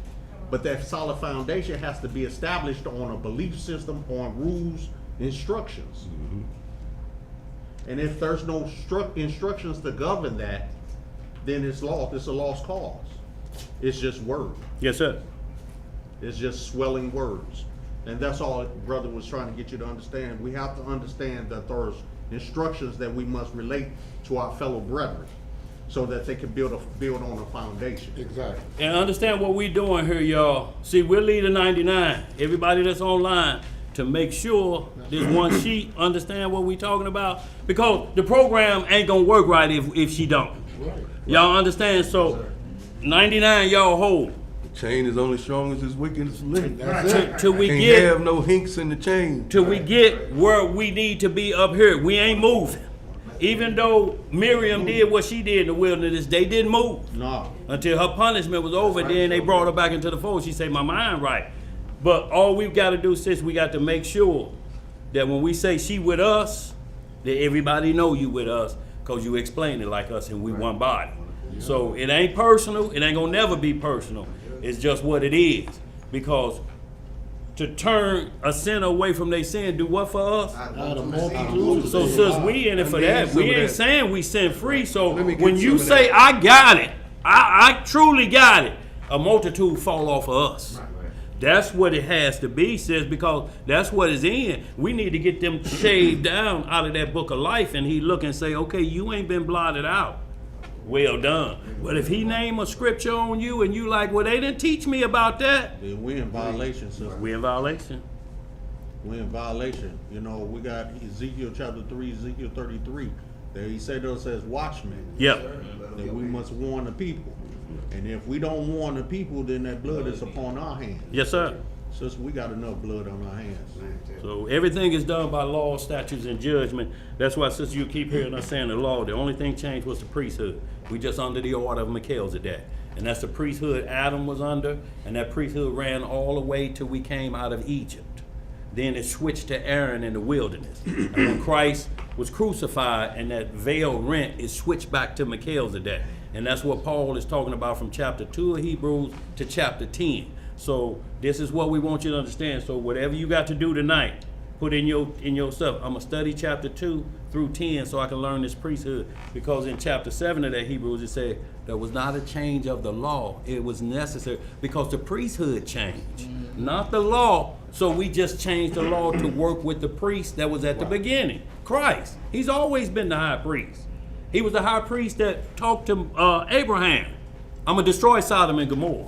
But that solid foundation has to be established on a belief system, on rules, instructions. Mm-hmm. And if there's no instructions to govern that, then it's lost. It's a lost cause. It's just word. Yes, sir. It's just swelling words. And that's all brother was trying to get you to understand. We have to understand that there's instructions that we must relate to our fellow brethren, so that they can build on a foundation. Exactly. And understand what we're doing here, y'all. See, we're leading 99. Everybody that's online, to make sure this one sheet understand what we're talking about, because the program ain't gonna work right if she don't. Right. Y'all understand? So 99, y'all hold. The chain is only strong as its weakest link. That's it. Till we Can't get have no hinks in the chain. till we get where we need to be up here. We ain't moving. Even though Miriam did what she did in the wilderness, they didn't move. No. Until her punishment was over, then they brought her back into the fold. She said, my mind right. But all we've got to do, sis, we got to make sure that when we say she with us, that everybody know you with us, because you explain it like us and we one body. So it ain't personal. It ain't going to never be personal. It's just what it is. Because to turn a sinner away from their sin, do what for us? So sis, we in it for that. We ain't saying we sin free. So when you say, I got it, I truly got it, a multitude fall off of us. That's what it has to be, sis, because that's what is in. We need to get them shaved down out of that book of life, and he look and say, okay, you ain't been blotted out. Well done. But if he name a scripture on you and you like, well, they didn't teach me about that. Then we're in violation, sister. We in violation. We're in violation. You know, we got Ezekiel chapter 3, Ezekiel 33. There he said to us as watchmen. Yep. That we must warn the people. And if we don't warn the people, then that blood is upon our hands. Yes, sir. Sister, we got enough blood on our hands. So everything is done by law, statutes, and judgment. That's why, sister, you keep hearing us saying the law. The only thing changed was the priesthood. We just under the order of Melchizedek. And that's the priesthood Adam was under, and that priesthood ran all the way till we came out of Egypt. Then it switched to Aaron in the wilderness. And when Christ was crucified and that veil rent, it switched back to Melchizedek. And that's what Paul is talking about from chapter 2 of Hebrews to chapter 10. So this is what we want you to understand. So whatever you got to do tonight, put in yourself. I'm going to study chapter 2 through 10 so I can learn this priesthood. Because in chapter 7 of that Hebrews, it said there was not a change of the law. It was necessary because the priesthood changed, not the law. So we just changed the law to work with the priest that was at the beginning, Christ. He's always been the high priest. He was the high priest that talked to Abraham. I'm going to destroy Sodom and Gomorrah.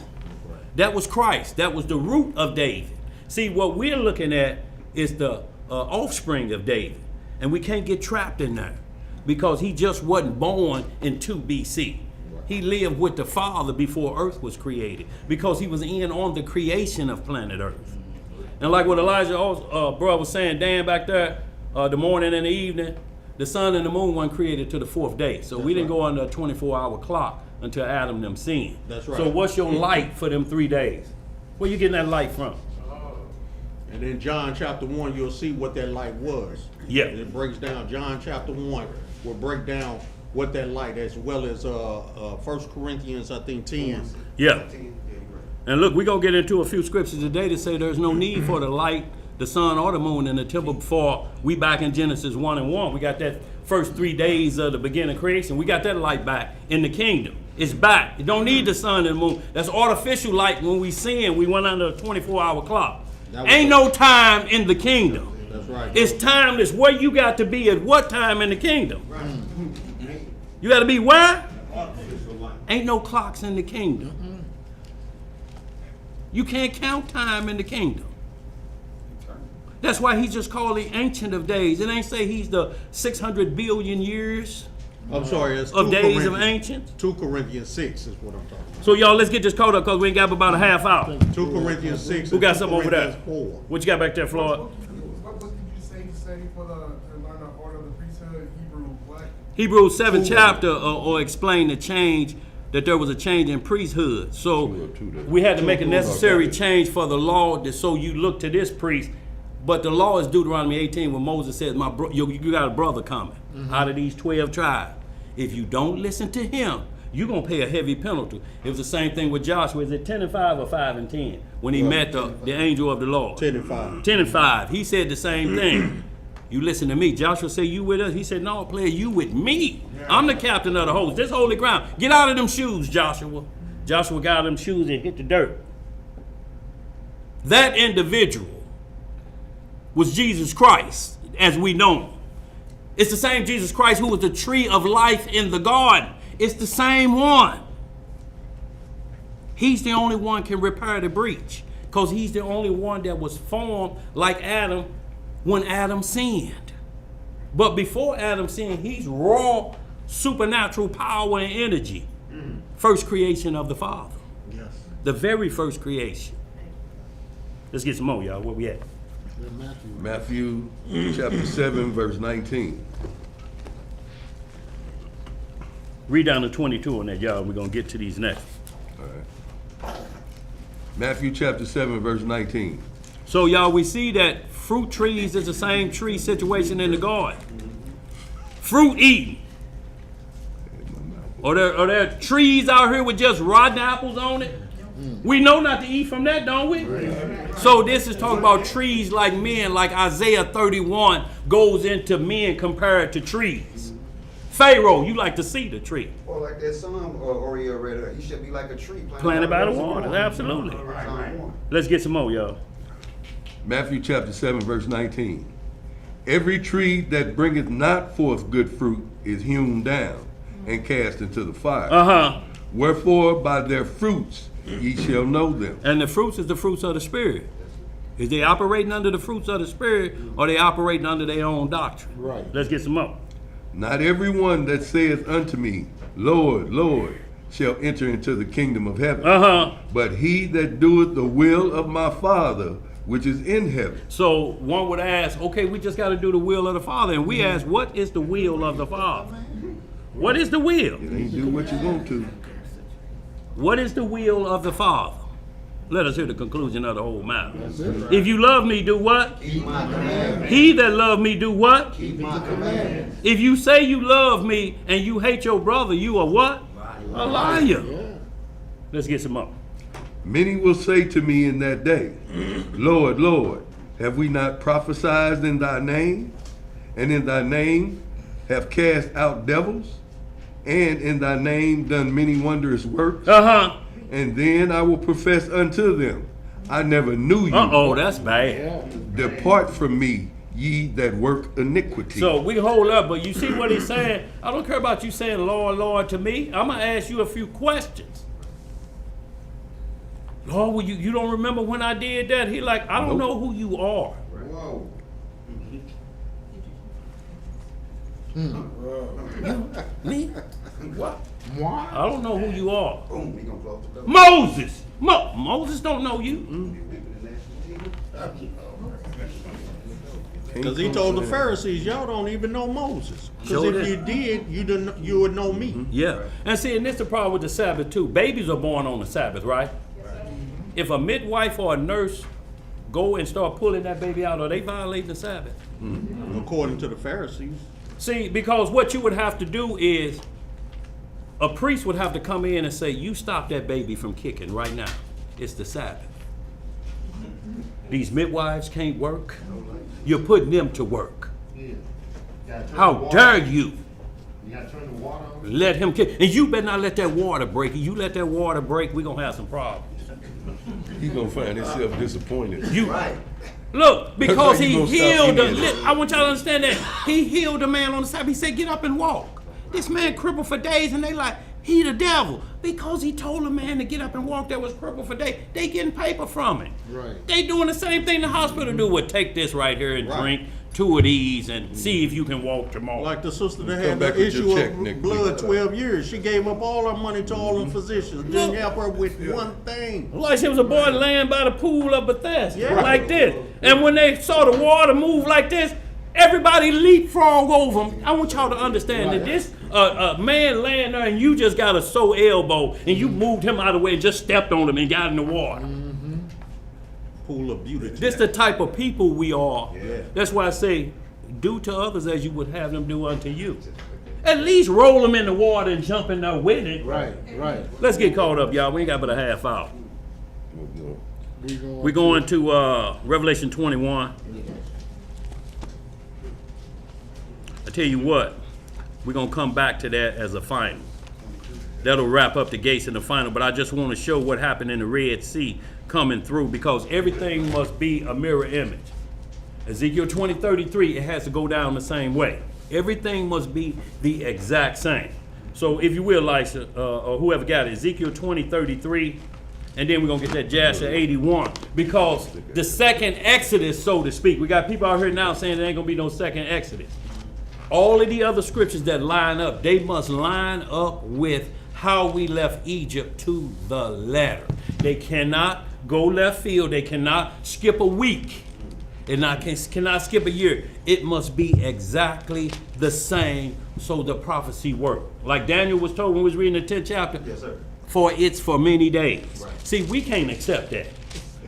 That was Christ. That was the root of David. See, what we're looking at is the offspring of David. And we can't get trapped in there because he just wasn't born in 2 BC. He lived with the Father before earth was created because he was in on the creation of planet Earth. And like what Elijah brother was saying, Dan back there, the morning and the evening, the sun and the moon weren't created to the 4th day. So we didn't go under a 24-hour clock until Adam and them sinned. That's right. So what's your light for them 3 days? Where you getting that light from? And in John chapter 1, you'll see what that light was. Yeah. It breaks down. John chapter 1 will break down what that light, as well as 1 Corinthians, I think, 10. Yeah. And look, we're going to get into a few scriptures today to say there's no need for the light, the sun, or the moon in the temple before we back in Genesis 1 and 1. We got that first 3 days of the beginning of creation. We got that light back in the kingdom. It's back. You don't need the sun and the moon. That's artificial light. When we sin, we went under a 24-hour clock. Ain't no time in the kingdom. That's right. It's timeless. Where you got to be at what time in the kingdom? Right. You got to be where? Ain't no clocks in the kingdom. You can't count time in the kingdom. That's why he's just called the Ancient of Days. It ain't say he's the 600 billion years I'm sorry, it's of 2 days of Corinthians. ancient. 2 Corinthians 6 is what I'm talking about. So y'all, let's get this caught up because we ain't got about a half hour. 2 Corinthians 6. Who and got 2 something over there? Corinthians 4. What you got back there, Floyd? What did you say to study for to learn the order of the priesthood, Hebrew, what? Hebrews 7th chapter or explain the change, that there was a change in priesthood. So we had to make a necessary change for the law, so you look to this priest. But the law is Deuteronomy 18 when Moses says, you got a brother coming out of these 12 tribes. If you don't listen to him, you're going to pay a heavy penalty. It was the same thing with Joshua. Is it 10 and 5 or 5 and 10? When he met the angel of the Lord. 10 and 5. 10 and 5. He said the same thing. You listen to me. Joshua said, you with us? He said, no, player, you with me. I'm the captain of the host. This holy ground. Get out of them shoes, Joshua. Joshua got out of them shoes and hit the dirt. That individual was Jesus Christ, as we know him. It's the same Jesus Christ who was the tree of life in the garden. It's the same one. He's the only one can repair the breach because he's the only one that was formed like Adam when Adam sinned. But before Adam sinned, he's raw supernatural power and energy. First creation of the Father. Yes. The very first creation. Let's get some more, y'all. Where we at? Matthew chapter 7, verse 19. Read down to 22 on that, y'all. We're going to get to these next. All right. Matthew chapter 7, verse 19. So, y'all, we see that fruit trees is the same tree situation in the garden. Fruit eating. Are there trees out here with just rotten apples on it? We know not to eat from that, don't we? So this is talking about trees like men, like Isaiah 31 goes into men compared to trees. Pharaoh, you like to see the tree. Or like that Psalm Oreo read, he should be like a tree Planted by the water, absolutely. Let's get some more, y'all. Matthew chapter 7, verse 19. Every tree that bringeth not forth good fruit is hewn down and cast into the fire. Wherefore by their fruits ye shall know them. And the fruits is the fruits of the Spirit. Is they operating under the fruits of the Spirit or they operating under their own doctrine? Right. Let's get some more. Not every one that saith unto me, Lord, Lord, shall enter into the kingdom of heaven. But he that doeth the will of my Father which is in heaven. So one would ask, okay, we just got to do the will of the Father. And we ask, what is the will of the Father? What is the will? It ain't do what you want to. What is the will of the Father? Let us hear the conclusion of the whole matter. If you love me, do what? Keep my commandments. He that love me, do what? Keep my commandments. If you say you love me and you hate your brother, you are what? A liar. Let's get some more. Many will say to me in that day, Lord, Lord, have we not prophesied in thy name? And in thy name have cast out devils? And in thy name done many wondrous works? And then I will profess unto them, I never knew you. Uh-oh, that's bad. Depart from me, ye that work iniquity. So we hold up, but you see what he's saying? I don't care about you saying Lord, Lord to me. I'm going to ask you a few questions. Lord, well, you don't remember when I did that? He like, I don't know who you are. Whoa. Me? What? What? I don't know who you are. Boom, we gonna close the door. Moses! Moses don't know you. Because he told the Pharisees, y'all don't even know Moses. Because Sure if did. you did, you would know me. Yeah. And see, and this is the problem with the Sabbath too. Babies are born on the Sabbath, right? If a midwife or a nurse go and start pulling that baby out, are they violating the Sabbath? According to the Pharisees. See, because what you would have to do is a priest would have to come in and say, you stop that baby from kicking right now. It's the Sabbath. These midwives can't work. You're putting them to work. How dare you? You gotta turn the water on. Let him kick. And you better not let that water break. If you let that water break, we're going to have some problems. He's going to find himself disappointed. Right. Look, because That's he why you healed gonna stop I want y'all to understand that. He healed a man on the Sabbath. He said, get up and walk. This man crippled for days, and they like, He the devil. Because he told a man to get up and walk that was crippled for days. They getting paper from it. Right. They doing the same thing the hospital do. Well, take this right here and drink 2 of these and see if you can walk tomorrow. Like the sister that had the issue of blood 12 years. She gave up all her money to all the physicians. Didn't help her with one thing. Like there was a boy laying by the pool of Bethesda, like this. And when they saw the water move like this, everybody leapfrog over him. I want y'all to understand that this man laying there and you just got a sore elbow and you moved him out of the way and just stepped on him and got in the water. Pool of beauty. This the type of people we are. Yeah. That's why I say, do to others as you would have them do unto you. At least roll them in the water and jump in there with it. Right. Let's get caught up, y'all. We ain't got but a half hour. We're going to Revelation 21. I tell you what, we're going to come back to that as a final. That'll wrap up the gates in the final, but I just want to show what happened in the Red Sea coming through, because everything must be a mirror image. Ezekiel 20:33, it has to go down the same way. Everything must be the exact same. So if you will, Lisa, or whoever got it, Ezekiel 20:33, and then we're going to get that Jasher 81, because the second Exodus, so to speak, we got people out here now saying there ain't going to be no second Exodus. All of the other scriptures that line up, they must line up with how we left Egypt to the letter. They cannot go left field. They cannot skip a week. They cannot skip a year. It must be exactly the same so the prophecy work. Like Daniel was told when we was reading the 10th chapter. Yes, sir. For it's for many days. Right. See, we can't accept that.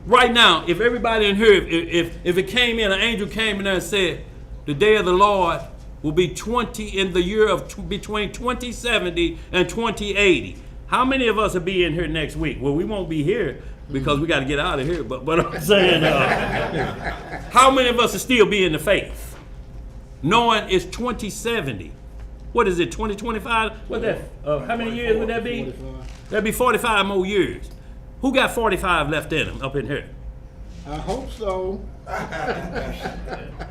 Right now, if everybody in here, if it came in, an angel came in there and said, the day of the Lord will be 20 in the year of between 2070 and 2080. How many of us will be in here next week? Well, we won't be here because we got to get out of here. But I'm saying, how many of us will still be in the faith? Knowing it's 2070. What is it, 2025? What's that? How many years would that be? 45. That'd be 45 more years. Who got 45 left in them up in here? I hope so.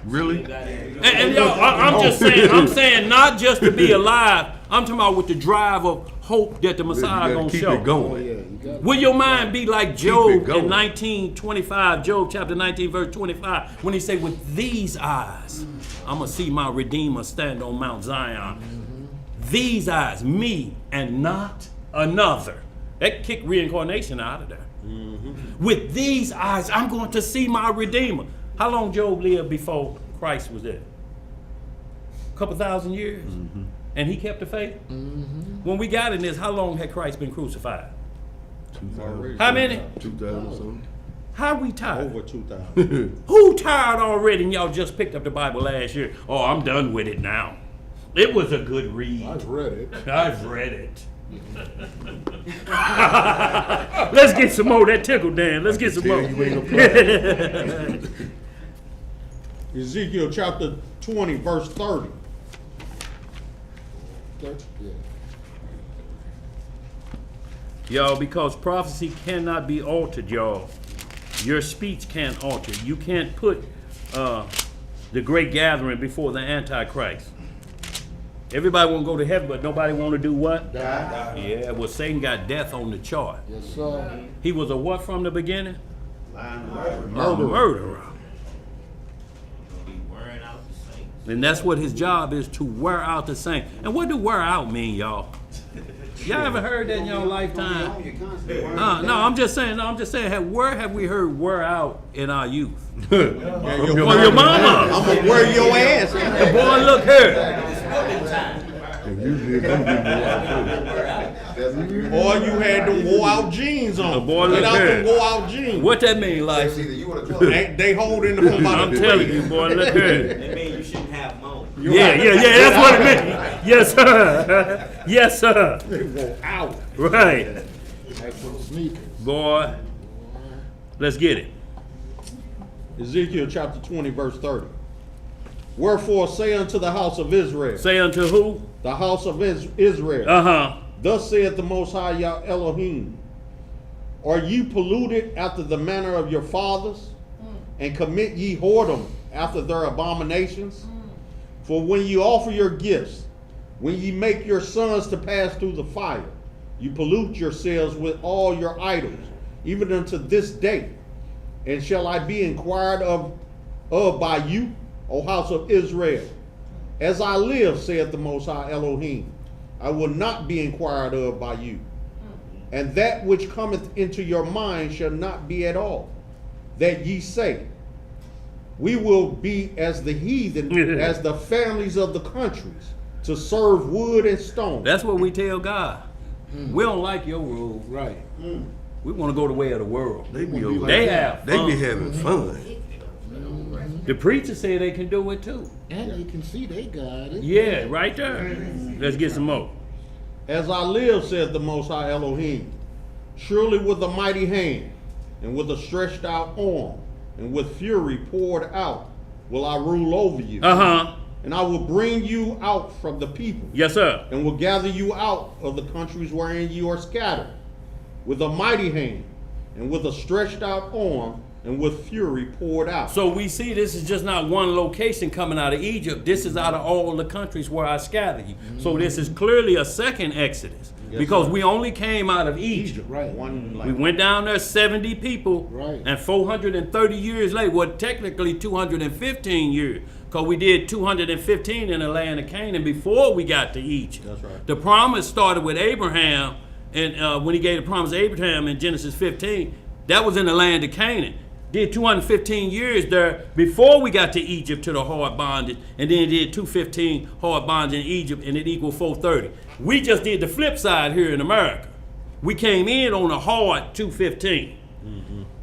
Really? And y'all, I'm saying not just to be alive. I'm talking about with the drive of hope that the Messiah gonna show. Keep it going. Will your mind be like Job in 19:25, Job chapter 19, verse 25, when he said, with these eyes, I'm gonna see my Redeemer stand on Mount Zion. These eyes, me and not another. That kicked reincarnation out of there. With these eyes, I'm going to see my Redeemer. How long Job lived before Christ was there? A couple thousand years? And he kept the faith? When we got in this, how long had Christ been crucified? 2,000. How many? 2,000 something. How we tired? Over 2,000. Who tired already and y'all just picked up the Bible last year? Oh, I'm done with it now. It was a good read. I've read it. I've read it. Let's get some more. That tickled Dan. Let's get some more. Ezekiel chapter 20, verse 30. Y'all, because prophecy cannot be altered, y'all. Your speech can't alter. You can't put the great gathering before the Antichrist. Everybody want to go to heaven, but nobody want to do what? Die. Yeah, well, Satan got death on the chart. Yes, sir. He was a what from the beginning? Murderer. Murderer. And that's what his job is, to wear out the saints. And what do wear out mean, y'all? Y'all ever heard that in your lifetime? No, I'm just saying. Where have we heard wear out in our youth? Your mama. I'm gonna wear your ass. The boy, look here. Or you had them wore out jeans on. The boy, look without here. them wore out jeans. What that mean, like? They holding them by I'm the telling you, boy, look here. It means you shouldn't have them on. Yeah, that's what it meant. Yes, sir. Yes, sir. They wore out. Right. Like some sneakers. Boy, let's get it. Ezekiel chapter 20, verse 30. Wherefore say unto the house of Israel. Say unto who? The house of Israel. Thus saith the Most High Yah Elohim. Are ye polluted after the manner of your fathers? And commit ye whoredom after their abominations? For when ye offer your gifts, when ye make your sons to pass through the fire, You pollute yourselves with all your idols, even unto this day. And shall I be inquired of by you, O house of Israel? As I live, saith the Most High Elohim, I will not be inquired of by you. And that which cometh into your mind shall not be at all, that ye say, we will be as the heathen, as the families of the countries, to serve wood and stone. That's what we tell God. We don't like your rule. Right. We want to go the way of the world. They be having fun. The preacher said they can do it too. And they can see they got it. Yeah, right there. Let's get some more. As I live, saith the Most High Elohim, surely with a mighty hand, and with a stretched out arm, and with fury poured out, will I rule over you. And I will bring you out from the people. Yes, sir. And will gather you out of the countries wherein you are scattered, with a mighty hand, and with a stretched out arm, and with fury poured out. So we see this is just not one location coming out of Egypt. This is out of all the countries where I scattered you. So this is clearly a second Exodus. Yes, because we only came out of Egypt. Right. We went down there 70 people. Right. And 430 years later, well, technically 215 years. Because we did 215 in the land of Canaan before we got to Egypt. That's right. The promise started with Abraham. And when he gave the promise to Abraham in Genesis 15, that was in the land of Canaan. Did 215 years there before we got to Egypt to the hard bondage, and then did 215 hard bondage in Egypt, and it equaled 430. We just did the flip side here in America. We came in on a hard 215.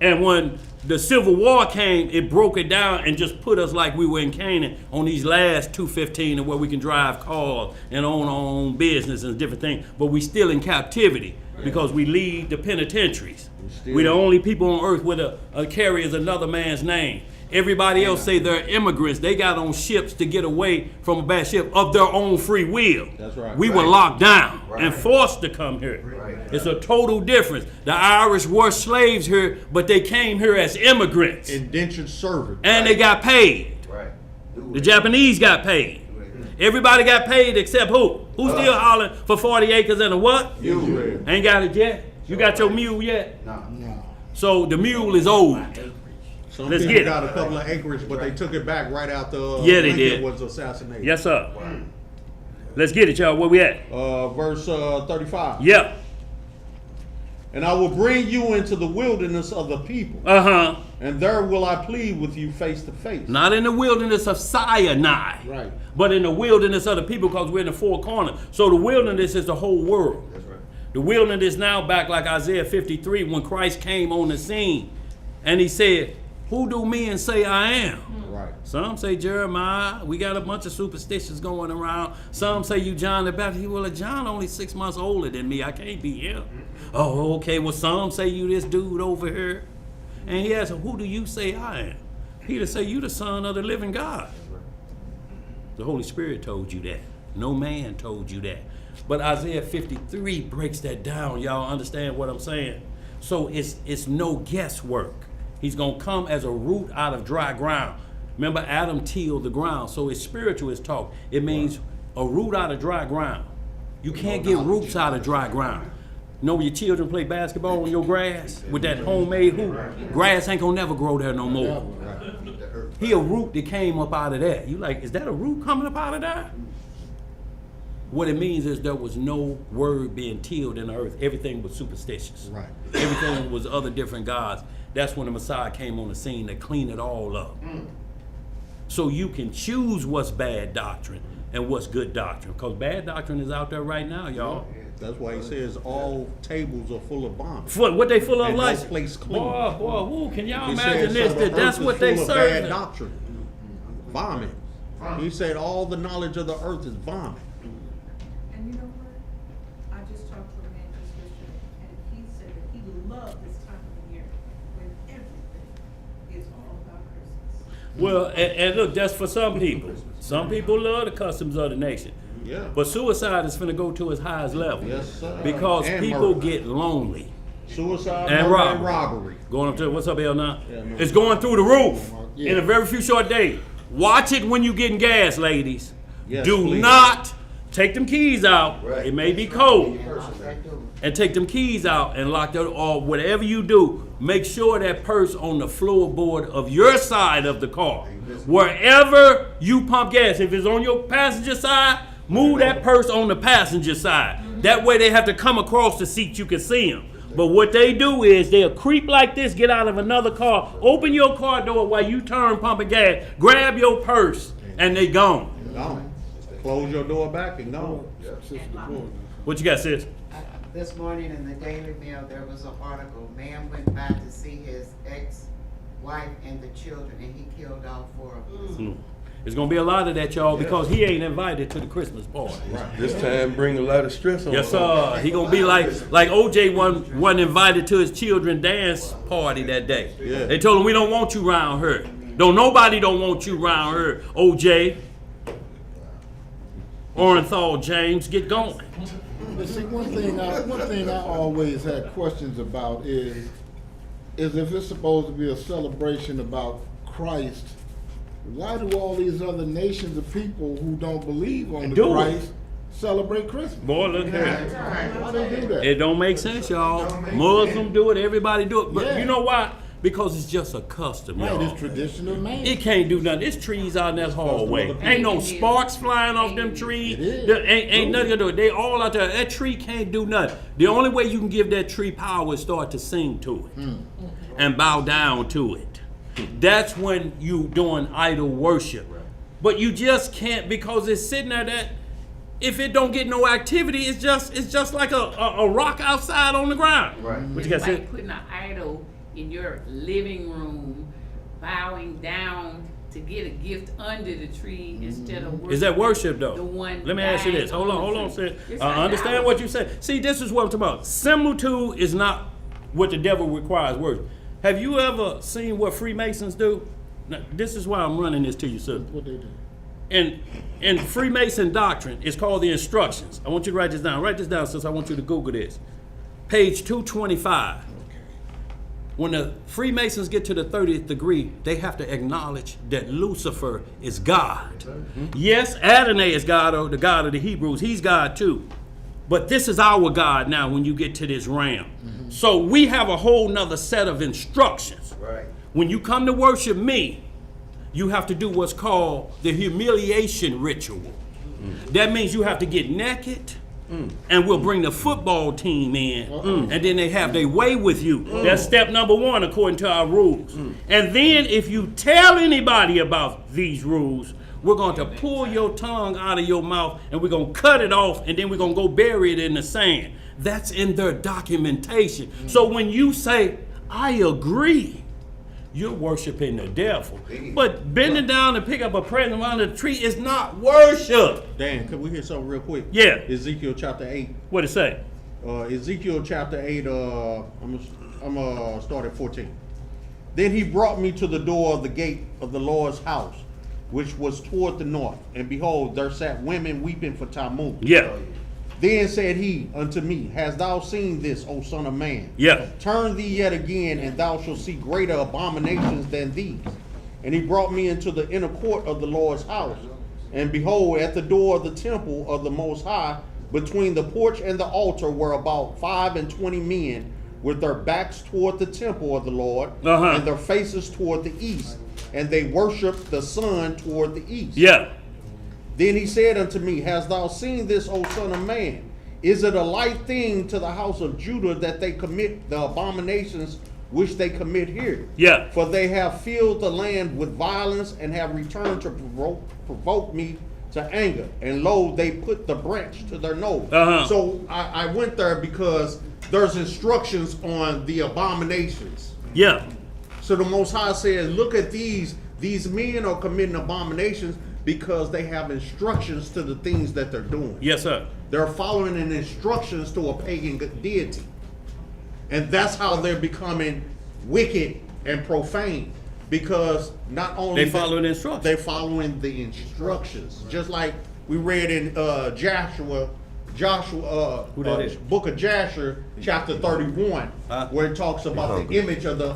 And when the Civil War came, it broke it down and just put us like we were in Canaan on these last 215 where we can drive cars and own our own business and different things. But we still in captivity because we leave the penitentiaries. We're the only people on earth with a carries another man's name. Everybody else say they're immigrants. They got on ships to get away from a bad ship of their own free will. That's right. We were locked down and forced to come here. It's a total difference. The Irish were slaves here, but they came here as immigrants. Indentured servants. And they got paid. The Japanese got paid. Everybody got paid except who? Who's still hollering for 40 acres and a what? Mule. Ain't got it yet? You got your mule yet? No. So the mule is old. Some Let's people get it. got a couple of acreage, but they took it back right after Yeah, they Lincoln did. was assassinated. Yes, sir. Let's get it, y'all. Where we at? Verse 35. Yeah. And I will bring you into the wilderness of the people. And there will I plead with you face to face. Not in the wilderness of Sinai. Right. But in the wilderness of the people, because we're in the four corners. So the wilderness is the whole world. That's right. The wilderness now back like Isaiah 53 when Christ came on the scene. And he said, who do men say I am? Right. Some say Jeremiah. We got a bunch of superstitions going around. Some say you John the Baptist. Well, John only 6 months older than me. I can't be him. Oh, okay. Well, some say you this dude over here. And he asked him, who do you say I am? Peter say, you the son of the living God. The Holy Spirit told you that. No man told you that. But Isaiah 53 breaks that down. Y'all understand what I'm saying? So it's no guesswork. He's going to come as a root out of dry ground. Remember, Adam tilled the ground. So it's spiritual, it's talk. It means a root out of dry ground. You can't get roots out of dry ground. You know when your children play basketball on your grass with that homemade hoop? Grass ain't going to never grow there no more. He a root that came up out of that. You like, is that a root coming up out of that? What it means is there was no word being tilled in the earth. Everything was superstitious. Right. Everything was other different gods. That's when the Messiah came on the scene to clean it all up. So you can choose what's bad doctrine and what's good doctrine. Because bad doctrine is out there right now, y'all. That's why he says all tables are full of vomit. What they full of And like? no place clean. Boy, can y'all He imagine said, this? so the That's earth what is they full of serve. bad doctrine. Vomit. He said all the knowledge of the earth is vomit. And you know what? I just talked to a man just yesterday, and he said that he loved this time of the year when everything is all about Christmas. Well, and look, that's for some people. Some people love the customs of the nation. Yeah. But suicide is finna go to its highest level. Yes, sir. Because And people murder. get lonely. Suicide And murder, and robbery. robbery. Going up to, what's up, L now? Yeah, no. It's going through the roof Yeah. in a very few short days. Watch it when you getting gas, ladies. Yes, Do please. not take them keys out. Right. It may be cold. Lock that door. And take them keys out and lock the, or whatever you do, make sure that purse on the floorboard of your side of the car. Wherever you pump gas, if it's on your passenger side, move that purse on the passenger side. That way they have to come across the seat, you can see them. But what they do is they'll creep like this, get out of another car, open your car door while you turn pumping gas, grab your purse, and they gone. Gone. Close your door back and gone. What you got, sis? This morning in the Daily Mail, there was an article. Man went by to see his ex-wife and the children, and he killed all 4 of them. There's gonna be a lot of that, y'all, because he ain't invited to the Christmas party. This time bring a lot of stress on. Yes, sir. He gonna be like OJ wasn't invited to his children dance party that day. Yeah. They told him, we don't want you around her. Nobody don't want you around her. OJ, Orenthal, James, get going. But see, one thing I always had questions about is if it's supposed to be a celebration about Christ, why do all these other nations of people who don't believe on the Christ celebrate Christmas? Boy, look here. Why they do that? It don't make sense, y'all. Muslims do it, everybody do it. But you know why? Because it's just a custom, y'all. Right, it's traditional man. It can't do nothing. There's trees out in that hallway. Ain't no sparks flying off them trees. Ain't nothing to do. They all out there. That tree can't do nothing. The only way you can give that tree power is start to sing to it and bow down to it. That's when you doing idol worship. But you just can't, because it's sitting there that if it don't get no activity, it's just like a rock outside on the ground. Right. What you It's got like said? putting an idol in your living room, bowing down to get a gift under the tree instead of worshiping. Is that worship though? The one Let me ask you this. dying Hold on, the sis. tree. It's I like understand idol. what you said. See, this is what I'm talking about. Similitude is not what the devil requires worship. Have you ever seen what Freemasons do? Now, this is why I'm running this to you, sir. What they do? In Freemason doctrine, it's called the instructions. I want you to write this down. Write this down, sis. I want you to Google this. Page 225. When the Freemasons get to the 30th degree, they have to acknowledge that Lucifer is God. Yes, Adonai is God, or the God of the Hebrews. He's God too. But this is our God now when you get to this realm. So we have a whole nother set of instructions. Right. When you come to worship me, you have to do what's called the humiliation ritual. That means you have to get naked, and we'll bring the football team in, and then they have their way with you. That's step number 1 according to our rules. And then if you tell anybody about these rules, we're going to pull your tongue out of your mouth, and we're going to cut it off, and then we're going to go bury it in the sand. That's in their documentation. So when you say, I agree, you're worshiping the devil. But bending down and pick up a present under the tree is not worship. Dan, can we hear something real quick? Yeah. Ezekiel chapter 8. What it say? Ezekiel chapter 8, I'm gonna start at 14. Then he brought me to the door of the gate of the Lord's house, which was toward the north. And behold, there sat women weeping for Tammuz. Yeah. Then said he unto me, Hast thou seen this, O son of man? Yeah. Turn thee yet again, and thou shalt see greater abominations than these. And he brought me into the inner court of the Lord's house. And behold, at the door of the temple of the Most High, between the porch and the altar, were about 25 men, with their backs toward the temple of the Lord, and their faces toward the east. And they worshiped the sun toward the east. Yeah. Then he said unto me, Hast thou seen this, O son of man? Is it a light thing to the house of Judah that they commit the abominations which they commit here? Yeah. For they have filled the land with violence, and have returned to provoke me to anger. And lo, they put the branch to their nose. So I went there because there's instructions on the abominations. Yeah. So the Most High says, look at these men are committing abominations because they have instructions to the things that they're doing. Yes, sir. They're following the instructions to a pagan deity. And that's how they're becoming wicked and profane. Because not only they following the instructions. They're following the instructions. Just like we read in Joshua Joshua, Who that is? Book of Jasher, chapter 31, where it talks about the image of the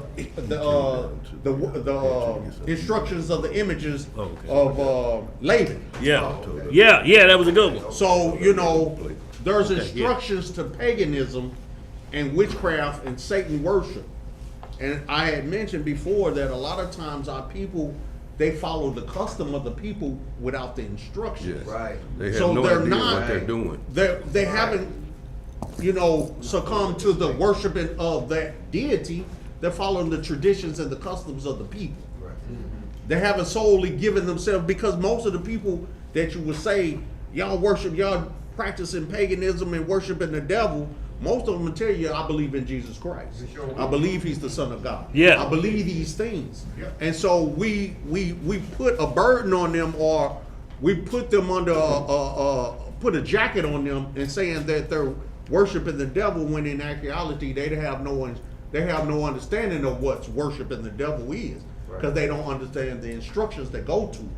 instructions of the images of Laban. Yeah, yeah, that was a good one. So, you know, there's instructions to paganism and witchcraft and Satan worship. And I had mentioned before that a lot of times our people, they follow the custom of the people without the instructions. Yes. Right. They have So no they're idea not- what they're doing. They haven't, you know, succumbed to the worshiping of that deity. They're following the traditions and the customs of the people. Right. They haven't solely given themselves, because most of the people that you would say y'all worship, y'all practicing paganism and worshiping the devil, most of them will tell you, I believe in Jesus Christ. I believe he's the Son of God. Yeah. I believe these things. And so we put a burden on them, or we put them under put a jacket on them and saying that they're worshiping the devil, when in actuality they have no understanding of what's worshiping the devil is, because they don't understand the instructions that go to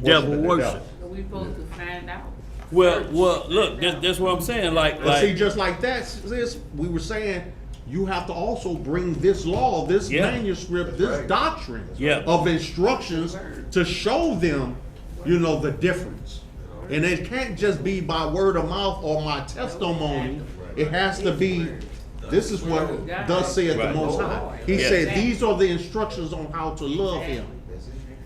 Devil worshiping the worship. devil. So we supposed to find out. Well, look, that's what I'm saying. But see, just like that, sis, we were saying, you have to also bring this law, this manuscript, this doctrine of instructions to show them, you know, the difference. And it can't just be by word of mouth or my testimony. It has to be, this is what thus saith the Most High. He said, these are the instructions on how to love him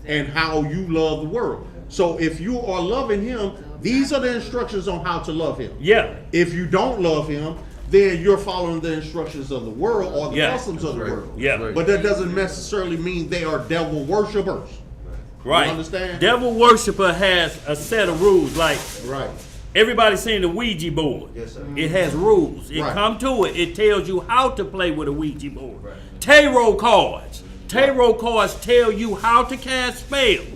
and how you love the world. So if you are loving him, these are the instructions on how to love him. Yeah. If you don't love him, then you're following the instructions of the world or the customs of the world. Yeah. But that doesn't necessarily mean they are devil worshipers. Right. You understand? Devil worshiper has a set of rules. Like, everybody's seen the Ouija board. Yes, sir. It has rules. It come to it. It tells you how to play with a Ouija board. Tarot cards. Tarot cards tell you how to cast spells.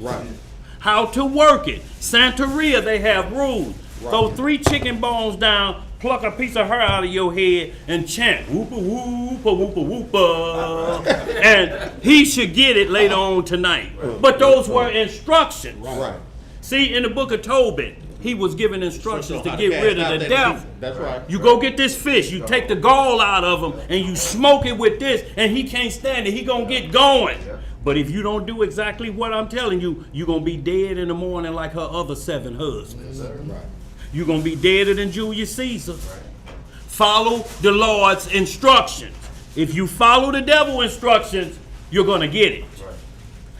How to work it. Santeria, they have rules. Throw 3 chicken bones down, pluck a piece of hair out of your head, and chant whoopa whoopa whoopa whoopa. And he should get it later on tonight. But those were instructions. See, in the book of Tobit, he was given instructions to get rid of the devil. That's right. You go get this fish, you take the gall out of him, and you smoke it with this, and he can't stand it. He gonna get going. But if you don't do exactly what I'm telling you, you're going to be dead in the morning like her other 7 husbands. You're going to be deader than Julius Caesar. Follow the Lord's instructions. If you follow the devil's instructions, you're going to get it.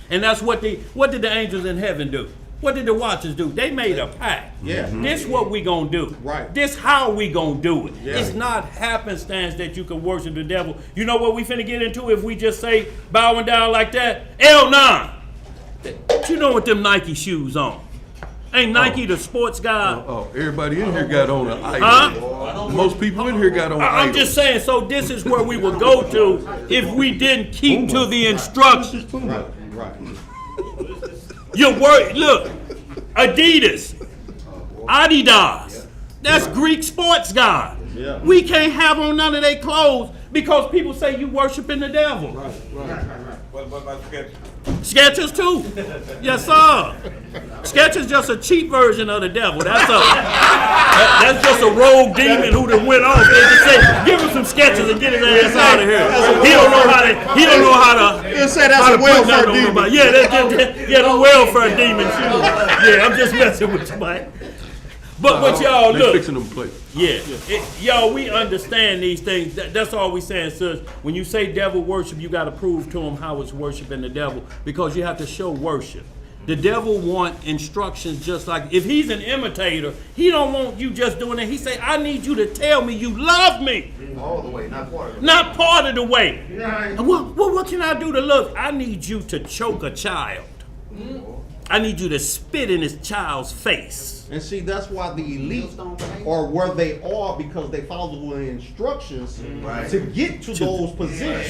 And that's what did the angels in heaven do? What did the watchers do? They made a pact. This what we gonna do. This how we gonna do it. It's not happenstance that you can worship the devil. You know what we finna get into if we just say bowing down like that? L9. But you know what them Nike shoes on? Ain't Nike the sports guy? Everybody in here got on an idol. Most people in here got on an idol. I'm just saying, so this is where we would go to if we didn't keep to the instructions. Your word, look, Adidas, that's Greek sports guy. We can't have on none of their clothes because people say you worshiping the devil. What about Skechers? Skechers too. Yes, sir. Skechers just a cheap version of the devil. That's just a rogue demon who done went off. They just say, give him some Skechers and get his ass out of here. He don't know how to. You say that's a welfare demon. Yeah, the welfare demon shoes. Yeah, I'm just messing with you, Mike. But y'all look. Fixing them plates. Y'all, we understand these things. That's all we saying, sis. When you say devil worship, you got to prove to him how it's worshiping the devil, because you have to show worship. The devil want instructions, just like if he's an imitator, he don't want you just doing it. He say, I need you to tell me you love me. All the way, not part of it. Not part of the way. What can I do to love? I need you to choke a child. I need you to spit in his child's face. And see, that's why the elite are where they are, because they follow the instructions to get to those positions.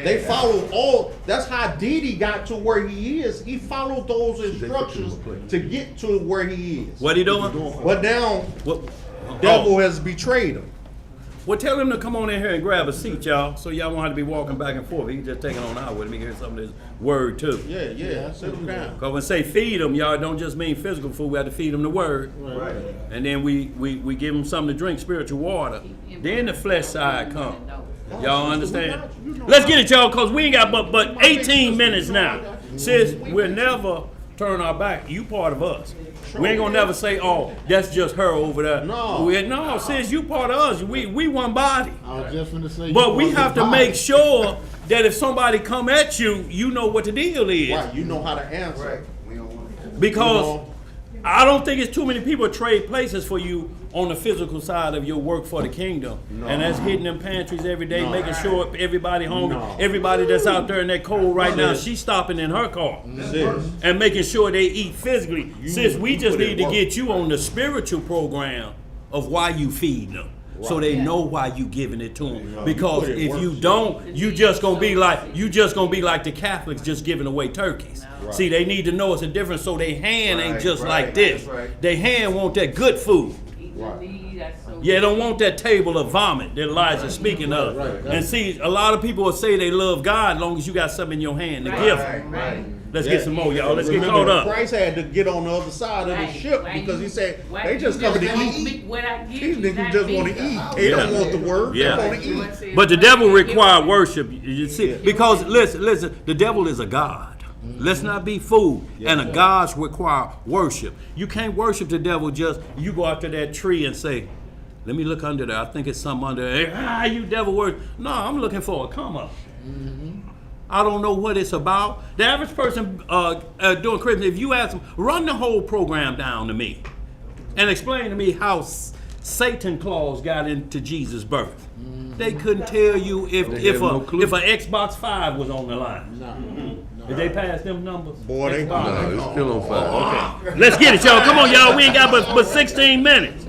They follow all. That's how Didi got to where he is. He followed those instructions to get to where he is. What he doing? But now, devil has betrayed him. Well, tell him to come on in here and grab a seat, y'all, so y'all won't have to be walking back and forth. He can just take it on out with me, hear some of this word, too. Yeah, sit him down. Because when say feed them, y'all don't just mean physical food. We have to feed them the word. Right. And then we give them something to drink, spiritual water. Then the flesh side come. Y'all understand? Let's get it, y'all, because we ain't got but 18 minutes now. Sis, we'll never turn our back. You part of us. We ain't gonna never say, oh, that's just her over there. No, sis, you part of us. We one body. I was just gonna say. But we have to make sure that if somebody come at you, you know what the deal is. Right, you know how to answer. Right. We don't want to. Because I don't think it's too many people trade places for you on the physical side of your work for the kingdom. And that's hitting them pantries every day, making sure everybody hungry. Everybody that's out there in that cold right now, she's stopping in her car and making sure they eat physically. Sis, we just need to get you on the spiritual program of why you feed them. So they know why you giving it to them. Because if you don't, you just gonna be like the Catholics just giving away turkeys. See, they need to know it's a difference. So their hand ain't just like this. Their hand want that good food. Yeah, don't want that table of vomit that Elijah's speaking of. And see, a lot of people will say they love God as long as you got something in your hand to give them. Let's get some more, y'all. Let's get caught up. Christ had to get on the other side of the ship because he said, they just coming to eat. These niggas just want to eat. They don't want the word. They want to eat. But the devil require worship. You see, because listen, the devil is a god. Let's not be fooled. And the gods require worship. You can't worship the devil just, you go after that tree and say, let me look under there. I think it's something under there. You devil worship. No, I'm looking for a come up. I don't know what it's about. The average person doing Christmas, if you ask them, run the whole program down to me and explain to me how Satan Claus got into Jesus' birth. They couldn't tell you if an Xbox 5 was on the line. Did they pass them numbers? Boy, they No, it's still on fire. Okay. Let's get it, y'all. Come on, y'all. We ain't got but 16 minutes.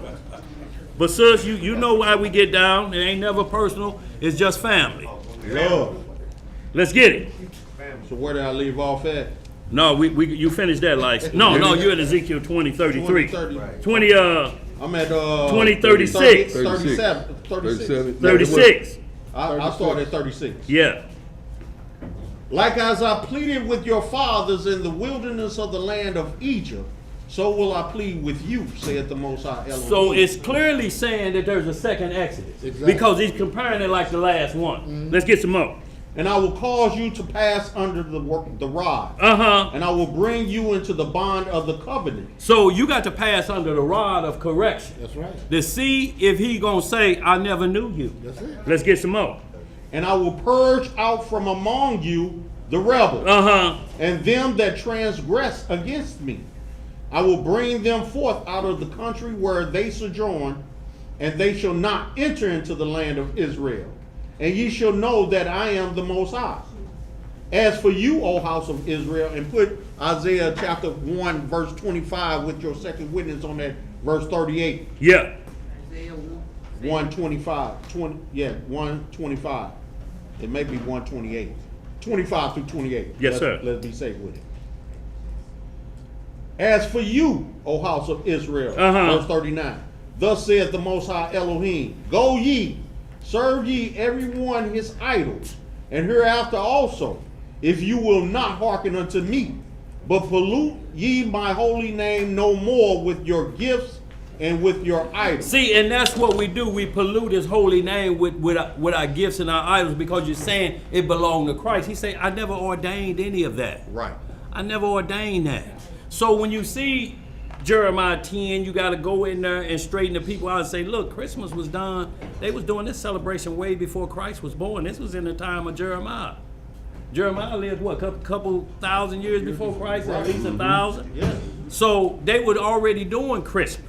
But sis, you know why we get down. It ain't never personal. It's just family. Love. Let's get it. So where did I leave off at? No, you finished that license. No, you're at Ezekiel 20:33. 20 I'm at 20:36. 36. I started at 36. Yeah. Like as I pleaded with your fathers in the wilderness of the land of Egypt, so will I plead with you, saith the Most High Elohim. So it's clearly saying that there's a second Exodus. Because he's comparing it like the last one. Let's get some more. And I will cause you to pass under the rod. And I will bring you into the bond of the covenant. So you got to pass under the rod of correction. That's right. To see if he gonna say, I never knew you. That's it. Let's get some more. And I will purge out from among you the rebels, and them that transgress against me. I will bring them forth out of the country where they sojourn, and they shall not enter into the land of Israel. And ye shall know that I am the Most High. As for you, O house of Israel, and put Isaiah chapter 1, verse 25 with your second witness on that, verse 38. Yeah. 125. 125. It may be 128. 25 through 28. Yes, sir. Let's be safe with it. As for you, O house of Israel, verse 39. Thus saith the Most High Elohim, go ye, serve ye every one his idols, and hereafter also, if you will not hearken unto me, but pollute ye my holy name no more with your gifts and with your idols. See, and that's what we do. We pollute his holy name with our gifts and our idols because you're saying it belonged to Christ. He said, I never ordained any of that. Right. I never ordained that. So when you see Jeremiah 10, you got to go in there and straighten the people out and say, look, Christmas was done. They was doing this celebration way before Christ was born. This was in the time of Jeremiah. Jeremiah lived, what, a couple thousand years before Christ, at least 1,000? Yeah. So they were already doing Christmas.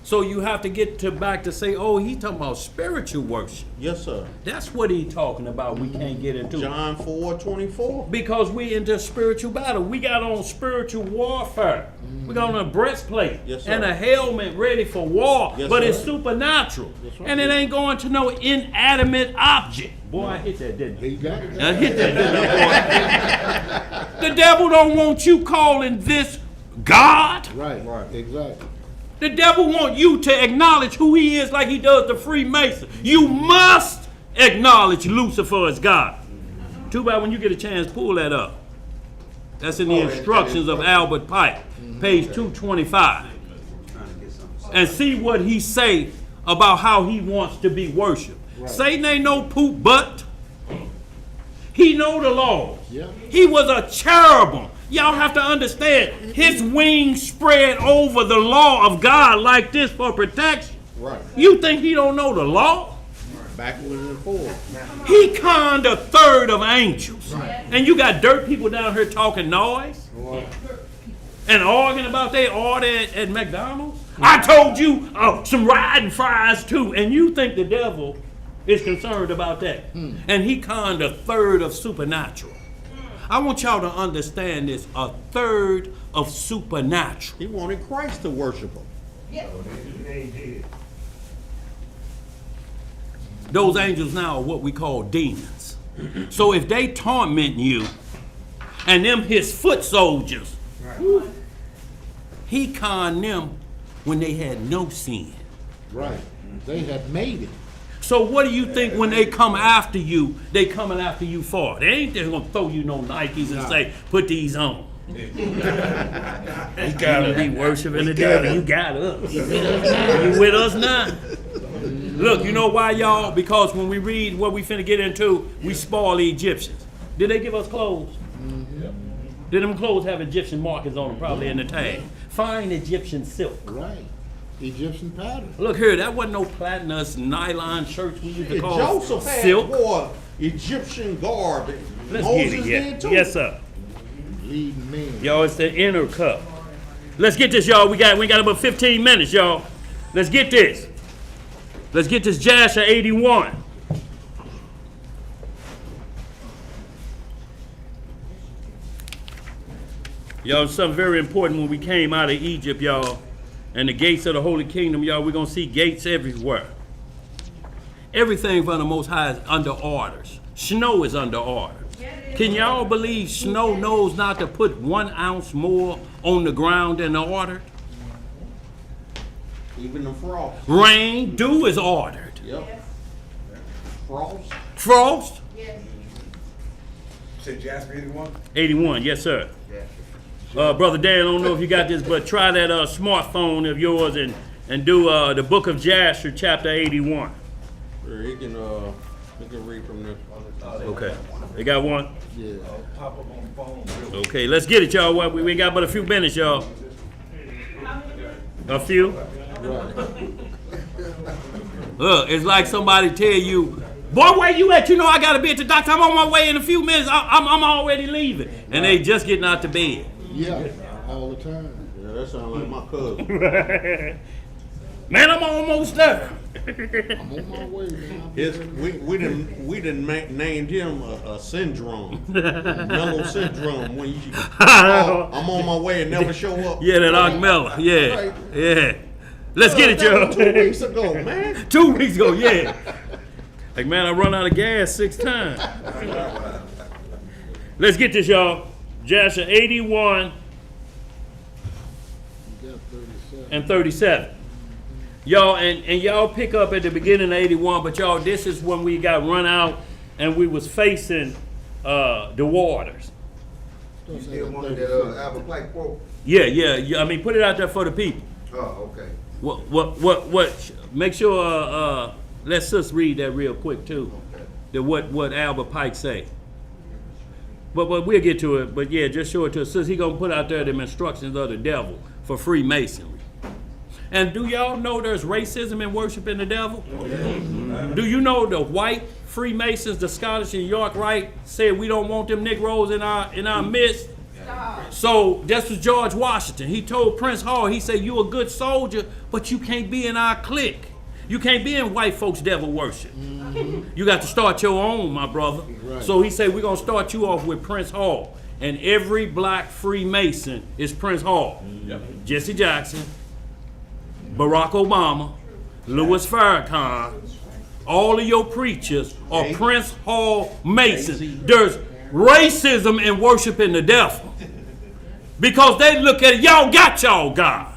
So you have to get back to say, oh, he talking about spiritual worship. Yes, sir. That's what he talking about. We can't get into John 4:24. because we into spiritual battle. We got on spiritual warfare. We got on a breastplate and a helmet ready for war. But it's supernatural. And it ain't going to no inanimate object. Boy, I hit that, didn't I? I hit that, didn't I, boy? The devil don't want you calling this God. Right, exactly. The devil wants you to acknowledge who he is like he does the Freemason. You must acknowledge Lucifer as God. Too bad when you get a chance, pull that up. That's in the instructions of Albert Pike, page 225. And see what he say about how he wants to be worshipped. Right. Satan ain't no poop butt. He know the laws. Yeah. He was a cherubim. Y'all have to understand, his wings spread over the law of God like this for protection. Right. You think he don't know the law? Backwards and forwards. He conned a third of angels. Right. And you got dirt people down here talking noise. Right. And arguing about their order at McDonald's. I told you some riding fries too. And you think the devil is concerned about that. And he conned a third of supernatural. I want y'all to understand this, a third of supernatural. He wanted Christ to worship him. Yeah. Those angels now are what we call demons. So if they torment you, and them his foot soldiers, right. He conned them when they had no sin. Right. They had made it. So what do you think when they come after you, they coming after you for? They ain't just gonna throw you no Nikes and say, put these on. You gotta be worshiping the devil. You got us. You with us now? Look, you know why, y'all? Because when we read what we finna get into, we spoil the Egyptians. Did they give us clothes? Mm-hmm. Did them clothes have Egyptian markings on them? Probably in the tag. Fine Egyptian silk. Right. Egyptian pattern. Look here, that wasn't no platinum nylon shirts we used to call Joseph silk. Had wore Egyptian garb. Let's Moses get it, yeah. did too. Yes, sir. Leading men. Y'all, it's the inner cup. Let's get this, y'all. We got about 15 minutes, y'all. Let's get this. Let's get this Jasher 81. Y'all, something very important when we came out of Egypt, y'all. And the gates of the Holy Kingdom, y'all, we're going to see gates everywhere. Everything from the Most High is under orders. Snow is under order. Can y'all believe snow knows not to put 1 ounce more on the ground than the order? Even the frost. Rain, dew is ordered. Yep. Frost. Frost? Yes. Say Jasper 81? 81, yes, sir. Brother Dan, I don't know if you got this, but try that smartphone of yours and do the book of Jasher, chapter 81. Sure, he can read from there. Okay. They got one? Yeah. Pop up on the phone. Okay, let's get it, y'all. We got but a few minutes, y'all. A few? Right. Look, it's like somebody tell you, boy, where you at? You know I got to be at the doctor. I'm on my way in a few minutes. I'm already leaving. And they just getting out to bed. Yeah, all the time. Yeah, that sounds like my cousin. Man, I'm almost there. I'm on my way, man. We didn't named him a syndrome, mellow syndrome. When you, I'm on my way and never show up. Yeah, that Ogmella. Yeah, right. Yeah. Let's get it, y'all. 2 weeks ago, man. 2 weeks ago, yeah. Like, man, I run out of gas 6 times. Let's get this, y'all. Jasher 81 and 37. Y'all, and y'all pick up at the beginning of 81, but y'all, this is when we got run out and we was facing the waters. You still wanted that Albert Pike quote? Yeah. I mean, put it out there for the people. Oh, okay. What? Make sure, let's just read that real quick too. Okay. What Albert Pike say. But we'll get to it. But yeah, just show it to us. Since he gonna put out there them instructions of the devil for Freemasonry. And do y'all know there's racism in worshiping the devil? Yeah. Do you know the white Freemasons, the Scottish and York Rite, said we don't want them Negroes in our midst? So this was George Washington. He told Prince Hall, he said, you a good soldier, but you can't be in our clique. You can't be in white folks' devil worship. Mm-hmm. You got to start your own, my brother. Right. So he said, we're going to start you off with Prince Hall. And every black Freemason is Prince Hall. Yep. Jesse Jackson, Barack Obama, Louis Farrakhan, all of your preachers are Prince Hall Masons. There's racism in worshiping the devil. Because they look at it, y'all got y'all God.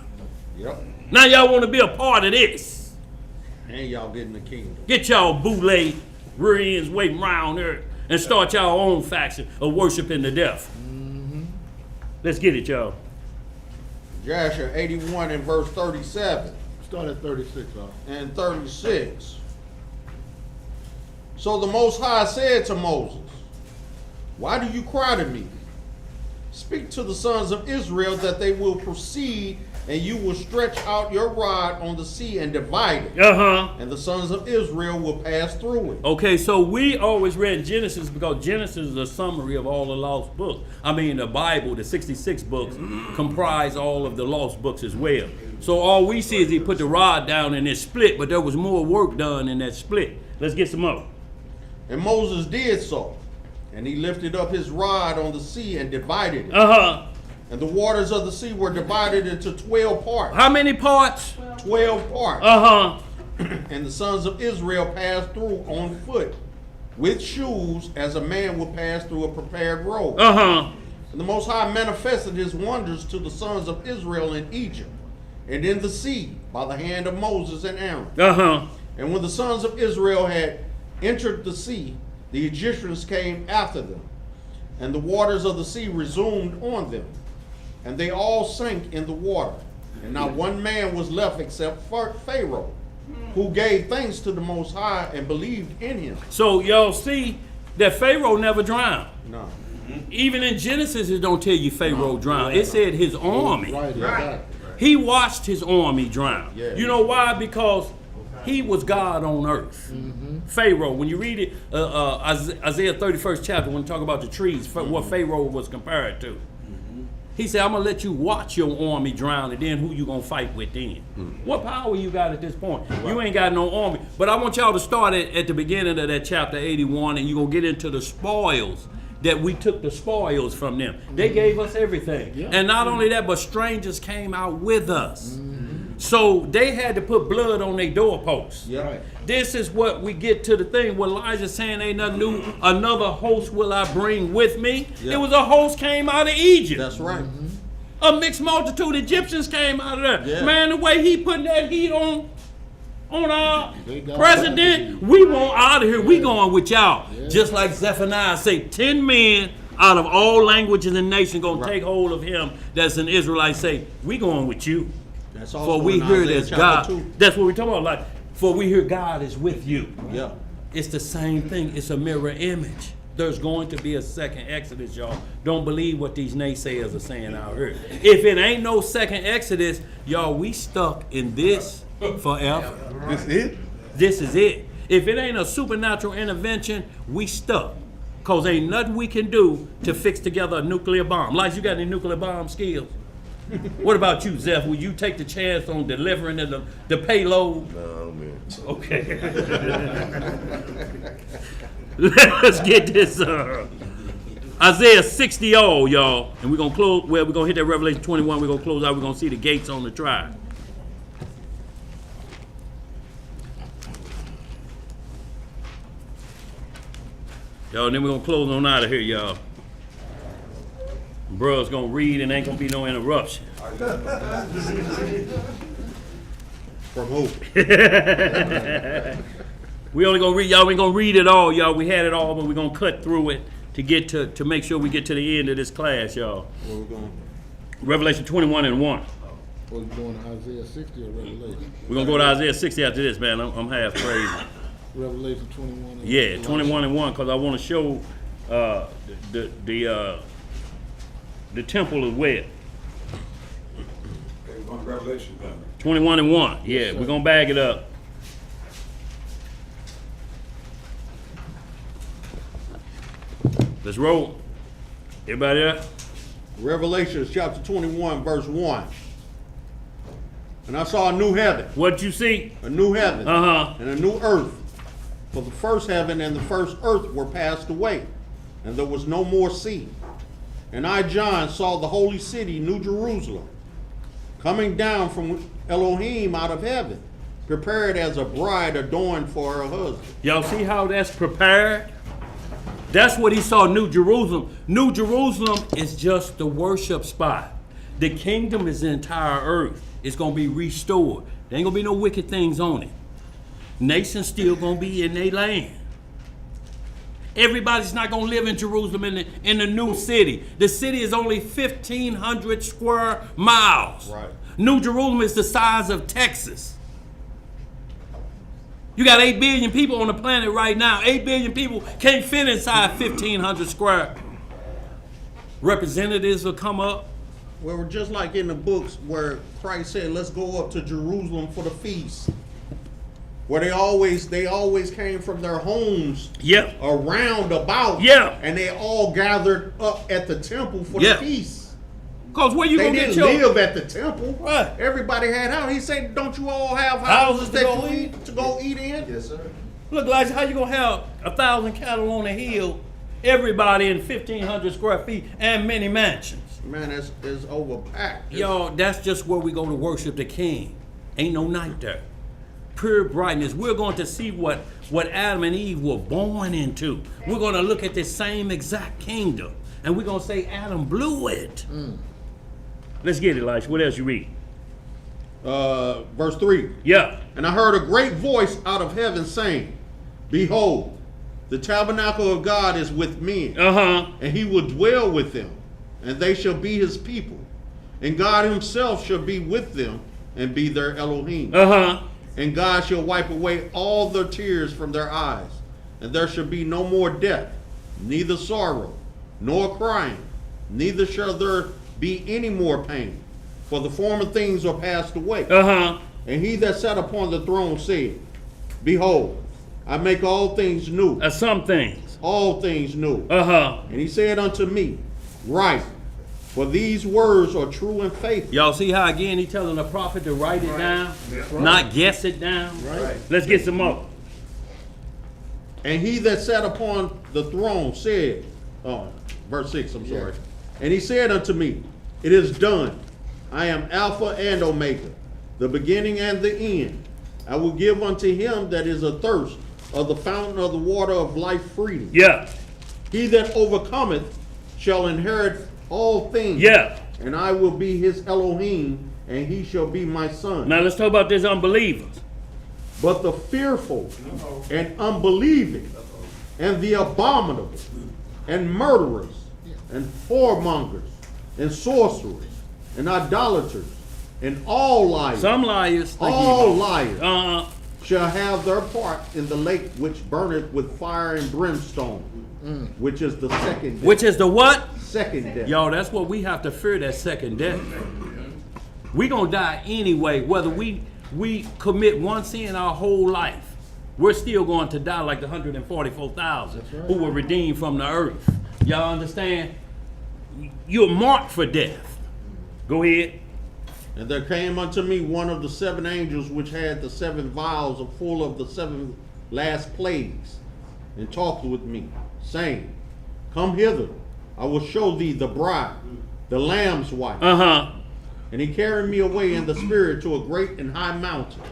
Yep. Now y'all want to be a part of this. And y'all getting the kingdom. Get y'all bootleg rear ends waiting around here and start y'all own faction of worshiping the death. Let's get it, y'all. Joshua 81 and verse 37. Start at 36, and 36. So the Most High said to Moses, why do you cry to me? Speak to the sons of Israel that they will proceed, and you will stretch out your rod on the sea and divide it. And the sons of Israel will pass through it. Okay, so we always read Genesis because Genesis is a summary of all the lost books. I mean, the Bible, the 66 books, comprise all of the lost books as well. So all we see is he put the rod down and it split, but there was more work done in that split. Let's get some more. And Moses did so, and he lifted up his rod on the sea and divided it. And the waters of the sea were divided into 12 parts. How many parts? 12 parts. And the sons of Israel passed through on foot with shoes as a man would pass through a prepared road. And the Most High manifested his wonders to the sons of Israel in Egypt and in the sea by the hand of Moses and Aaron. And when the sons of Israel had entered the sea, the Egyptians came after them, and the waters of the sea resumed on them, and they all sank in the water. And not one man was left except Pharaoh, who gave thanks to the Most High and believed in him. So y'all see that Pharaoh never drowned. No. Even in Genesis, it don't tell you Pharaoh drowned. It said his army. He watched his army drown. You know why? Because he was God on earth. Pharaoh, when you read it, Isaiah 31st chapter, when you talk about the trees, what Pharaoh was compared to. He said, I'm going to let you watch your army drown, and then who you going to fight with then? What power you got at this point? You ain't got no army. But I want y'all to start at the beginning of that chapter 81, and you're going to get into the spoils, that we took the spoils from them. They gave us everything. And not only that, but strangers came out with us. So they had to put blood on their doorposts. This is what we get to the thing where Elijah's saying ain't nothing new. Another host will I bring with me. It was a host came out of Egypt. That's right. A mixed multitude of Egyptians came out of there. Man, the way he putting that heat on our president, we want out of here. We going with y'all. Just like Zephaniah say, 10 men out of all languages and nations gonna take hold of him that's an Israelite, say, we going with you. That's for we hear that God, that's what we're talking about, like, for we hear God is with you. It's the same thing. It's a mirror image. There's going to be a second Exodus, y'all. Don't believe what these naysayers are saying out here. If it ain't no second Exodus, y'all, we stuck in this forever. This it? This is it. If it ain't a supernatural intervention, we stuck. Because ain't nothing we can do to fix together a nuclear bomb. Like, you got any nuclear bomb skills? What about you, Zeph? Will you take the chance on delivering the payload? No, man. Okay. Let's get this Isaiah 60 all, y'all. And we're going to close, well, we're going to hit that Revelation 21. We're going to close out. We're going to see the gates on the tribe. Y'all, and then we're going to close on out of here, y'all. Bruh's going to read and ain't going to be no interruption. From who? We only going to read, y'all, we ain't going to read it all, y'all. We had it all, but we're going to cut through it to get to make sure we get to the end of this class, y'all. Where we going? Revelation 21 and 1. We're going to Isaiah 60 or Revelation? We're going to go to Isaiah 60 after this, man. I'm half crazy. Revelation 21 and 1. Yeah, 21 and 1, because I want to show the temple is wet. Okay, we're going to Revelation. 21 and 1. Yeah, we're going to bag it up. Let's roll. Everybody there? Revelation chapter 21, verse 1. And I saw a new heaven. What'd you see? A new heaven. Uh-huh. And a new earth. For the first heaven and the first earth were passed away, and there was no more sea. And I, John, saw the holy city, New Jerusalem, coming down from Elohim out of heaven, prepared as a bride adorned for her husband. Y'all see how that's prepared? That's what he saw, New Jerusalem. New Jerusalem is just the worship spot. The kingdom is the entire earth. it's going to be restored. There ain't going to be no wicked things on it. Nations still going to be in their land. Everybody's not going to live in Jerusalem in the new city. The city is only 1,500 square miles. Right. New Jerusalem is the size of Texas. You got 8 billion people on the planet right now. 8 billion people can't fit inside 1,500 square. Representatives will come up. Well, just like in the books where Christ said, let's go up to Jerusalem for the feast. Where they always came from their homes around about. Yeah. And they all gathered up at the temple for the feast. Because where you they gonna didn't get your... live at the temple. Right. Everybody had houses. He said, don't you all have houses that you to go eat in? Yes, sir. Look, Elijah, how you gonna have 1,000 cattle on a hill, everybody in 1,500 square feet, and many mansions? Man, it's overpacked. Yo, that's just where we go to worship the King. Ain't no night there. Pure brightness. We're going to see what Adam and Eve were born into. We're going to look at the same exact kingdom, and we're going to say Adam blew it. Let's get it, Elijah. What else you read? Verse 3. Yeah. And I heard a great voice out of heaven saying, behold, the tabernacle of God is with men, and he will dwell with them, and they shall be his people, and God himself shall be with them and be their Elohim. And God shall wipe away all their tears from their eyes, and there shall be no more death, neither sorrow, nor crying, neither shall there be any more pain, for the former things are passed away. And he that sat upon the throne said, behold, I make all things new. Some things. All things new. And he said unto me, write, for these words are true and faithful. Y'all see how again he telling the prophet to write it down, not guess it down. Let's get some more. And he that sat upon the throne said, verse 6, I'm sorry. And he said unto me, it is done. I am Alpha and Omega, the beginning and the end. I will give unto him that is athirst of the fountain of the water of life freely. He that overcometh shall inherit all things. And I will be his Elohim, and he shall be my son. Now let's talk about this unbelievers. But the fearful and unbelieving and the abominable and murderers and whoremongers and sorcerers and idolaters and all liars. Some liars. All liars shall have their part in the lake which burneth with fire and brimstone, which is the second death. Which is the what? Second death. Yo, that's what we have to fear, that second death. We gonna die anyway, whether we commit one sin our whole life. We're still going to die like the 144,000 who were redeemed from the earth. Y'all understand? You're marked for death. Go ahead. And there came unto me one of the 7 angels which had the 7 vials full of the 7 last plagues, and talked with me, saying, come hither, I will show thee the bride, the Lamb's wife. And he carried me away in the spirit to a great and high mountain,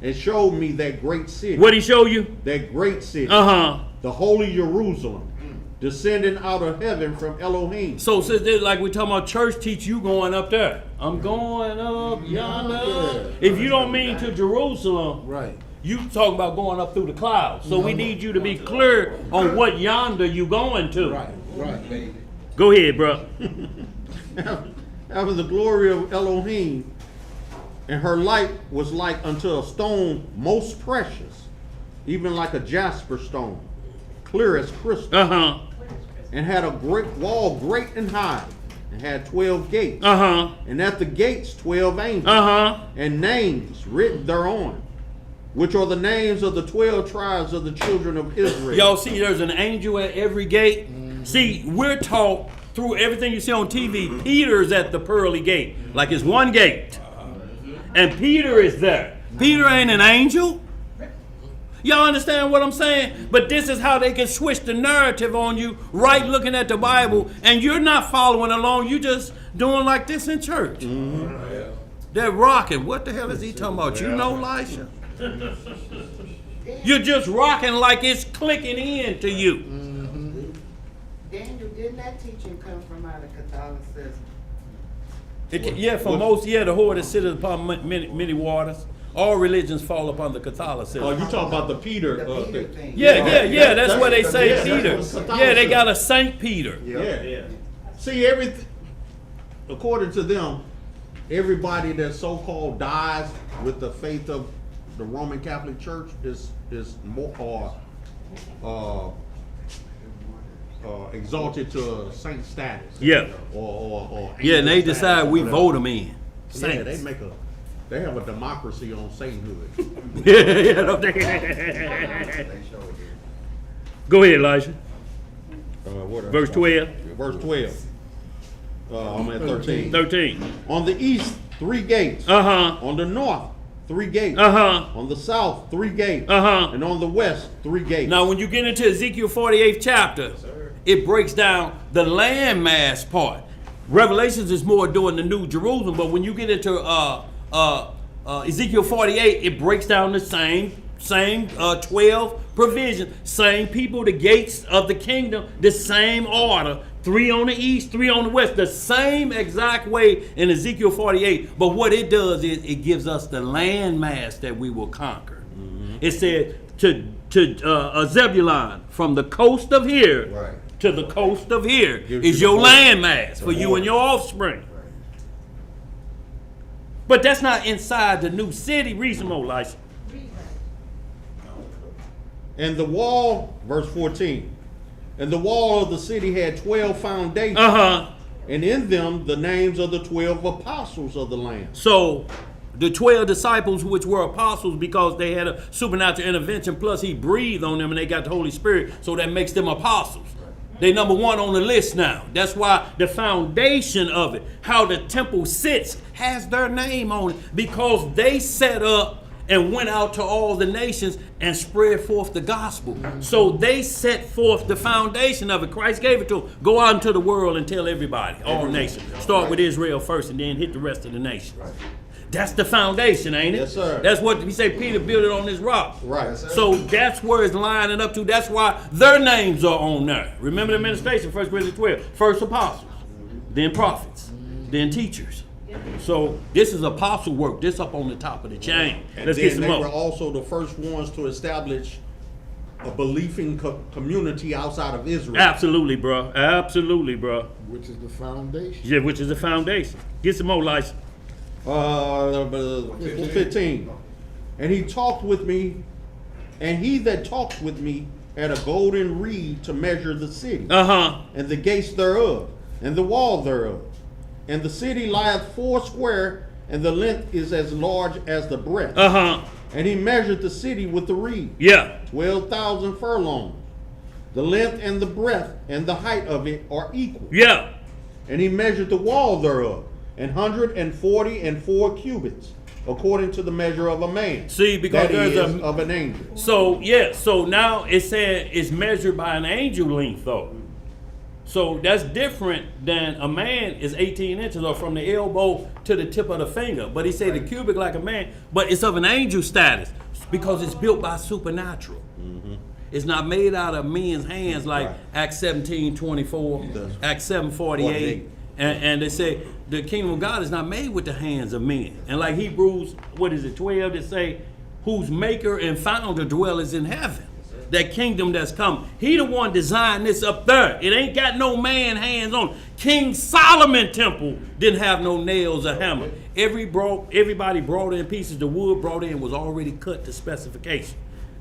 and showed me that great city. What'd he show you? That great city. The holy Jerusalem, descending out of heaven from Elohim. So like we talking about church, teach you going up there. I'm going up yonder. If you don't mean to Jerusalem, you talking about going up through the clouds. So we need you to be clear on what yonder you going to. Go ahead, bro. After the glory of Elohim, and her light was like unto a stone most precious, even like a jasper stone, clear as crystal. And had a great wall, great and high, and had 12 gates. And at the gates 12 angels, and names written thereon, which are the names of the 12 tribes of the children of Israel. Y'all see there's an angel at every gate? See, we're taught through everything you see on TV, Peter's at the pearly gate. Like it's one gate. And Peter is there. Peter ain't an angel. Y'all understand what I'm saying? But this is how they can switch the narrative on you, right looking at the Bible, and you're not following along. You just doing like this in church. They're rocking. What the hell is he talking about? You know, Elisha? You're just rocking like it's clicking in to you. Daniel, didn't that teaching come from out of Catholicism? The whore that sitteth upon many waters. All religions fall upon the Catholicism. Oh, you talking about the Peter thing? Yeah. That's what they say, Peter. Yeah, they got a Saint Peter. Yeah. See, everything, according to them, everybody that so-called dies with the faith of the Roman Catholic Church is more exalted to saint status. Yeah. Or and they decide we vote them in. Saints. Yeah, they have a democracy on sainthood. Go ahead, Elijah. Verse 12. Verse 12. I'm at 13. 13. On the east, 3 gates. On the north, 3 gates. On the south, 3 gates. And on the west, 3 gates. Now, when you get into Ezekiel 48th chapter, it breaks down the landmass part. Revelations is more doing the New Jerusalem, but when you get into Ezekiel 48, it breaks down the same 12 provision, same people, the gates of the kingdom, the same order, 3 on the east, 3 on the west, the same exact way in Ezekiel 48. But what it does is it gives us the landmass that we will conquer. It said to Zebulun, from the coast of here to the coast of here is your landmass for you and your offspring. But that's not inside the new city. Read some more, Elisha. And the wall, verse 14, and the wall of the city had 12 foundations, and in them the names of the 12 apostles of the Lamb. So the 12 disciples, which were apostles because they had a supernatural intervention, plus he breathed on them and they got the Holy Spirit, so that makes them apostles. They number 1 on the list now. That's why the foundation of it, how the temple sits, has their name on it, because they set up and went out to all the nations and spread forth the gospel. So they set forth the foundation of it. Christ gave it to them. Go out into the world and tell everybody, all nations. Start with Israel first and then hit the rest of the nations. That's the foundation, ain't it? Yes, sir. That's what we say Peter built it on this rock. Right. Yes, so that's where it's lining up to. That's why their names are on there. Remember the administration, 1 Corinthians 12. First apostles, then prophets, then teachers. So this is apostle work. This up on the top of the chain. And Let's get some they more. were also the first ones to establish a believing community outside of Israel. Absolutely, bro. Absolutely, bro. Which is the foundation. Yeah, which is the foundation. Get some more license. 15. And he talked with me, and he that talked with me had a golden reed to measure the city, and the gates thereof, and the wall thereof. And the city lieth 4 square, and the length is as large as the breadth. And he measured the city with the reed. 12,000 furlongs. The length and the breadth and the height of it are equal. And he measured the wall thereof, 144 cubits, according to the measure of a man. See, because there's of an angel. So so now it said it's measured by an angel length though. So that's different than a man is 18 inches or from the elbow to the tip of the finger. But he said the cubic like a man, but it's of an angel status because it's built by supernatural. It's not made out of men's hands like Acts 17:24, Acts 7:48. And they say the kingdom of God is not made with the hands of men. And like Hebrews, 12, they say, whose maker and founder dwelleth in heaven. That kingdom that's come. He the one designed this up there. It ain't got no man hands on it. King Solomon temple didn't have no nails or hammer. Everybody brought in pieces. The wood brought in was already cut to specification.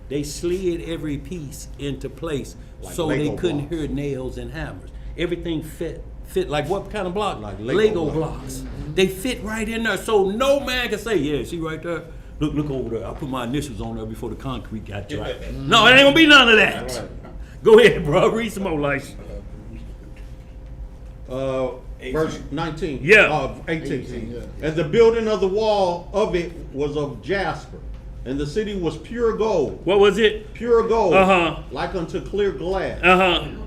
They slid every piece into place like so Lego they couldn't hear nails and hammers. Everything fit like what kind of block? Like Lego blocks. They fit right in there. So no man can say, yeah, see right there? Look over there. I put my initials on there before the concrete got dry. No, it ain't gonna be none of that. Go ahead, bro. Read some more lights. Verse 19. 18. And the building of the wall of it was of jasper, and the city was pure gold. What was it? Pure gold, like unto clear glass.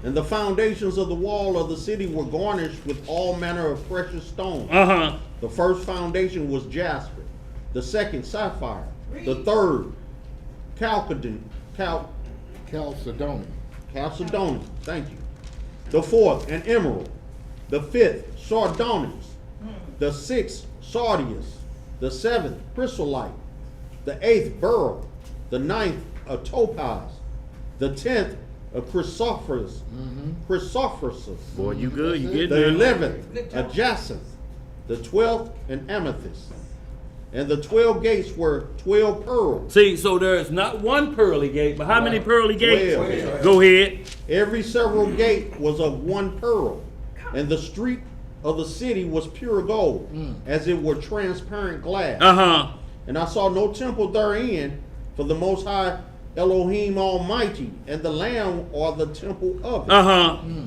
And the foundations of the wall of the city were garnished with all manner of precious stones. The first foundation was jasper, the second sapphire, the third chalcedony. Thank you. The fourth an emerald, the fifth sardonyx, the 6th sardius, the 7th chrysolite, the 8th beryl, the 9th a topaz, the 10th a chrysoprase. Boy, you good? You get The there? 11th a jacinth, the 12th an amethyst, and the 12 gates were 12 pearls. See, so there's not one pearly gate, but how many pearly gates? 12. Go ahead. Every several gate was of one pearl, and the street of the city was pure gold, as it were transparent glass. And I saw no temple therein, for the Most High Elohim Almighty, and the Lamb are the temple of it.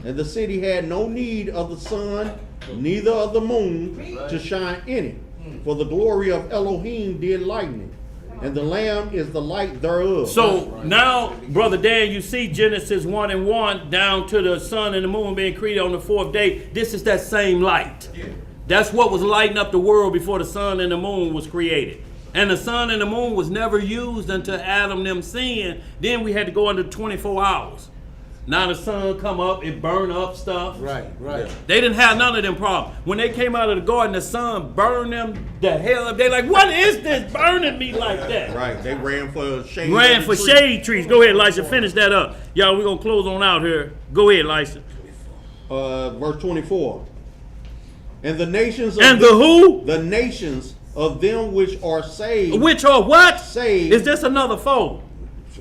And the city had no need of the sun, neither of the moon, to shine in it, for the glory of Elohim did lighten it, and the Lamb is the light thereof. So now, Brother Dan, you see Genesis 1:1 down to the sun and the moon being created on the 4th day. This is that same light. That's what was lighting up the world before the sun and the moon was created. And the sun and the moon was never used until Adam them sinned. Then we had to go under 24 hours. Now the sun come up, it burn up stuff. Right. They didn't have none of them problems. When they came out of the garden, the sun burned them the hell up. They like, what is this burning me like that? Right, they ran for shade. Shade trees. Go ahead, Elisha, finish that up. Y'all, we're going to close on out here. Go ahead, Elisha. Verse 24. And the nations of And the who? The nations of them which are saved. Which are what? Saved. Is this another fold?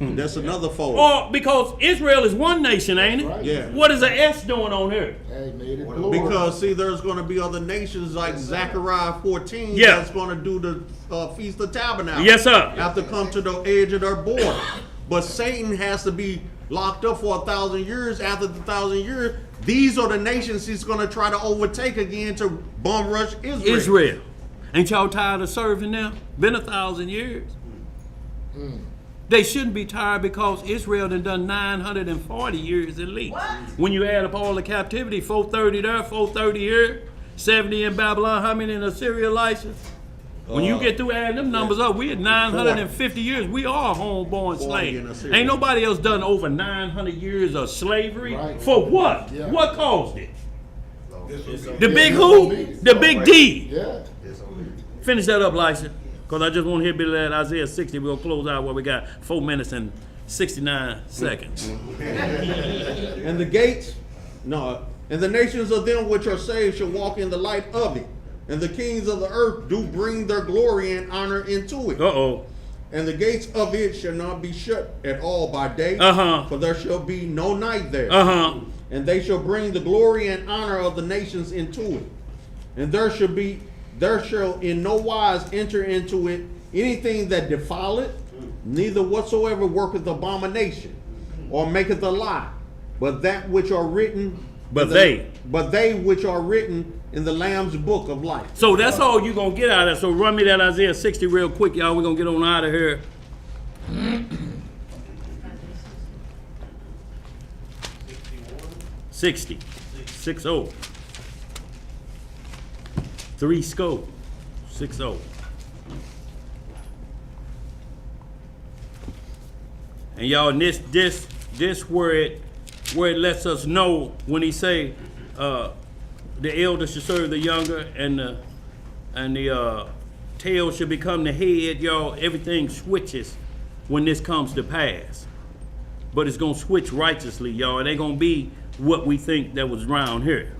That's another fold. Or because Israel is one nation, ain't it? Right. Yeah. What is the S doing on here? They made it glory. Because see, there's going to be other nations like Zechariah 14 Yeah. that's going to do the Feast of Tabernacles. Yes, sir. Have to come to the edge of their border. But Satan has to be locked up for 1,000 years. After the 1,000 years, these are the nations he's going to try to overtake again to bum rush Israel. Ain't y'all tired of serving them? Been 1,000 years. They shouldn't be tired because Israel done 940 years at least. What? When you add up all the captivity, 430 there, 430 here, 70 in Babylon, how many in Assyria, Elisha? When you get through adding them numbers up, we at 950 years. We are homeborn slaves. Ain't nobody else done over 900 years of slavery. Right. For what? Yeah. What caused it? Disobedience. The big who? The big D. Yeah. Finish that up, Elisha. Because I just want to hear a bit of that Isaiah 60. We're going to close out where we got 4 minutes and 69 seconds. And the gates, and the nations of them which are saved shall walk in the light of it. And the kings of the earth do bring their glory and honor into it. And the gates of it shall not be shut at all by day, for there shall be no night there. And they shall bring the glory and honor of the nations into it. And there shall in no wise enter into it anything that defileth, neither whatsoever worketh abomination, or maketh a lie, but that which are written, but they which are written in the Lamb's book of life. So that's all you're going to get out of it. So run me that Isaiah 60 real quick, y'all. We're going to get on out of here. 60. 6-0. 3 scope. 6-0. And y'all, this where it lets us know when he say the elder should serve the younger and the tail should become the head. Y'all, everything switches when this comes to pass. But it's gonna switch righteously, y'all. It ain't gonna be what we think that was around here.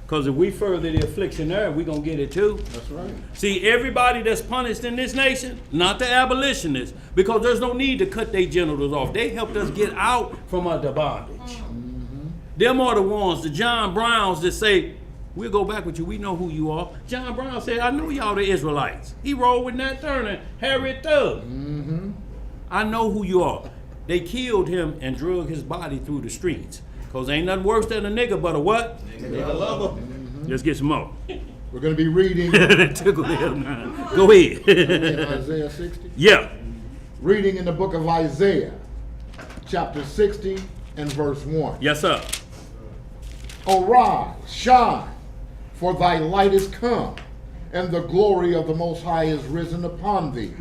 Because if we further the affliction there, we're going to get it too. That's right. See, everybody that's punished in this nation, not the abolitionists, because there's no need to cut their genitals off. They helped us get out from under bondage. Them are the ones, the John Browns that say, we'll go back with you. We know who you are. John Brown said, I know y'all the Israelites. He rolled with Nat Turner, Harriet Tubman. I know who you are. They killed him and drug his body through the streets. Because ain't nothing worse than a nigga but a what? Nigga lover. Let's get some more. We're going to be reading. Go ahead. Isaiah 60? Yeah. Reading in the book of Isaiah, chapter 60 and verse 1. Yes, sir. Arise, shine, for thy light is come, and the glory of the Most High is risen upon thee.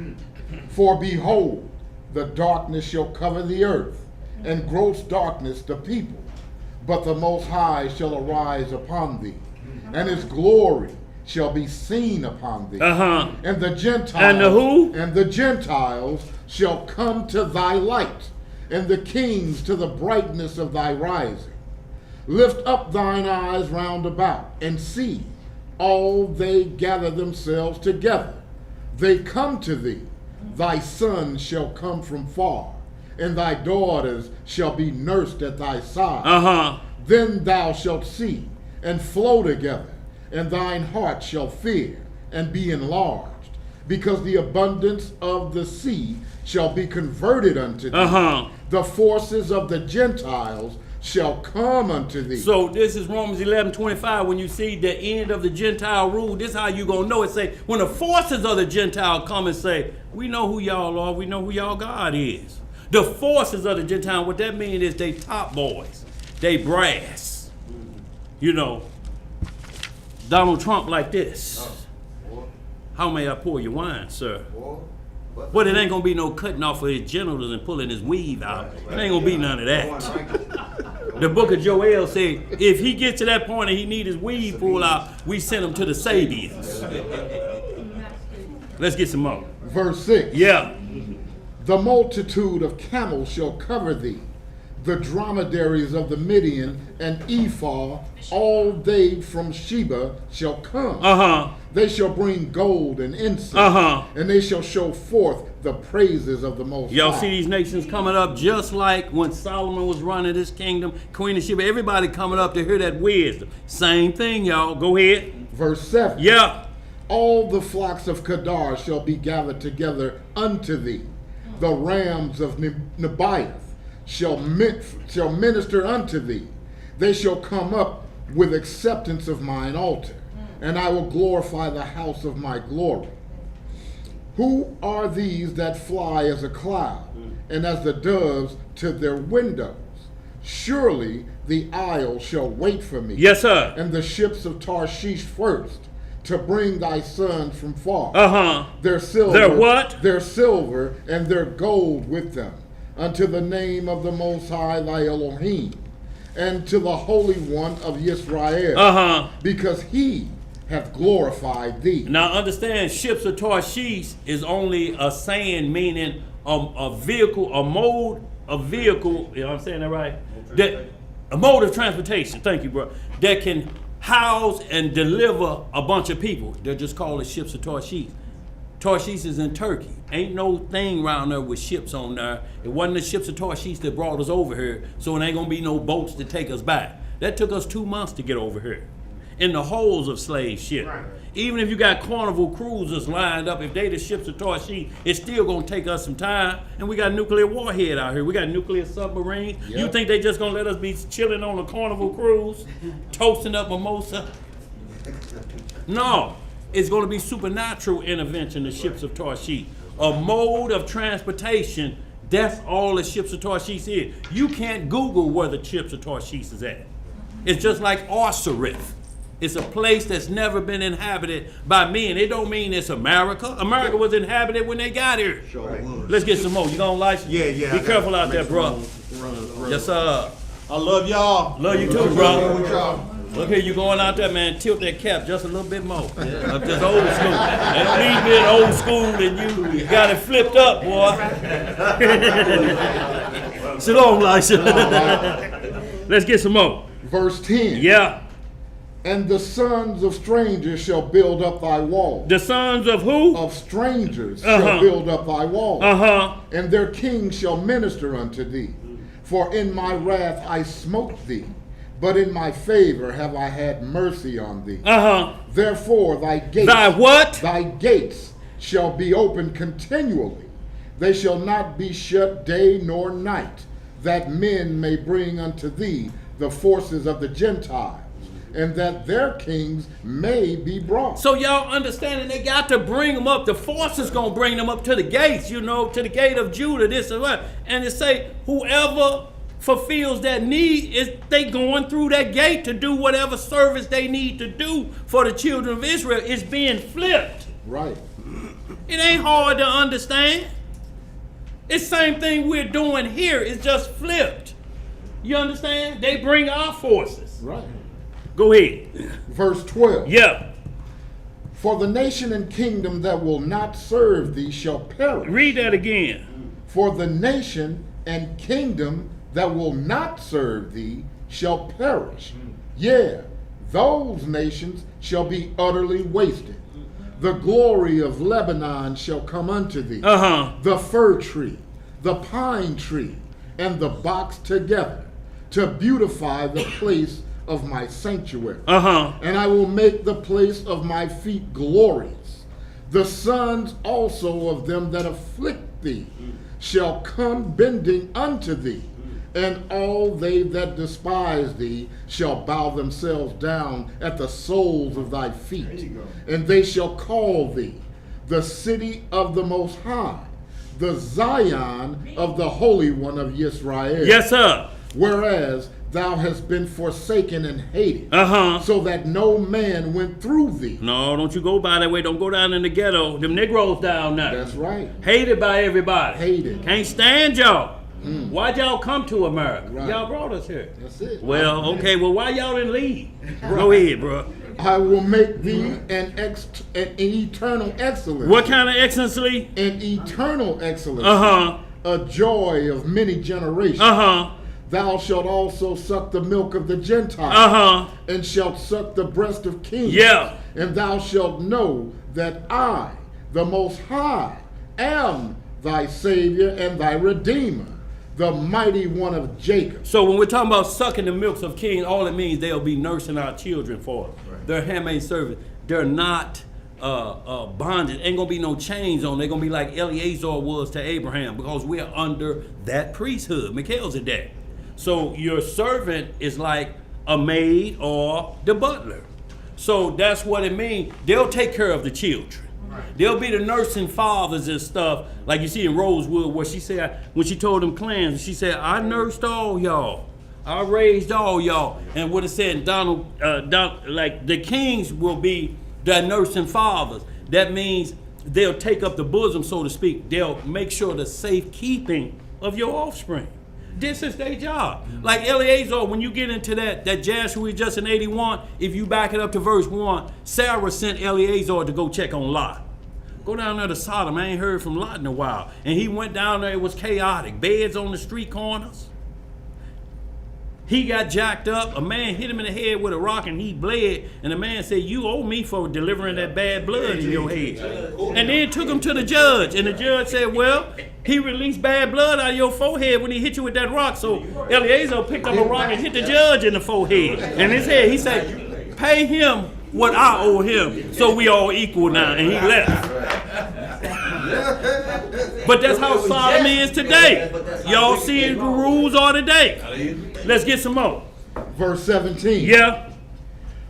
For behold, the darkness shall cover the earth, and gross darkness the people. But the Most High shall arise upon thee, and his glory shall be seen upon thee. And the Gentiles. And the who? And the Gentiles shall come to thy light, and the kings to the brightness of thy rising. Lift up thine eyes round about, and see, all they gather themselves together. They come to thee. Thy sons shall come from far, and thy daughters shall be nursed at thy side. Then thou shalt see, and flow together, and thine heart shall fear, and be enlarged, because the abundance of the sea shall be converted unto thee. The forces of the Gentiles shall come unto thee. So this is Romans 11:25. When you see the end of the Gentile rule, this is how you gonna know it. Say, when the forces of the Gentile come and say, we know who y'all are, we know who y'all God is. The forces of the Gentile, what that means is they top boys, they brass. You know, Donald Trump like this. How may I pour your wine, sir? But it ain't gonna be no cutting off of his genitals and pulling his weave out. It ain't gonna be none of that. The book of Joel said, if he gets to that point and he need his weave pulled out, we send him to the Sabians. Let's get some more. Verse 6. Yeah. The multitude of camels shall cover thee, the dromedaries of the Midian and Ephah, all they from Sheba shall come. They shall bring gold and incense, and they shall show forth the praises of the Most High. Y'all see these nations coming up just like when Solomon was running his kingdom, Queen of Sheba, everybody coming up to hear that wisdom. Same thing, y'all. Go ahead. Verse 7. Yeah. All the flocks of Kedar shall be gathered together unto thee. The rams of Nebaioth shall minister unto thee. They shall come up with acceptance of mine altar, and I will glorify the house of my glory. Who are these that fly as a cloud, and as the doves to their windows? Surely the isle shall wait for me. Yes, sir. And the ships of Tarshish first, to bring thy sons from far. Their silver. Their what? Their silver and their gold with them, unto the name of the Most High thy Elohim, and to the Holy One of Yisrael, because he hath glorified thee. Now understand, ships of Tarshish is only a saying meaning a vehicle, a mode of vehicle, you know what I'm saying that right? A mode of transportation, thank you, bro, that can house and deliver a bunch of people. They're just called the ships of Tarshish. Tarshish is in Turkey. Ain't no thing around there with ships on there. It wasn't the ships of Tarshish that brought us over here, so it ain't gonna be no boats to take us back. That took us 2 months to get over here in the holes of slave ship. Right. Even if you got Carnival cruisers lined up, if they the ships of Tarshish, it's still gonna take us some time. And we got nuclear warhead out here. We got nuclear submarines. Yep. You think they just gonna let us be chilling on a Carnival cruise, toasting up mimosa? No. It's going to be supernatural intervention, the ships of Tarshish. A mode of transportation, that's all the ships of Tarshish is. You can't Google where the ships of Tarshish is at. It's just like Osiris. It's a place that's never been inhabited by men. It don't mean it's America. America was inhabited when they got here. Sure. Right. Let's get some more. You gonna like? Yeah. Be careful out there, bro. Yes, sir. I love y'all. Love you too, bro. Look here, you going out there, man, tilt that cap just a little bit more. Yeah. Just old school. And leave being old school and you got it flipped up, boy. Sit on, Elisha. Let's get some more. Verse 10. Yeah. And the sons of strangers shall build up thy walls. The sons of who? Of strangers shall build up thy walls. And their kings shall minister unto thee. For in my wrath I smote thee, but in my favor have I had mercy on thee. Therefore thy gates. Thy what? Thy gates shall be open continually. They shall not be shut day nor night, that men may bring unto thee the forces of the Gentiles, and that their kings may be brought. So y'all understanding they got to bring them up. The force is going to bring them up to the gates, you know, to the gate of Judah, this and that. And it say, whoever fulfills that need, is they going through that gate to do whatever service they need to do for the children of Israel. It's being flipped. Right. It ain't hard to understand. It's the same thing we're doing here. It's just flipped. You understand? They bring our forces. Right. Go ahead. Verse 12. Yeah. For the nation and kingdom that will not serve thee shall perish. Read that again. For the nation and kingdom that will not serve thee shall perish. Yeah, those nations shall be utterly wasted. The glory of Lebanon shall come unto thee. The fir tree, the pine tree, and the box together, to beautify the place of my sanctuary. And I will make the place of my feet glorious. The sons also of them that afflict thee shall come bending unto thee, and all they that despise thee shall bow themselves down at the soles of thy feet. And they shall call thee the city of the Most High, the Zion of the Holy One of Israel. Yes, sir. Whereas thou hast been forsaken and hated, so that no man went through thee. No, don't you go by that way. Don't go down in the ghetto. Them Negroes down there. That's right. Hated by everybody. Hated. Can't stand y'all. Why'd y'all come to America? Right. Y'all brought us here. That's it. Well, okay, well, why y'all didn't leave? Go ahead, bro. I will make thee an eternal excellence. What kind of excellency? An eternal excellence. A joy of many generations. Thou shalt also suck the milk of the Gentiles, and shalt suck the breast of kings. Yeah. And thou shalt know that I, the Most High, am thy Savior and thy Redeemer, the mighty one of Jacob. So when we're talking about sucking the milks of kings, all it means they'll be nursing our children for us. Right. They're handmaid servants. They're not bonded. Ain't gonna be no chains on. They're gonna be like Eleazar was to Abraham, because we're under that priesthood, Melchizedek. So your servant is like a maid or the butler. So that's what it means. They'll take care of the children. They'll be the nursing fathers and stuff, like you see in Rosewood, where she said, when she told them clans, she said, I nursed all y'all. I raised all y'all. And what it said, like the kings will be the nursing fathers. That means they'll take up the bosom, so to speak. They'll make sure the safekeeping of your offspring. This is their job. Like Eleazar, when you get into that Joshua just in 81, if you back it up to verse 1, Sarah sent Eleazar to go check on Lot. Go down there to Sodom. I ain't heard from Lot in a while. And he went down there, it was chaotic. Beds on the street corners. He got jacked up. A man hit him in the head with a rock and he bled. And the man said, you owe me for delivering that bad blood in your head. And then took him to the judge. And the judge said, well, he released bad blood out of your forehead when he hit you with that rock. So Eleazar picked up a rock and hit the judge in the forehead. And his head, he said, pay him what I owe him. So we all equal now. And he left. But that's how Sodom is today. Y'all see the rules are today. Let's get some more. Verse 17. Yeah.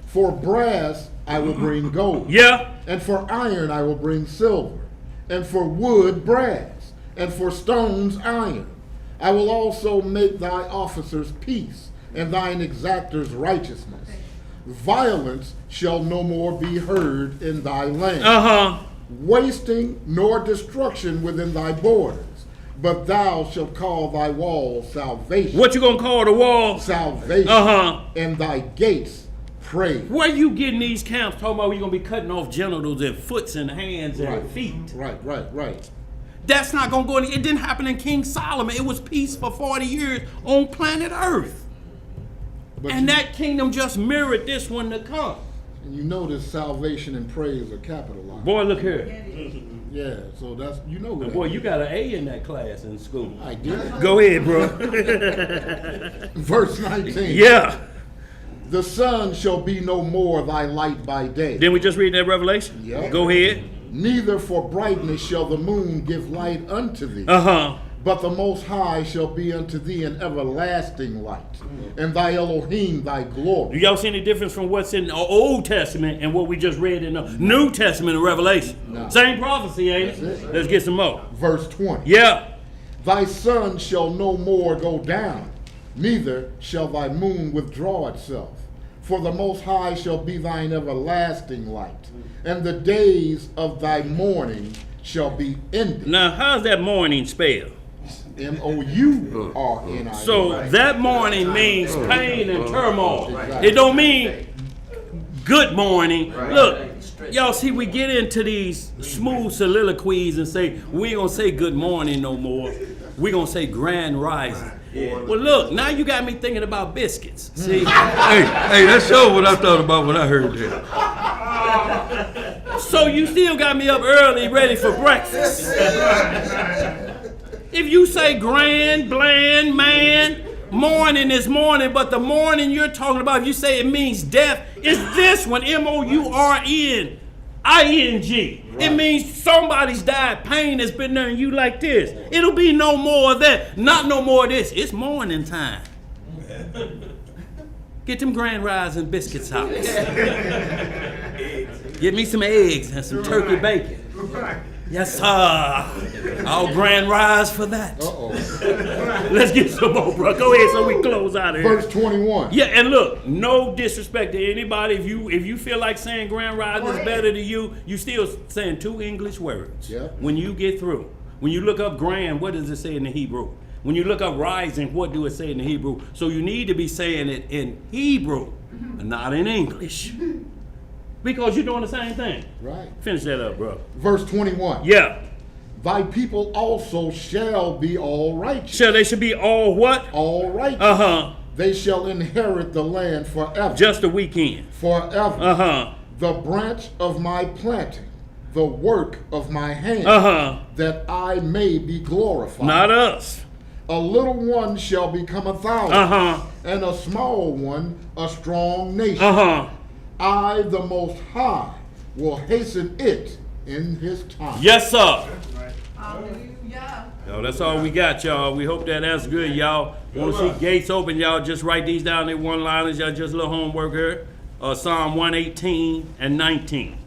For brass I will bring gold. Yeah. And for iron I will bring silver. And for wood brass. And for stones iron. I will also make thy officers peace, and thine exactors righteousness. Violence shall no more be heard in thy land. Wasting nor destruction within thy borders. But thou shalt call thy walls salvation. What you gonna call the wall? Salvation. And thy gates praise. Where you getting these camps talking about we gonna be cutting off genitals and foots and hands and feet? Right. That's not gonna go in. It didn't happen in King Solomon. It was peace for 40 years on planet Earth. And that kingdom just mirrored this one to come. And you notice salvation and praise are capitalized. Boy, look here. Yeah, so that's, you know what. Boy, you got an A in that class in school. I did. Go ahead, bro. Verse 19. Yeah. The sun shall be no more thy light by day. Didn't we just read that Revelation? Yeah. Go ahead. Neither for brightness shall the moon give light unto thee. But the Most High shall be unto thee an everlasting light, and thy Elohim thy glory. Do y'all see any difference from what's in the Old Testament and what we just read in the New Testament of Revelation? No. Same prophecy, ain't it? Let's get some more. Verse 20. Yeah. Thy sun shall no more go down, neither shall thy moon withdraw itself. For the Most High shall be thine everlasting light, and the days of thy mourning shall be ended. Now, how's that mourning spelled? M-O-U-R-N-I. So that mourning means pain and turmoil. It don't mean good morning. Look, Y'all see, we get into these smooth soliloquies and say, we ain't gonna say good morning no more. We gonna say grand rising. Well, look, now you got me thinking about biscuits. See? Hey, that's sure what I thought about when I heard that. So you still got me up early, ready for breakfast. If you say grand, bland, man, morning is morning, but the morning you're talking about, if you say it means death, it's this one, MOURNING. It means somebody's died, pain has been there, and you like this. It'll be no more of that, not no more of this. It's morning time. Get them grand rising biscuits out. Get me some eggs and some turkey bacon. Yes, sir. I'll grand rise for that. Let's get some more, bro. Go ahead so we close out of here. Verse 21. Yeah, and look, no disrespect to anybody. If you feel like saying grand rise is better to you, you still saying two English words. Yeah. When you get through. When you look up grand, what does it say in the Hebrew? When you look up rising, what do it say in the Hebrew? So you need to be saying it in Hebrew, not in English. Because you're doing the same thing. Right. Finish that up, bro. Verse 21. Yeah. Thy people also shall be all righteous. They should be all what? All righteous. Uh-huh. They shall inherit the land forever. Just a weekend. Forever. Uh-huh. The branch of my planting, the work of my hand, that I may be glorified. Not us. A little one shall become 1,000, and a small one a strong nation. I, the Most High, will hasten it in his time. Yes, sir. Hallelujah. Yo, that's all we got, y'all. We hope that's good, y'all. Want to see gates open, y'all? Just write these down in one-liners. Y'all just a little homework here. Psalm 118 and 19.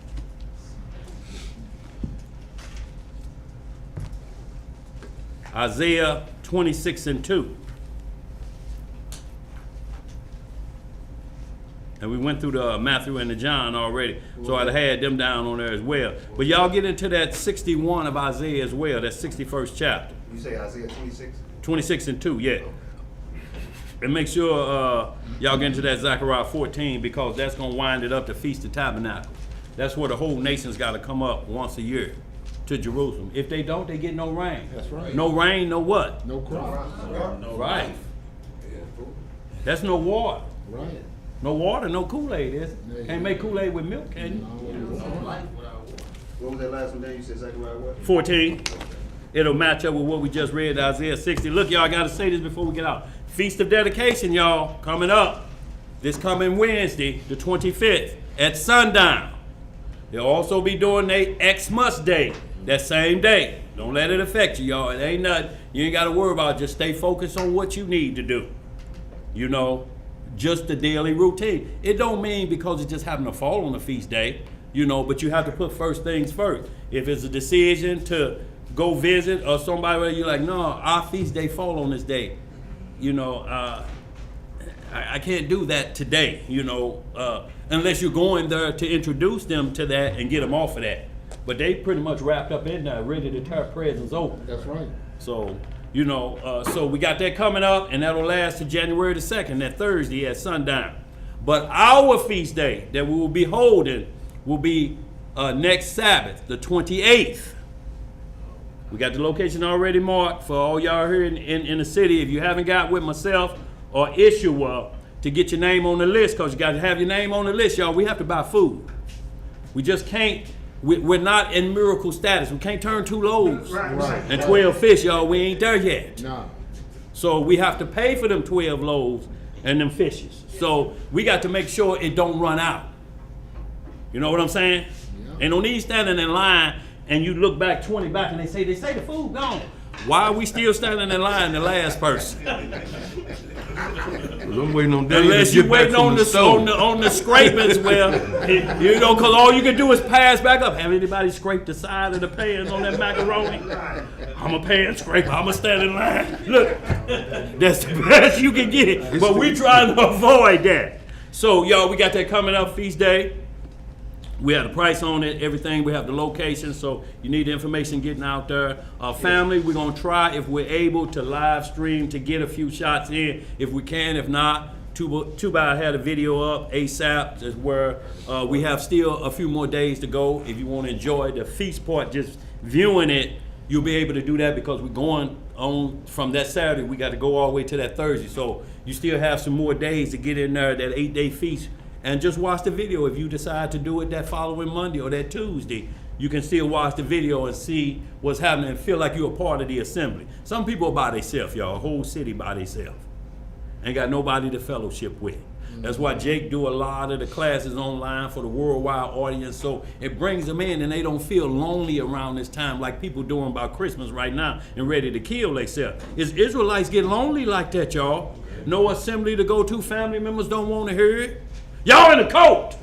Isaiah 26 and 2. And we went through the Matthew and the John already. So I had them down on there as well. But y'all get into that 61 of Isaiah as well, that 61st chapter. You say Isaiah 26? 26 and 2, yeah. And make sure y'all get into that Zechariah 14 because that's going to wind it up to Feast of Tabernacles. That's where the whole nation's got to come up once a year to Jerusalem. If they don't, they get no rain. That's right. No rain, no what? No crop. No right. That's no water. Right. No water, no Kool-Aid, is it? Can't make Kool-Aid with milk, can you? What was that last one there? You said Zechariah what? 14. It'll match up with what we just read, Isaiah 60. Look, y'all, I got to say this before we get out. Feast of Dedication, y'all, coming up. This coming Wednesday, the 25th, at sundown. They'll also be doing their Xmas Day that same day. Don't let it affect you, y'all. It ain't nothing. You ain't got to worry about it. Just stay focused on what you need to do. You know, just the daily routine. It don't mean because it just happened to fall on the feast day, you know, but you have to put first things first. If it's a decision to go visit or somebody where you're like, no, our feast day fall on this day, you know, I can't do that today, you know, unless you're going there to introduce them to that and get them off of that. But they pretty much wrapped up in there, ready to tear presents open. That's right. So, you know, so we got that coming up, and that'll last to January the 2nd, that Thursday at sundown. But our feast day that we will be holding will be next Sabbath, the 28th. We got the location already marked for all y'all here in the city. If you haven't got with myself or Ishua to get your name on the list, because you got to have your name on the list, y'all, we have to buy food. We just can't. We're not in miracle status. We can't turn 2 loaves and 12 fish, y'all. We ain't there yet. No. So we have to pay for them 12 loaves and them fishes. So we got to make sure it don't run out. You know what I'm saying? Yeah. Ain't no need standing in line and you look back 20 back and they say the food gone. Why are we still standing in line, the last person? I'm waiting on unless you're waiting on the scrapings, well, you know, because all you can do is pass back up. Have anybody scraped the side of the pans on that macaroni? I'm a pan scraper. I'm a stand in line. Look, that's the best you can get. But we trying to avoid that. So, y'all, we got that coming up, feast day. We have the price on it, everything. We have the location, so you need the information getting out there. Family, we're going to try, if we're able, to live stream to get a few shots in. If we can, if not, Tubai had a video up ASAP, is where we have still a few more days to go. If you want to enjoy the feast part, just viewing it, you'll be able to do that because we're going on from that Saturday. We got to go all the way to that Thursday. So you still have some more days to get in there, that 8-day feast, and just watch the video. If you decide to do it that following Monday or that Tuesday, you can still watch the video and see what's happening and feel like you're a part of the assembly. Some people are by themselves, y'all, a whole city by themselves. Ain't got nobody to fellowship with. That's why Jake do a lot of the classes online for the worldwide audience, so it brings them in and they don't feel lonely around this time like people doing about Christmas right now and ready to kill themselves. Is Israelites get lonely like that, y'all? No assembly to go to, family members don't want to hear it. Y'all in the coat.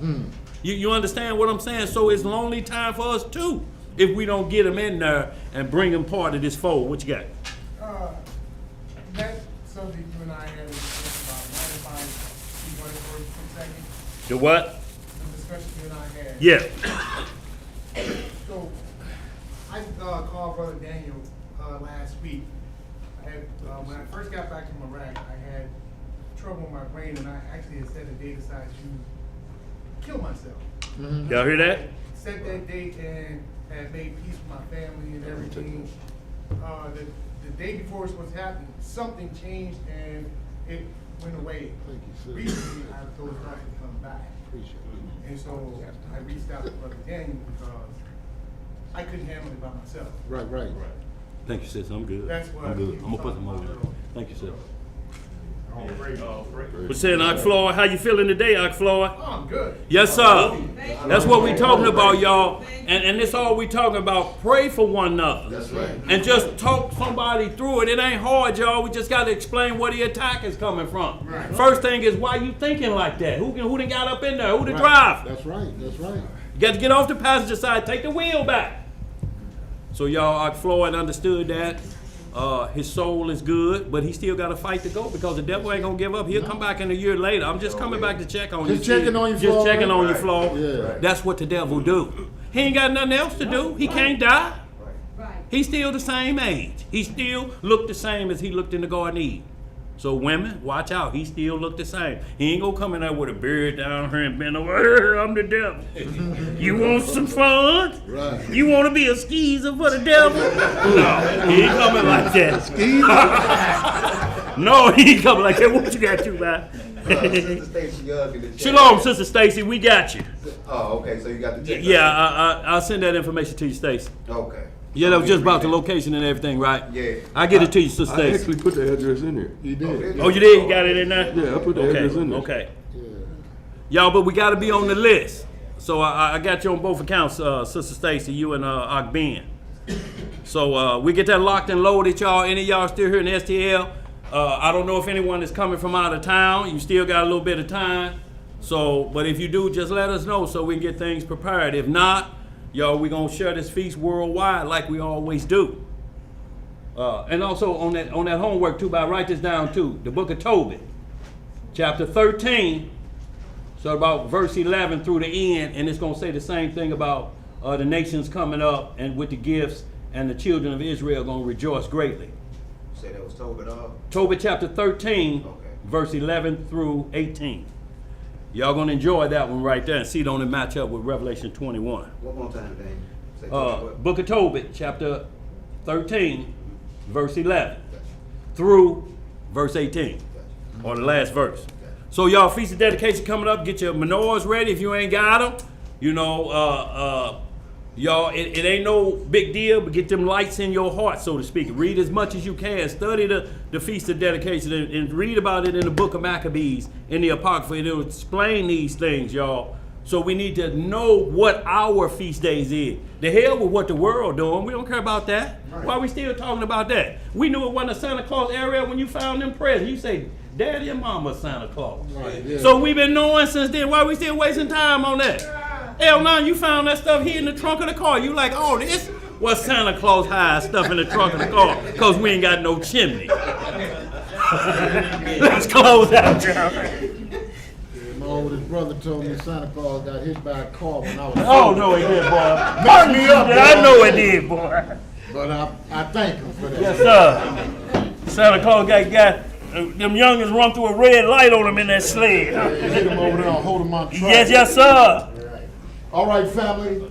You understand what I'm saying? So it's lonely time for us too if we don't get them in there and bring them part of this fold. What you got? That subject you and I had about 95 people for a second. The what? The discussion you and I had. Yeah. So I called Brother Daniel last week. I had when I first got back from Iraq, I had trouble in my brain, and I actually had set a date aside to kill myself. Y'all hear that? Set that date and had made peace with my family and everything. The day before it was supposed to happen, something changed and it went away. Recently, I was told not to come back. And so I reached out to Brother Daniel because I couldn't handle it by myself. Right. Thank you, sis. I'm good. That's what I'm good. he I'm gonna put was them talking over about. there. Thank you, sis. Great. What's saying, Ock Floyd? How you feeling today, Ock Floyd? Oh, I'm good. Yes, sir. That's what we talking about, y'all. And that's all we talking about. Pray for one another. That's right. And just talk somebody through it. It ain't hard, y'all. We just got to explain where the attack is coming from. Right. First thing is, why you thinking like that? Who done got up in there? Who the driver? That's right. You got to get off the passenger side. Take the wheel back. So y'all, Ock Floyd understood that. His soul is good, but he still got a fight to go because the devil ain't gonna give up. He'll come back in a year later. I'm just coming back to check on you. Just checking on you, Flo. Just checking on you, Flo. Yeah. That's what the devil do. He ain't got nothing else to do. He can't die. He's still the same age. He still looked the same as he looked in the Garden of Eden. So women, watch out. He still look the same. He ain't gonna come in there with a beard down here and bend over. I'm the devil. You want some fun? Right. You want to be a skeezer for the devil? No, he ain't coming like that. Skeezer? No, he ain't coming like that. What you got, you, man? Sister Stacy, Shalom, Sister Stacy. We got you. Oh, okay. So you got the text. Yeah, I'll send that information to you, Stacy. Okay. Yeah, that was just about the location and everything, right? Yeah. I get it to you, Sister I Stacy. actually put the address in there. You did. Oh, you did? You got it in there? Yeah, I put the address in there. Okay. Y'all, but we got to be on the list. So I got you on both accounts, Sister Stacy, you and Ock Ben. So we get that locked and loaded, y'all. Any of y'all still here in STL? I don't know if anyone is coming from out of town. You still got a little bit of time. So, but if you do, just let us know so we can get things prepared. If not, y'all, we're going to share this feast worldwide like we always do. And also on that homework too, write this down too. The book of Tobit, chapter 13, so about verse 11 through the end, and it's going to say the same thing about the nations coming up and with the gifts, and the children of Israel are going to rejoice greatly. Say that was Tobit. Tobit chapter 13, verse 11 through 18. Y'all going to enjoy that one right there and see, don't it match up with Revelation 21. One more time, Dan. Book of Tobit, chapter 13, verse 11 through verse 18, or the last verse. So y'all, Feast of Dedication coming up. Get your menorahs ready if you ain't got them. You know, y'all, it ain't no big deal, but get them lights in your heart, so to speak. Read as much as you can. Study the Feast of Dedication and read about it in the book of Maccabees, in the Apocrypha. It'll explain these things, y'all. So we need to know what our feast days is. The hell with what the world doing. We don't care about that. Right. Why are we still talking about that? We knew it wasn't a Santa Claus area when you found them presents. You say, Daddy and Mama Santa Claus. Right, yeah. So we've been knowing since then. Why are we still wasting time on that? Hell no, you found that stuff here in the trunk of the car. You like, oh, this was Santa Claus hide stuff in the trunk of the car because we ain't got no chimney. Let's close out, y'all. My oldest brother told me Santa Claus got hit by a car when I was. Oh no, he did, boy. Burn me up, I know it did, boy. But I thank him for that. Yes, sir. Santa Claus got them youngins run through a red light on them in that sled. Get them over there and hold them on track. Yes, sir. All right, family.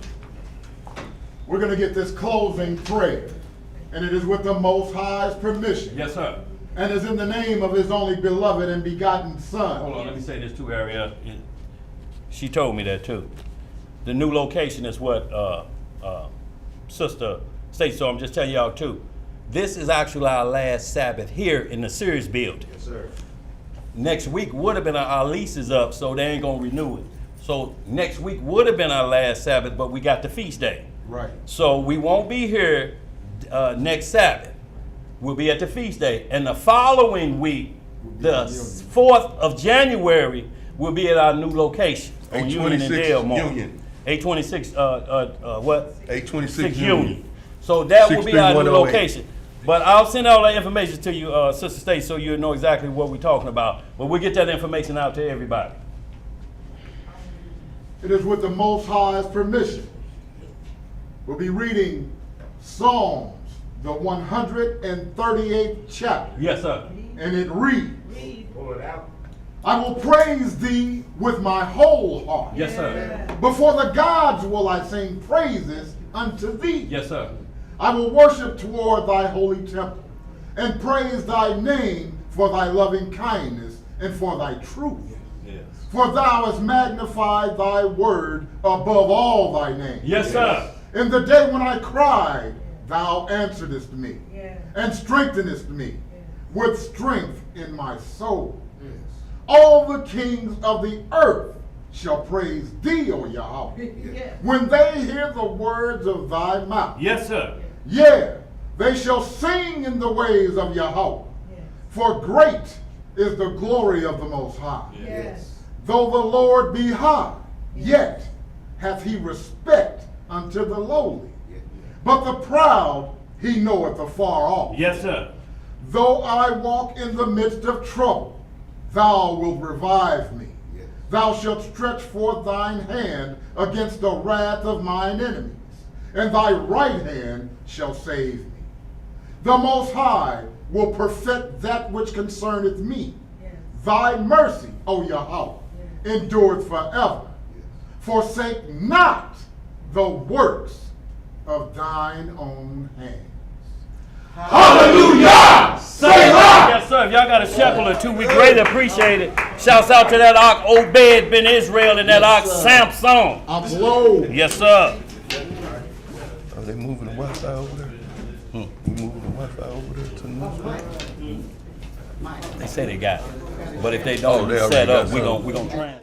We're going to get this closing prayer. And it is with the Most High's permission. Yes, sir. And is in the name of his only beloved and begotten Son. Hold on, let me say this too, Ariel. She told me that too. The new location is what Sister states, so I'm just telling y'all too. This is actually our last Sabbath here in the Series building. Yes, sir. Next week would have been our lease is up, so they ain't gonna renew it. So next week would have been our last Sabbath, but we got the feast day. Right. So we won't be here next Sabbath. We'll be at the feast day. And the following week, the 4th of January, we'll be at our new location on Union and Delmar. 826, what? 826 Union. So that will be our new location. But I'll send all that information to you, Sister State, so you'll know exactly what we're talking about. But we'll get that information out to everybody. It is with the Most High's permission. We'll be reading Psalms, the 138th chapter. Yes, sir. And it reads, Pull it out. I will praise thee with my whole heart. Yes, sir. Before the gods will I sing praises unto thee. Yes, sir. I will worship toward thy holy temple and praise thy name for thy loving kindness and for thy truth. Yes. For thou hast magnified thy word above all thy name. Yes, sir. In the day when I cried, thou answeredest me and strengthenest me with strength in my soul. All the kings of the earth shall praise thee, O Yahweh, when they hear the words of thy mouth. Yes, sir. Yea, they shall sing in the ways of Yahweh, for great is the glory of the Most High. Yes. Though the Lord be high, yet hath he respect unto the lowly. But the proud he knoweth afar off. Yes, sir. Though I walk in the midst of trouble, thou wilt revive me. Thou shalt stretch forth thine hand against the wrath of mine enemies, and thy right hand shall save me. The Most High will perfect that which concerneth me. Thy mercy, O Yahweh, endureth forever. Forsake not the works of thine own hands. Hallelujah! Selah! Yes, sir. If y'all got a shekel or two, we greatly appreciate it. Shouts out to that Ark Obed ben Israel and that Ark Samson. I'm low. Yes, sir. Are they moving the Wi-Fi over there? We moving the Wi-Fi over there to the next one? They say they got it. But if they don't set up, we're gonna trans.